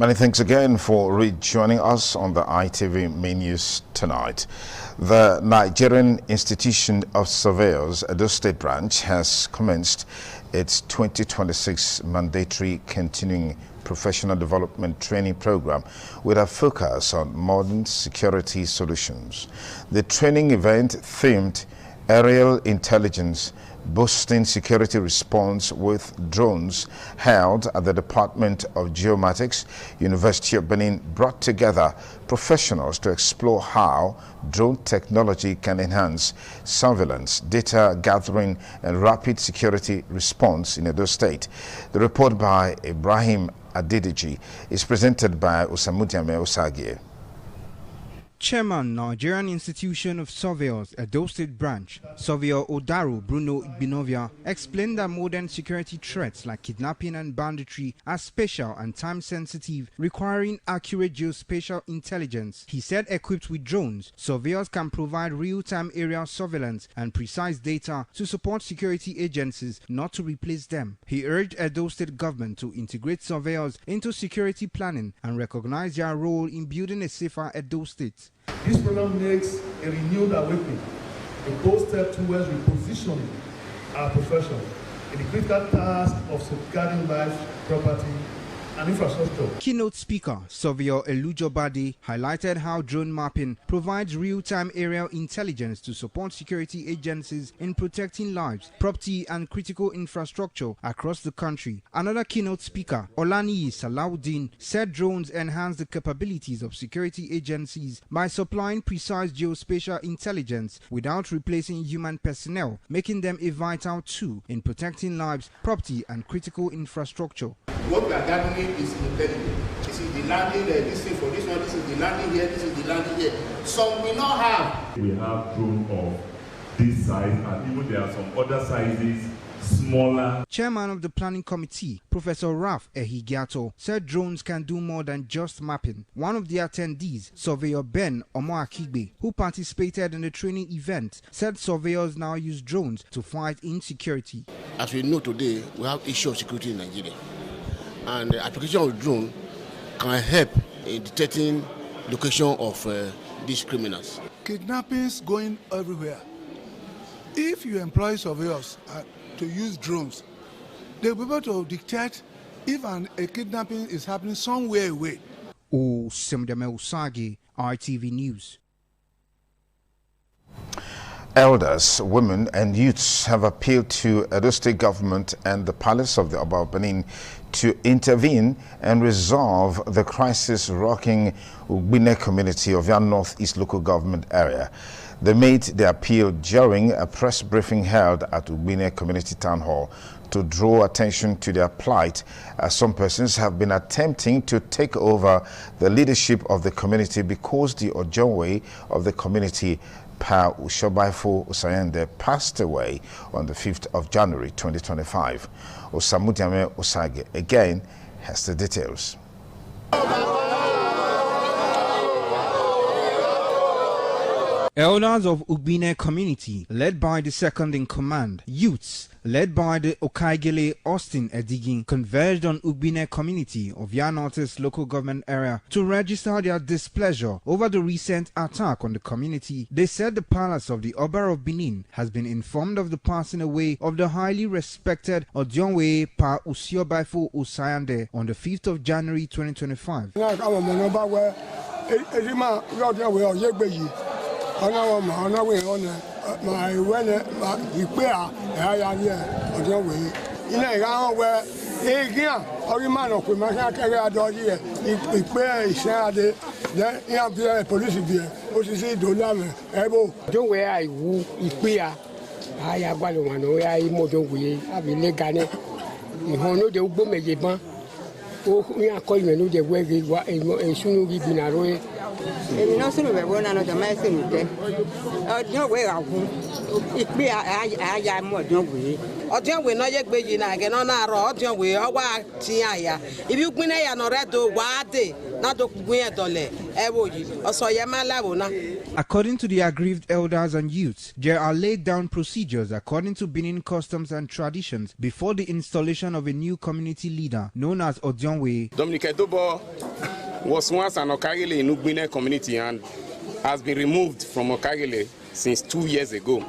Many thanks again for rejoining us on the ITV main news tonight. The Nigerian Institution of Surveyors, Edo State Branch, has commenced its 2026 mandatory continuing professional development training program with a focus on modern security solutions. The training event themed Aerial Intelligence, Boosting Security Response with Drones, held at the Department of Geomatics, University of Benin, brought together professionals to explore how drone technology can enhance surveillance, data gathering, and rapid security response in Edo State. The report by Ibrahim Adediji is presented by Osamudiame Osagie. Chairman, Nigerian Institution of Surveyors, Edo State Branch, Surveyor Odaru Bruno Igbinovia, explained that modern security threats like kidnapping and banditry are spatial and time-sensitive, requiring accurate geospatial intelligence. He said equipped with drones, surveyors can provide real-time aerial surveillance and precise data to support security agencies, not to replace them. He urged Edo State government to integrate surveyors into security planning and recognize their role in building a safer Edo State. This program makes a renewed awakening, a bold step towards repositioning our profession in the critical task of safeguarding life, property, and infrastructure. Keynote speaker, Surveyor Elujo Bade, highlighted how drone mapping provides real-time aerial intelligence to support security agencies in protecting lives, property, and critical infrastructure across the country. Another keynote speaker, Olaniyi Salawuddin, said drones enhance the capabilities of security agencies by supplying precise geospatial intelligence without replacing human personnel, making them a vital tool in protecting lives, property, and critical infrastructure. What we are gathering is intelligent. This is the landing, this thing for this one, this is the landing here, this is the landing here. Some we not have. We have drone of this size, and even there are some other sizes, smaller. Chairman of the Planning Committee, Professor Ralph Ehigiato, said drones can do more than just mapping. One of the attendees, Surveyor Ben Omoakigbe, who participated in the training event, said surveyors now use drones to fight insecurity. As we know today, we have issue of security in Nigeria. And the application of drone can help in detecting location of these criminals. Kidnappings going everywhere. If you employ surveyors to use drones, they'll be able to detect if a kidnapping is happening somewhere away. Osamudiame Osagie, ITV News. Elders, women and youths have appealed to Edo State government and the Palace of the Oba of Benin to intervene and resolve the crisis rocking Ugbine community of Yan Northeast local government area. They made the appeal during a press briefing held at Ugbine Community Town Hall to draw attention to their plight, as some persons have been attempting to take over the leadership of the community because the Ojonwe of the community, Pa Ushobaifo Usayende, passed away on the 5th of January 2025. Osamudiame Osage again has the details. Elders of Ugbine community, led by the second in command, youths, led by the Okaigele Austin Edigin, converged on Ugbine community of Yan Northeast local government area to register their displeasure over the recent attack on the community. They said the Palace of the Oba of Benin has been informed of the passing away of the highly respected Odionwe Pa Usiobaifo Usayande on the 5th of January 2025. èmi náà sínú bẹ̀ wọ́n náà jọ̀mọ́ ẹ̀sìn mi tẹ́ ọdún òwe àgùn ìpè àyà mọ̀ ọdún òwe náà yẹ gbèjì náà gẹ̀ náà náà rọ̀ ọdún òwe ọwọ́ àti àyà ibi gbin náà yà nọ̀rẹ́ tó wà á dé According to the aggrieved elders and youths, there are laid down procedures according to Benin customs and traditions before the installation of a new community leader known as Odionwe. Dominic Edobo was once an Okagile in Ugbine community and has been removed from Okagile since 2 years ago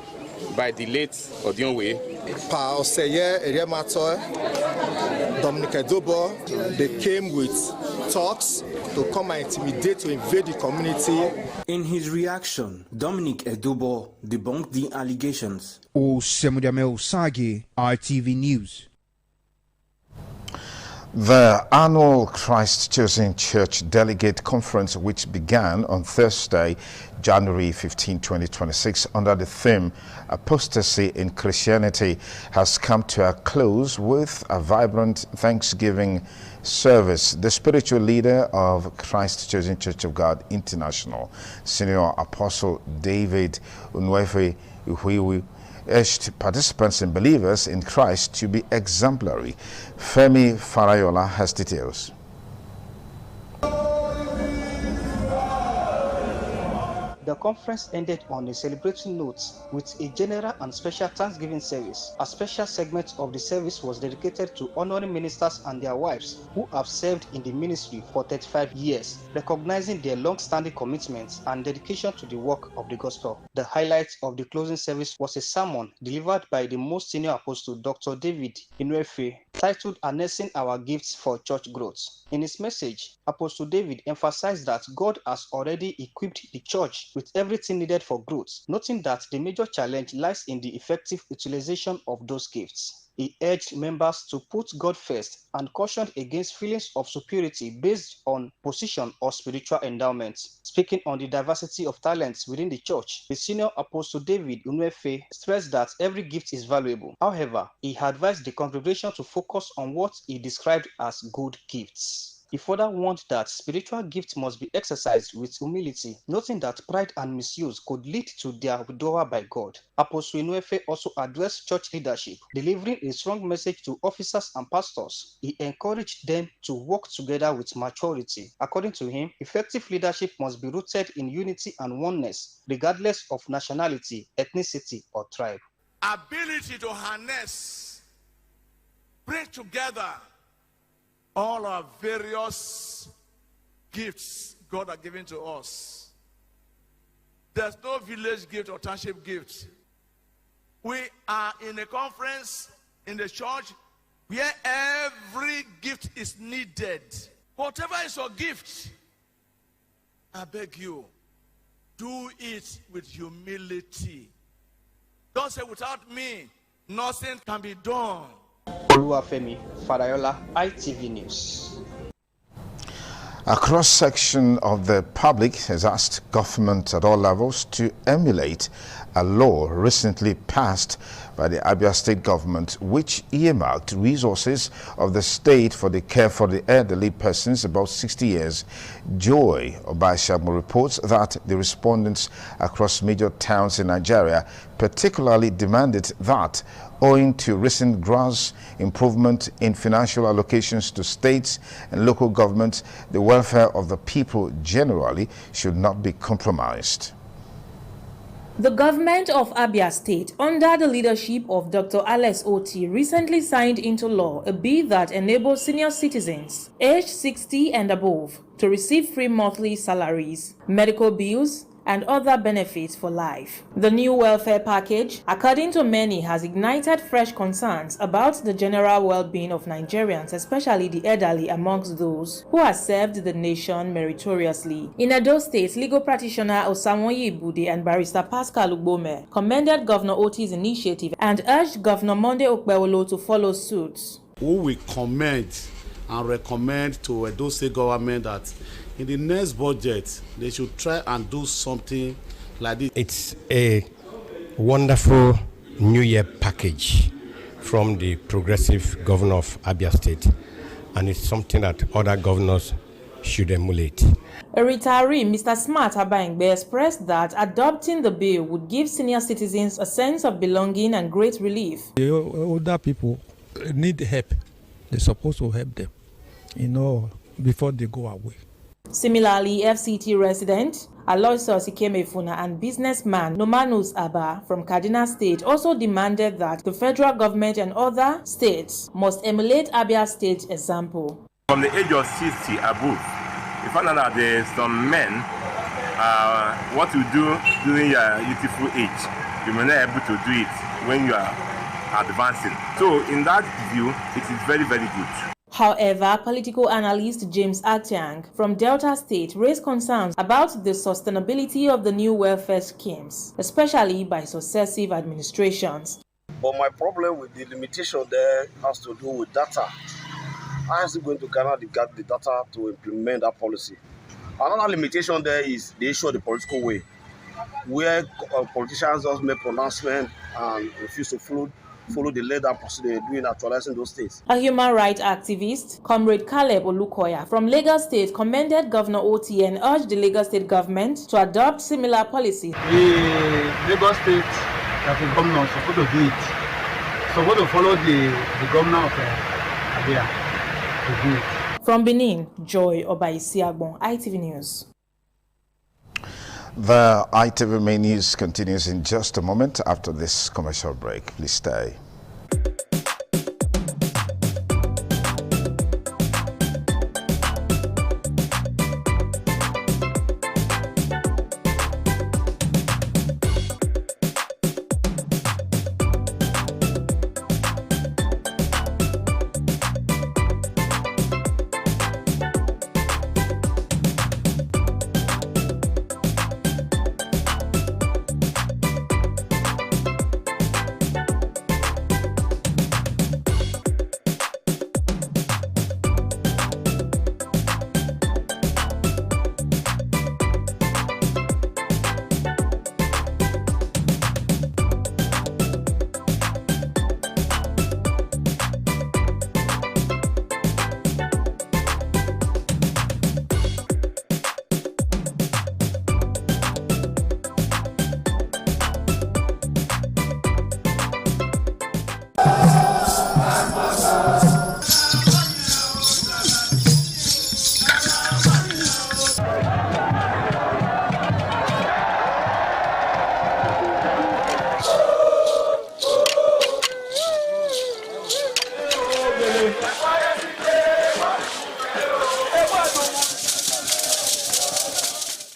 by the late Odionwe. Pa Oseye Eremato, Dominic Edobo, they came with talks to come and intimidate, to invade the community. In his reaction, Dominic Edobo debunked the allegations. Osemudame Osage, RTV News. The annual Christ Chosen Church Delegate Conference, which began on Thursday, January 15, 2026, under the theme Apostasy in Christianity, has come to a close with a vibrant Thanksgiving service. The spiritual leader of Christ Chosen Church of God International, Senior Apostle David Unwefe Uhuiwi, urged participants and believers in Christ to be exemplary. Femi Farayola has details. The conference ended on a celebratory note with a general and special Thanksgiving service. A special segment of the service was dedicated to honoring ministers and their wives who have served in the ministry for 35 years, recognizing their long-standing commitments and dedication to the work of the gospel. The highlight of the closing service was a sermon delivered by the most senior apostle, Dr. David Unwefe, titled Harnessing Our Gifts for Church Growth. In his message, Apostle David emphasized that God has already equipped the church with everything needed for growth, noting that the major challenge lies in the effective utilization of those gifts. He urged members to put God first and cautioned against feelings of superiority based on position or spiritual endowments. Speaking on the diversity of talents within the church, the senior apostle David Unwefe stressed that every gift is valuable. However, he advised the congregation to focus on what he described as good gifts. He further warned that spiritual gifts must be exercised with humility, noting that pride and misuse could lead to their withdrawal by God. Apostle Unwefe also addressed church leadership, delivering a strong message to officers and pastors. He encouraged them to work together with maturity. According to him, effective leadership must be rooted in unity and oneness, regardless of nationality, ethnicity, or tribe. Ability to harness, bring together all our various gifts God has given to us. There's no village gift or township gift. We are in a conference in the church where every gift is needed. Whatever is your gift, I beg you, do it with humility. Don't say, without me, nothing can be done. Oluwafemi Farayola, ITV News. A cross-section of the public has asked government at all levels to emulate a law recently passed by the Abia State government, which earmarked resources of the state for the care for the elderly persons about 60 years. Joy Obashamu reports that the respondents across major towns in Nigeria particularly demanded that, owing to recent gross improvement in financial allocations to states and local governments, the welfare of the people generally should not be compromised. The government of Abia State, under the leadership of Dr. Alex Oti, recently signed into law a bill that enables senior citizens aged 60 and above to receive free monthly salaries, medical bills, and other benefits for life. The new welfare package, according to many, has ignited fresh concerns about the general well-being of Nigerians, especially the elderly amongst those who have served the nation meritoriously. In Edo State, legal practitioner Osamoyi Ibude and barrister Pascal Ugbome commended Governor Oti's initiative and urged Governor Monday Okpewolo to follow suit. We will commend and recommend to Edo State government that in the next budget, they should try and do something like this. It's a wonderful New Year package from the progressive governor of Abia State, and it's something that other governors should emulate. A retiree, Mr. Smart Abayengbe, expressed that adopting the bill would give senior citizens a sense of belonging and great relief. The older people need help. They're supposed to help them, before they go away. Similarly, FCT resident Aloysius Ikemefuna and businessman Nomanus Abba from Kaduna State also demanded that the federal government and other states must emulate Abia State's example. From the age of 60 above, you find out that there are some men, what you do during your youthful age, you may not be able to do it when you are advancing. So in that view, it is very, very good. However, political analyst James Atiang from Delta State raised concerns about the sustainability of the new welfare schemes, especially by successive administrations. But my problem with the limitation there has to do with data. How is it going to gather the data to implement that policy? Another limitation there is the issue of the political way, where politicians just make pronouncements and refuse to follow the legal procedure doing actualizing those states. A human rights activist, Comrade Caleb Olukoya from Lagos State, commended Governor Oti and urged the Lagos State government to adopt similar policies. The Lagos State governor is supposed to do it. So we're going to follow the governor of Abia to do it. From Benin, Joy Obaisiagbon, ITV News. The ITV Main News continues in just a moment after this commercial break. Please stay.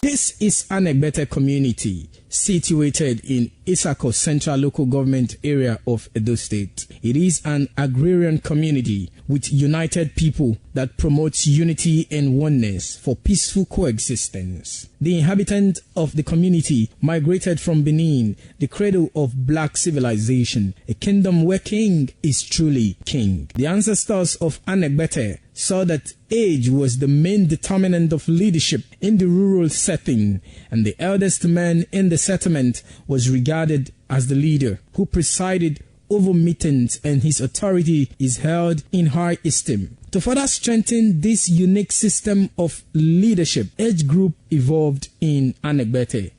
This is Anegbete community, situated in Isako Central Local Government Area of Edo State. It is an agrarian community with united people that promotes unity and oneness for peaceful coexistence. The inhabitants of the community migrated from Benin, the cradle of black civilization, a kingdom where king is truly king. The ancestors of Anegbete saw that age was the main determinant of leadership in the rural setting, and the eldest man in the settlement was regarded as the leader who presided over meetings, and his authority is held in high esteem. To further strengthen this unique system of leadership, age group evolved in Anegbete.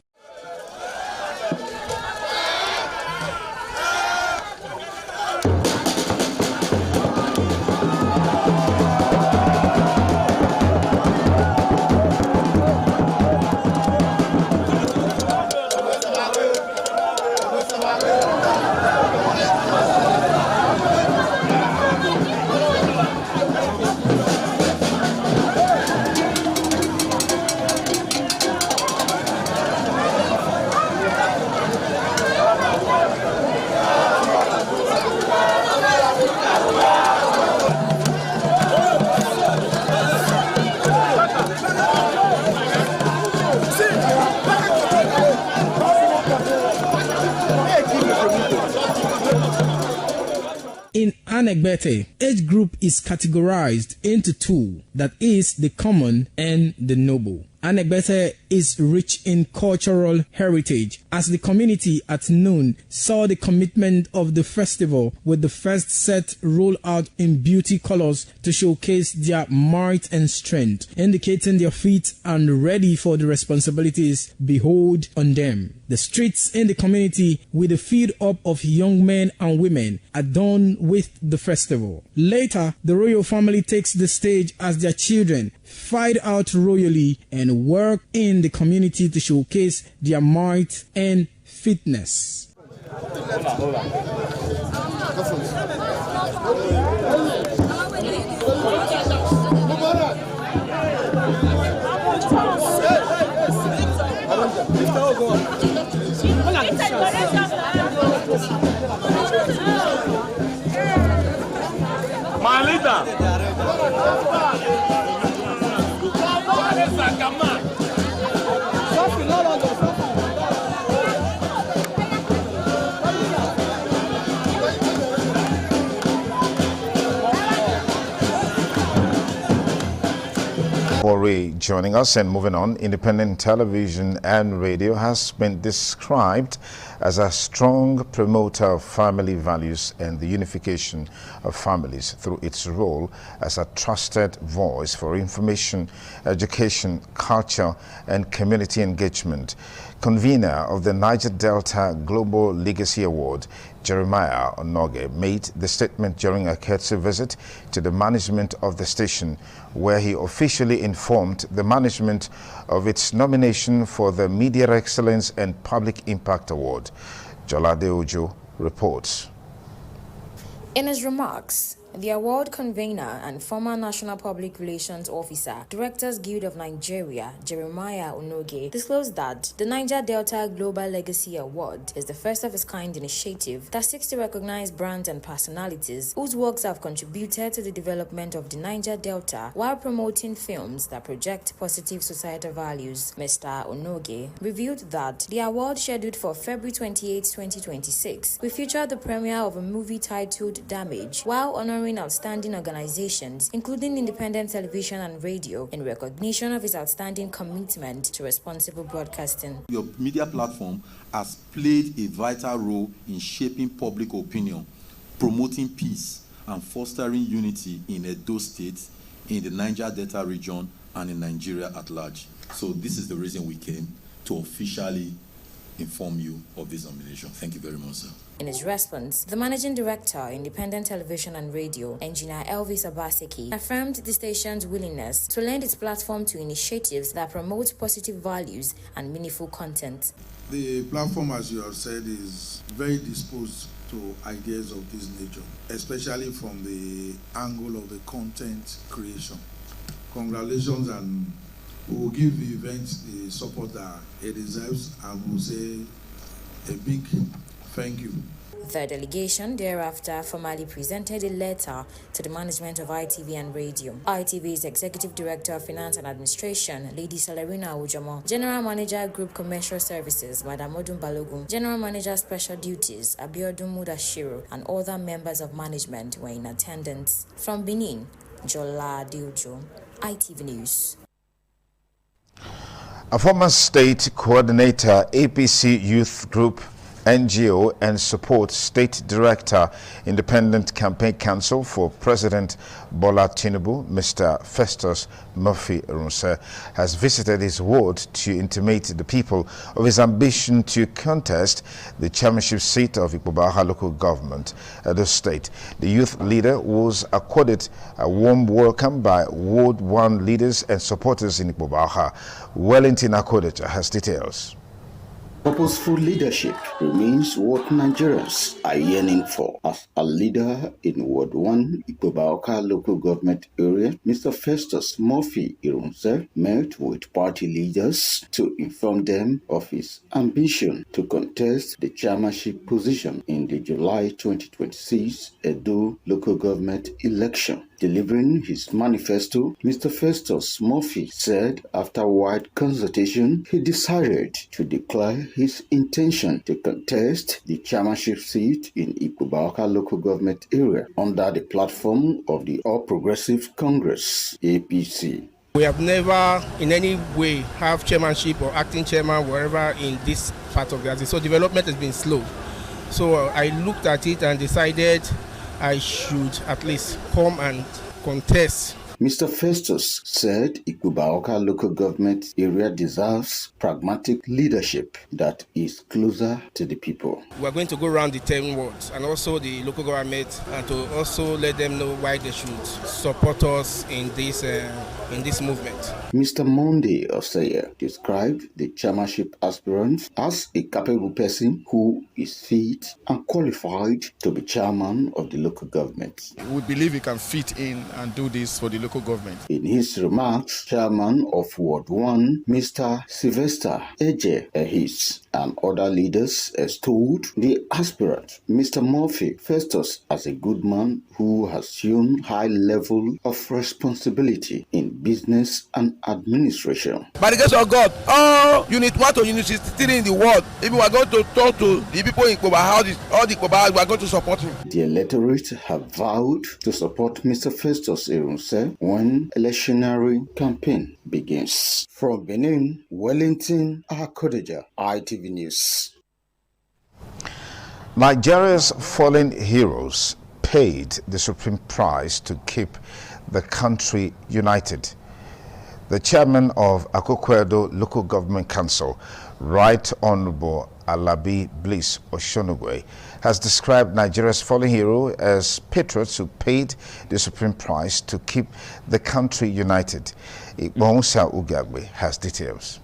In Anegbete, age group is categorized into two, that is, the common and the noble. Anegbete is rich in cultural heritage, as the community at noon saw the commitment of the festival with the first set rolled out in beauty colors to showcase their might and strength, indicating their feet and ready for the responsibilities behold on them. The streets in the community with a feed up of young men and women adorned with the festival. Later, the royal family takes the stage as their children fight out royally and work in the community to showcase their might and fitness. Bore joining us. And moving on, independent television and radio has been described as a strong promoter of family values and the unification of families through its role as a trusted voice for information, education, culture, and community engagement. Convener of the Niger Delta Global Legacy Award, Jeremiah Onoge, made the statement during a courtesy visit to the management of the station, where he officially informed the management of its nomination for the Media Excellence and Public Impact Award. Jolade Ojo reports. In his remarks, the award convener and former National Public Relations Officer, Directors Guild of Nigeria, Jeremiah Onoge, disclosed that the Niger Delta Global Legacy Award is the first of its kind initiative that seeks to recognize brands and personalities whose works have contributed to the development of the Niger Delta while promoting films that project positive societal values. Mr. Onoge revealed that the award, scheduled for February 28, 2026, will feature the premiere of a movie titled Damage, while honoring outstanding organizations, including independent television and radio, in recognition of his outstanding commitment to responsible broadcasting. Your media platform has played a vital role in shaping public opinion, promoting peace, and fostering unity in Edo State, in the Niger Delta region, and in Nigeria at large. So this is the reason we came to officially inform you of this nomination. Thank you very much, sir. In his response, the Managing Director, Independent Television and Radio, Engineer Elvis Abaseki, affirmed the station's willingness to lend its platform to initiatives that promote positive values and meaningful content. The platform, as you have said, is very disposed to ideas of this nature, especially from the angle of the content creation. Congratulations, and we will give the event the support that it deserves, and we'll say a big thank you. The delegation thereafter formally presented a letter to the management of ITV and Radio. ITV's Executive Director of Finance and Administration, Lady Salarina Ujamo, General Manager Group Commercial Services, Madam Odun Balogun, General Manager Special Duties, Abiodun Mudashiru, and other members of management were in attendance. From Benin, Jola Diojo, ITV News. A former state coordinator, APC Youth Group, NGO and Support State Director, Independent Campaign Council for President Bola Tinubu, Mr. Festus Murphy Runse, has visited his ward to intimate the people of his ambition to contest the chairmanship seat of Ikpobaha local government at the state. The youth leader was accorded a warm welcome by Ward 1 leaders and supporters in Ikpobaha. Wellington Akodecha has details. Purposeful leadership remains what Nigerians are yearning for. As a leader in Ward 1, Ikpobaha local government area, Mr. Festus Murphy Irunse met with party leaders to inform them of his ambition to contest the chairmanship position in the July 2026 Edo local government election. Delivering his manifesto, Mr. Festus Murphy said after wide consultation, he decided to declare his intention to contest the chairmanship seat in Ikpobaha local government area under the platform of the All Progressive Congress, APC. We have never in any way have chairmanship or acting chairman wherever in this part of the country. So development has been slow. So I looked at it and decided I should at least come and contest Mr. Festus said Ikpuba-Awka local government area deserves pragmatic leadership that is closer to the people. We are going to go around the 10 wards and also the local government and to also let them know why they should support us in this movement. Mr. Monday Oseye described the chairmanship aspirant as a capable person who is fit and qualified to be chairman of the local government. We believe he can fit in and do this for the local government. In his remarks, chairman of Ward 1, Mr. Sylvester Eje Ehis, and other leaders extolled the aspirant, Mr. Murphy Festus, as a good man who has shown high level of responsibility in business and administration. By the grace of God, all Unit 1 to Unit 63 in the world, if we are going to talk to the people in Ikpuba houses, all the Ikpuba, we are going to support him. The electorate have vowed to support Mr. Festus Irunse when electionary campaign begins. From Benin, Wellington, Akodeja, ITV News. Nigeria's fallen heroes paid the supreme price to keep the country united. The chairman of Akoko-Edo Local Government Council, Right Honorable Alabi Bliss Oshonogwe, has described Nigeria's fallen hero as patriots who paid the supreme price to keep the country united. Ikmonsa Ugagbe has details.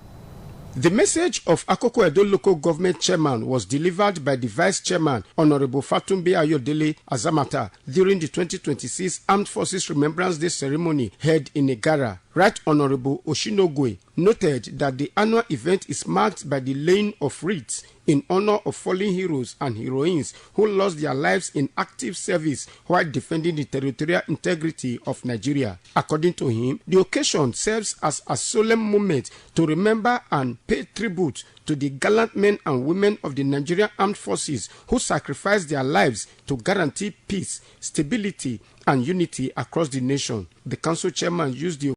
The message of Akoko-Edo Local Government Chairman was delivered by the Vice Chairman, Honorable Fatumbi Ayodele Azamata, during the 2026 Armed Forces Remembrance Day ceremony held in Igara. Right Honorable Oshinogwe noted that the annual event is marked by the laying of wreaths in honor of fallen heroes and heroines who lost their lives in active service while defending the territorial integrity of Nigeria. According to him, the occasion serves as a solemn moment to remember and pay tribute to the gallant men and women of the Nigerian Armed Forces who sacrificed their lives to guarantee peace, stability, and unity across the nation. The council chairman used the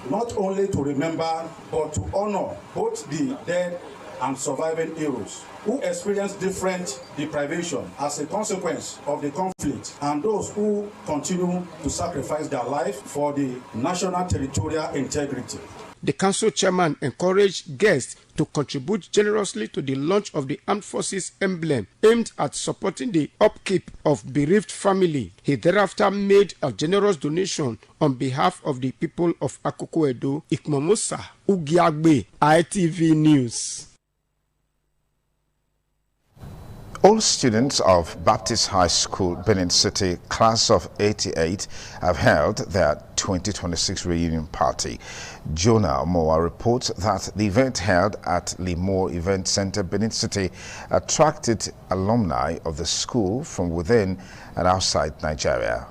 not only to remember but to honor both the dead and surviving heroes who experienced different deprivation as a consequence of the conflict, and those who continue to sacrifice their life for the national territorial integrity. The council chairman encouraged guests to contribute generously to the launch of the Armed Forces emblem aimed at supporting the upkeep of bereaved family. He thereafter made a generous donation on behalf of the people of Akoko-Edo. Ikmomosa Ugiagbe, ITV News. All students of Baptist High School, Benin City, class of 88, have held their 2026 reunion party. Jonah Moa reports that the event held at Limor Event Center, Benin City, attracted alumni of the school from within and outside Nigeria.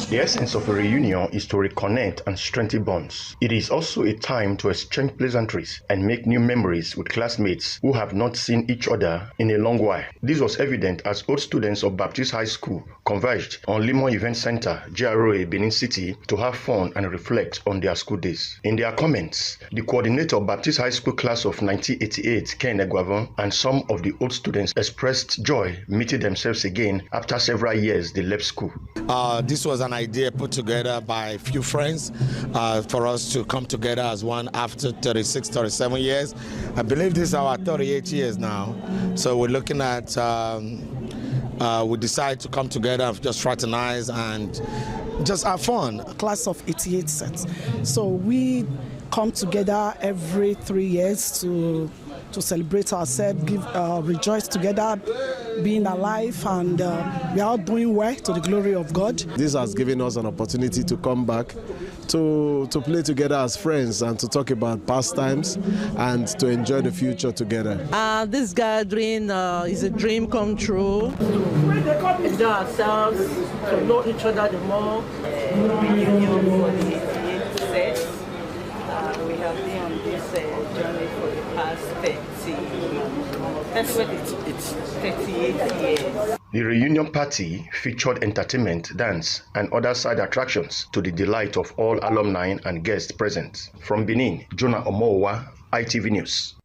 The essence of a reunion is to reconnect and strengthen bonds. It is also a time to exchange pleasantries and make new memories with classmates who have not seen each other in a long while. This was evident as old students of Baptist High School converged on Limor Event Center, GROA, Benin City, to have fun and reflect on their school days. In their comments, the coordinator of Baptist High School class of 1988, Ken Egwavon, and some of the old students expressed joy meeting themselves again after several years they left school. This was an idea put together by a few friends for us to come together as one after 36, 37 years. I believe this is our 38 years now. So we're looking at, we decide to come together and just fraternize and just have fun. A class of 88 sets. So we come together every 3 years to celebrate ourselves, rejoice together, being alive, and we are all doing well to the glory of God. This has given us an opportunity to come back to play together as friends and to talk about past times and to enjoy the future together. This gathering is a dream come true. To enjoy ourselves, to know each other the more. Reunion for the 88 sets. We have been on this journey for the past 10. it's 38 years. The reunion party featured entertainment, dance, and other side attractions to the delight of all alumni and guests present. From Benin, Jonah Omowa, ITV News.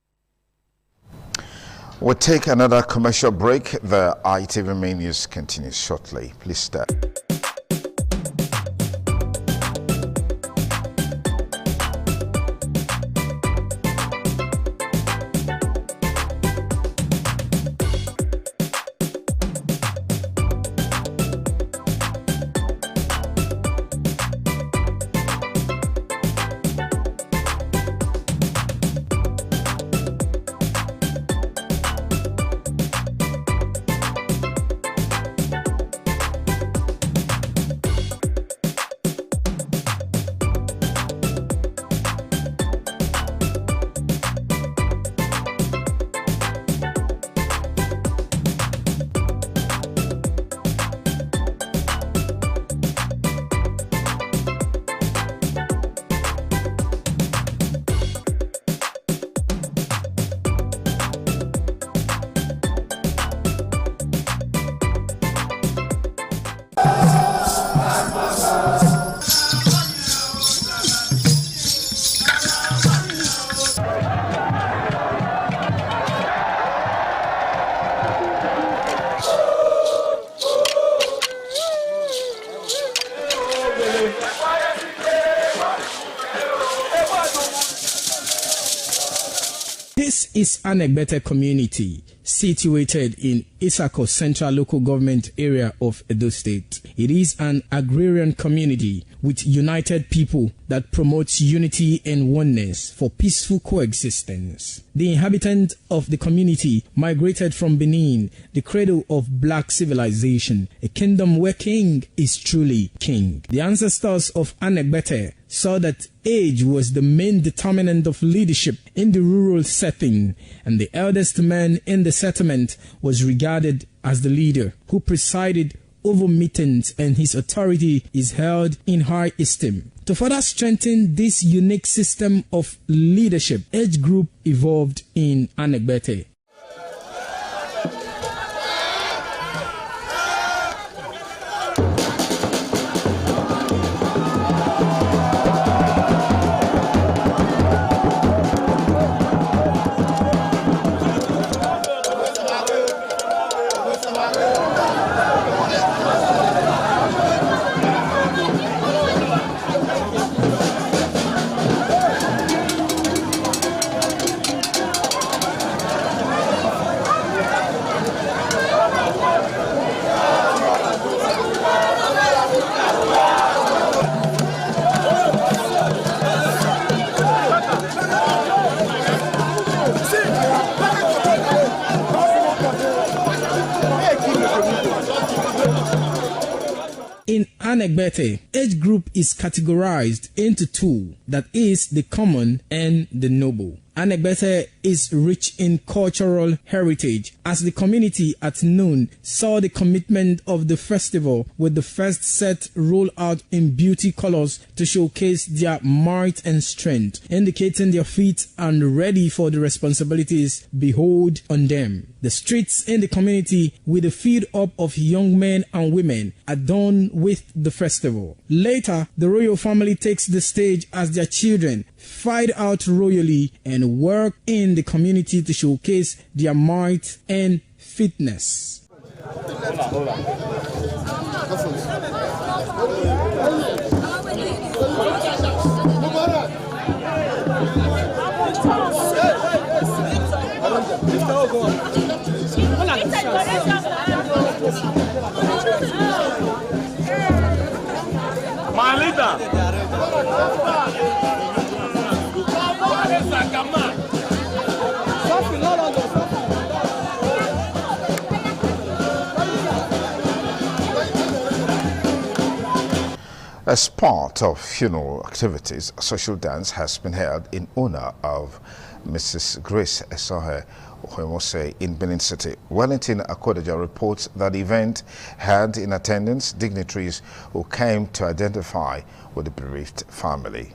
We'll take another commercial break. The ITV main news continues shortly. Please stay. This is Anegbete community, situated in Isako Central Local Government Area of Edo State. It is an agrarian community with united people that promotes unity and oneness for peaceful coexistence. The inhabitants of the community migrated from Benin, the cradle of black civilization, a kingdom where king is truly king. The ancestors of Anegbete saw that age was the main determinant of leadership in the rural setting, and the eldest man in the settlement was regarded as the leader who presided over meetings, and his authority is held in high esteem. To further strengthen this unique system of leadership, age group evolved in Anegbete. In Anegbete, age group is categorized into two, that is, the common and the noble. Anegbete is rich in cultural heritage, as the community at noon saw the commitment of the festival with the first set rolled out in beauty colors to showcase their might and strength, indicating their feet and ready for the responsibilities behold on them. The streets in the community with a feed up of young men and women adorned with the festival. Later, the royal family takes the stage as their children fight out royally and work in the community to showcase their might and fitness. My leader. As part of funeral activities, a social dance has been held in honor of Mrs. Grace Esohe Ohemose in Benin City. Wellington Akodaja reports that the event had in attendance dignitaries who came to identify with the bereaved family.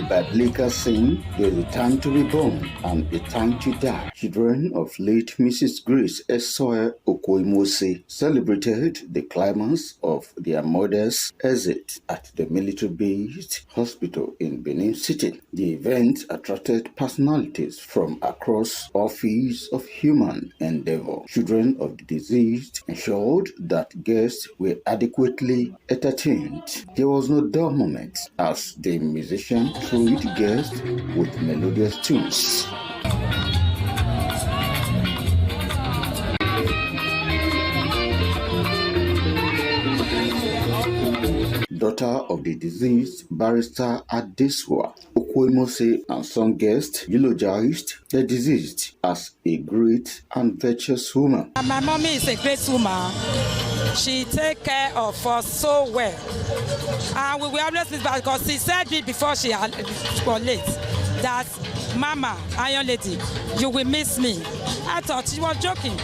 by Blake Singh, There's a Time to Be Born and A Time to Die. Children of late Mrs. Grace Esoe Okoimose celebrated the climax of their mother's exit at the military-based hospital in Benin City. The event attracted personalities from across all fields of human endeavor. Children of the deceased ensured that guests were adequately entertained. There was no dull moment as the musician thrilled guests with melodious tunes. Daughter of the deceased, Barrister Adesua Okoimose, and some guests eulogized the deceased as a great and virtuous woman. My mommy is a great woman. She take care of us so well. And we will always miss her because she said it before she was late that, Mama, Iron Lady, you will miss me. I thought she was joking,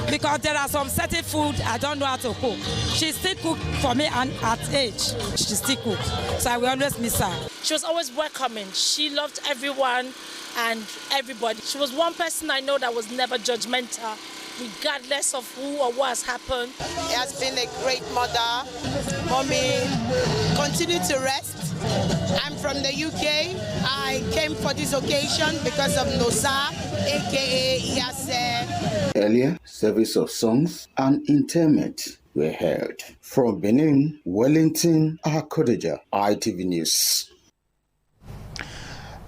because there are some certain food I don't know how to cook. She still cook for me, and at age, she still cook. So I will always miss her. She was always welcoming. She loved everyone and everybody. She was one person I know that was never judgmental, regardless of who or what has happened. She has been a great mother. Mommy, continue to rest. I'm from the UK. I came for this occasion because of Noza, aka Iyase. Earlier, service of songs and interment were held. From Benin, Wellington, Akodeja, ITV News.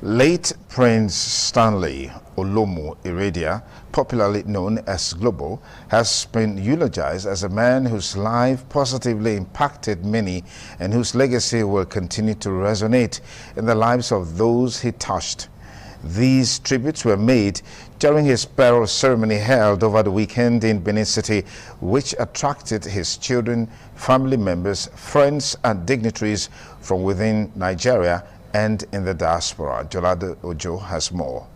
Late Prince Stanley Olomu Iradia, popularly known as Global, has been eulogized as a man whose life positively impacted many and whose legacy will continue to resonate in the lives of those he touched. These tributes were made during his burial ceremony held over the weekend in Benin City, which attracted his children, family members, friends, and dignitaries from within Nigeria and in the diaspora. Jolade Ojo has more.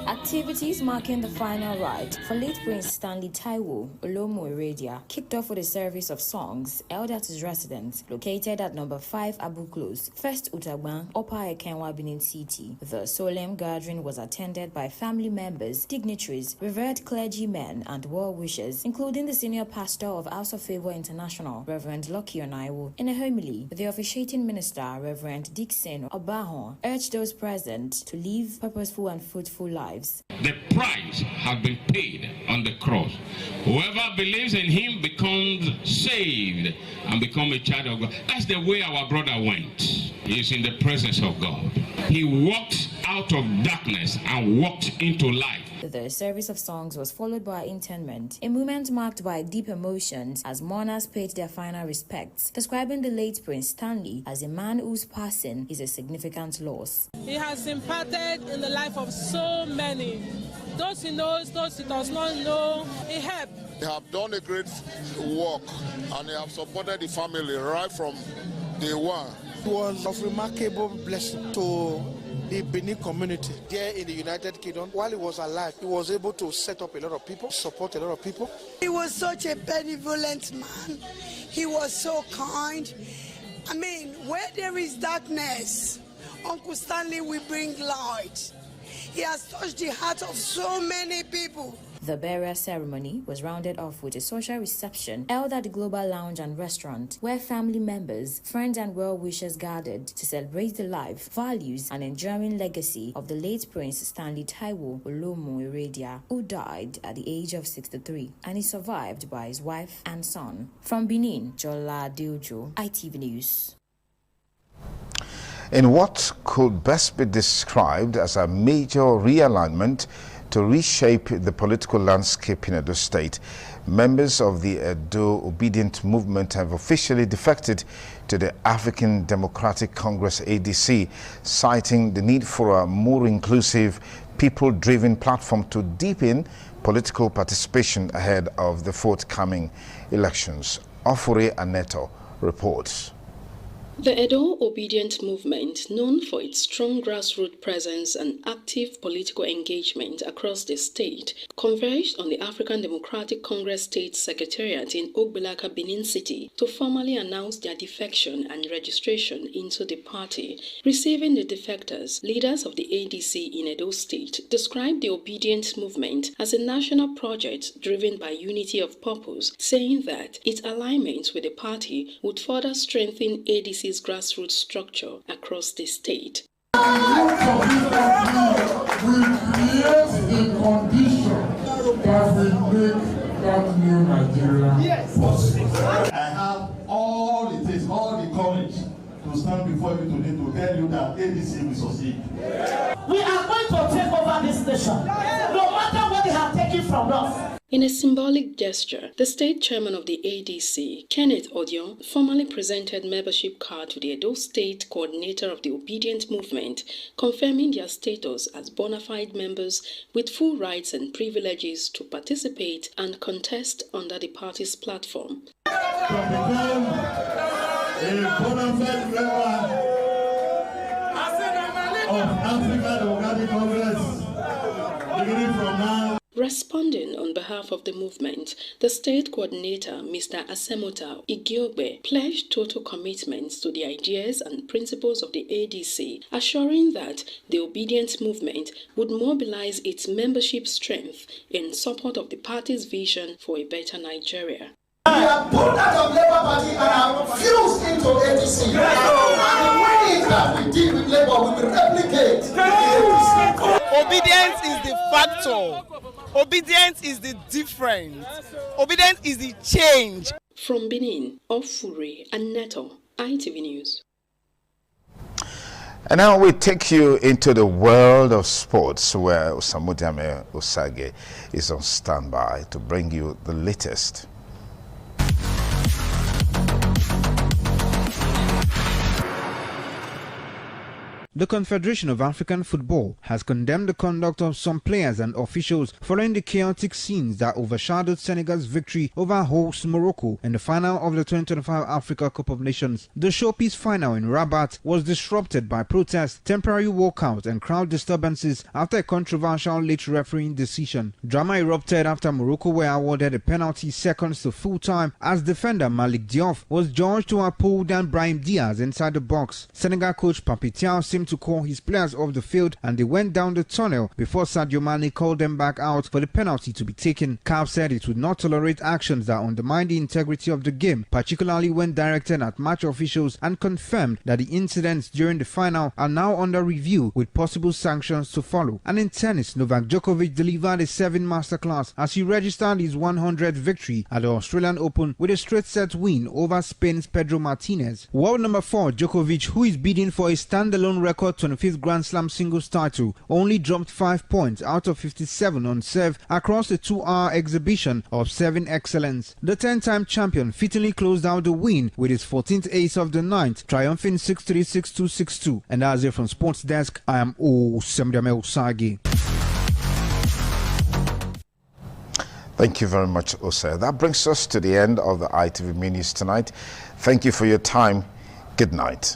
Activities marking the final rite for late Prince Stanley Taiwo Olomu Iradia kicked off with a service of songs held at his residence located at number 5 Abu Close, First Utagban, Upper Ekenwa, Benin City. The solemn gathering was attended by family members, dignitaries, revered clergymen, and well-wishers, including the senior pastor of House of Favour International, Reverend Lucky Onaiwo. In a homily, the officiating minister, Reverend Dixon Obahon, urged those present to live purposeful and fruitful lives. The price has been paid on the cross. Whoever believes in him becomes saved and become a child of God. That's the way our brother went. He is in the presence of God. He walked out of darkness and walked into light. The service of songs was followed by interment, a moment marked by deep emotions as mourners paid their final respects, describing the late Prince Stanley as a man whose passing is a significant loss. He has impacted in the life of so many. Those he knows, those he does not know, he helped. They have done a great work and they have supported the family right from day one. It was of remarkable blessing to the Benin community there in the United Kingdom. While he was alive, he was able to set up a lot of people, support a lot of people. He was such a benevolent man. He was so kind. I mean, where there is darkness, Uncle Stanley will bring light. He has touched the heart of so many people. The burial ceremony was rounded off with a social reception held at the Global Lounge and Restaurant, where family members, friends, and well-wishers gathered to celebrate the life, values, and enduring legacy of the late Prince Stanley Taiwo Olomu Iradia, who died at the age of 63 and is survived by his wife and son. From Benin, Jolade Ojo, ITV News. In what could best be described as a major realignment to reshape the political landscape in Edo State, members of the Edo Obedient Movement have officially defected to the African Democratic Congress ADC, citing the need for a more inclusive, people-driven platform to deepen political participation ahead of the forthcoming elections. Ofure Aneto reports. The Edo Obedient Movement, known for its strong grassroots presence and active political engagement across the state, converged on the African Democratic Congress State Secretariat in Ogbilaka, Benin City, to formally announce their defection and registration into the party. Receiving the defectors, leaders of the ADC in Edo State described the Obedient Movement as a national project driven by unity of purpose, saying that its alignment with the party would further strengthen ADC's grassroots structure across the state. We create a condition that will make that new Nigeria possible. I have all it takes, all the courage to stand before you today to tell you that ADC will succeed. We are going to take over this nation, no matter what they have taken from us. In a symbolic gesture, the state chairman of the ADC, Kenneth Odion, formally presented membership card to the Edo State coordinator of the Obedient Movement, confirming their status as bona fide members with full rights and privileges to participate and contest under the party's platform. To become a bona fide member of African Democratic Congress, beginning from now. Responding on behalf of the movement, the state coordinator, Mr. Asemota Igiogbe, pledged total commitments to the ideas and principles of the ADC, assuring that the Obedient Movement would mobilize its membership strength in support of the party's vision for a better Nigeria. We are pulled out of Labour Party and are fused into ADC. And the way that we deal with Labour, we will replicate the ADC. Obedience is the factor. Obedience is the difference. Obedience is the change. From Benin, Ofuri and Neto, ITV News. And now we take you into the world of sports, where Osamudame Osage is on standby to bring you the latest. The Confederation of African Football has condemned the conduct of some players and officials following the chaotic scenes that overshadowed Senegal's victory over host Morocco in the final of the 2025 Africa Cup of Nations. The showpiece final in Rabat was disrupted by protests, temporary walkout and crowd disturbances after a controversial late refereeing decision. Drama erupted after Morocco were awarded a penalty seconds to full time as defender Malik Diop was judged to have pulled down Brahim Diaz inside the box. Senegal coach Pape Thiaw seemed to call his players off the field and they went down the tunnel before Sadio Mane called them back out for the penalty to be taken. CAF said it would not tolerate actions that undermine the integrity of the game, particularly when directed at match officials, and confirmed that the incidents during the final are now under review with possible sanctions to follow. And in tennis, Novak Djokovic delivered a 7 masterclass as he registered his 100th victory at the Australian Open with a straight set win over Spain's Pedro Martinez. World number 4 Djokovic, who is bidding for a standalone record 25th Grand Slam singles title, only dropped 5 points out of 57 on serve across a 2-hour exhibition of serving excellence. The 10-time champion fittingly closed out the win with his 14th ace of the night, triumphing 6-3, 6-2, 6-2. And as it from Sports Desk, I am Osamudame Osage. Thank you very much, Osei. That brings us to the end of the ITV News tonight. Thank you for your time. Good night.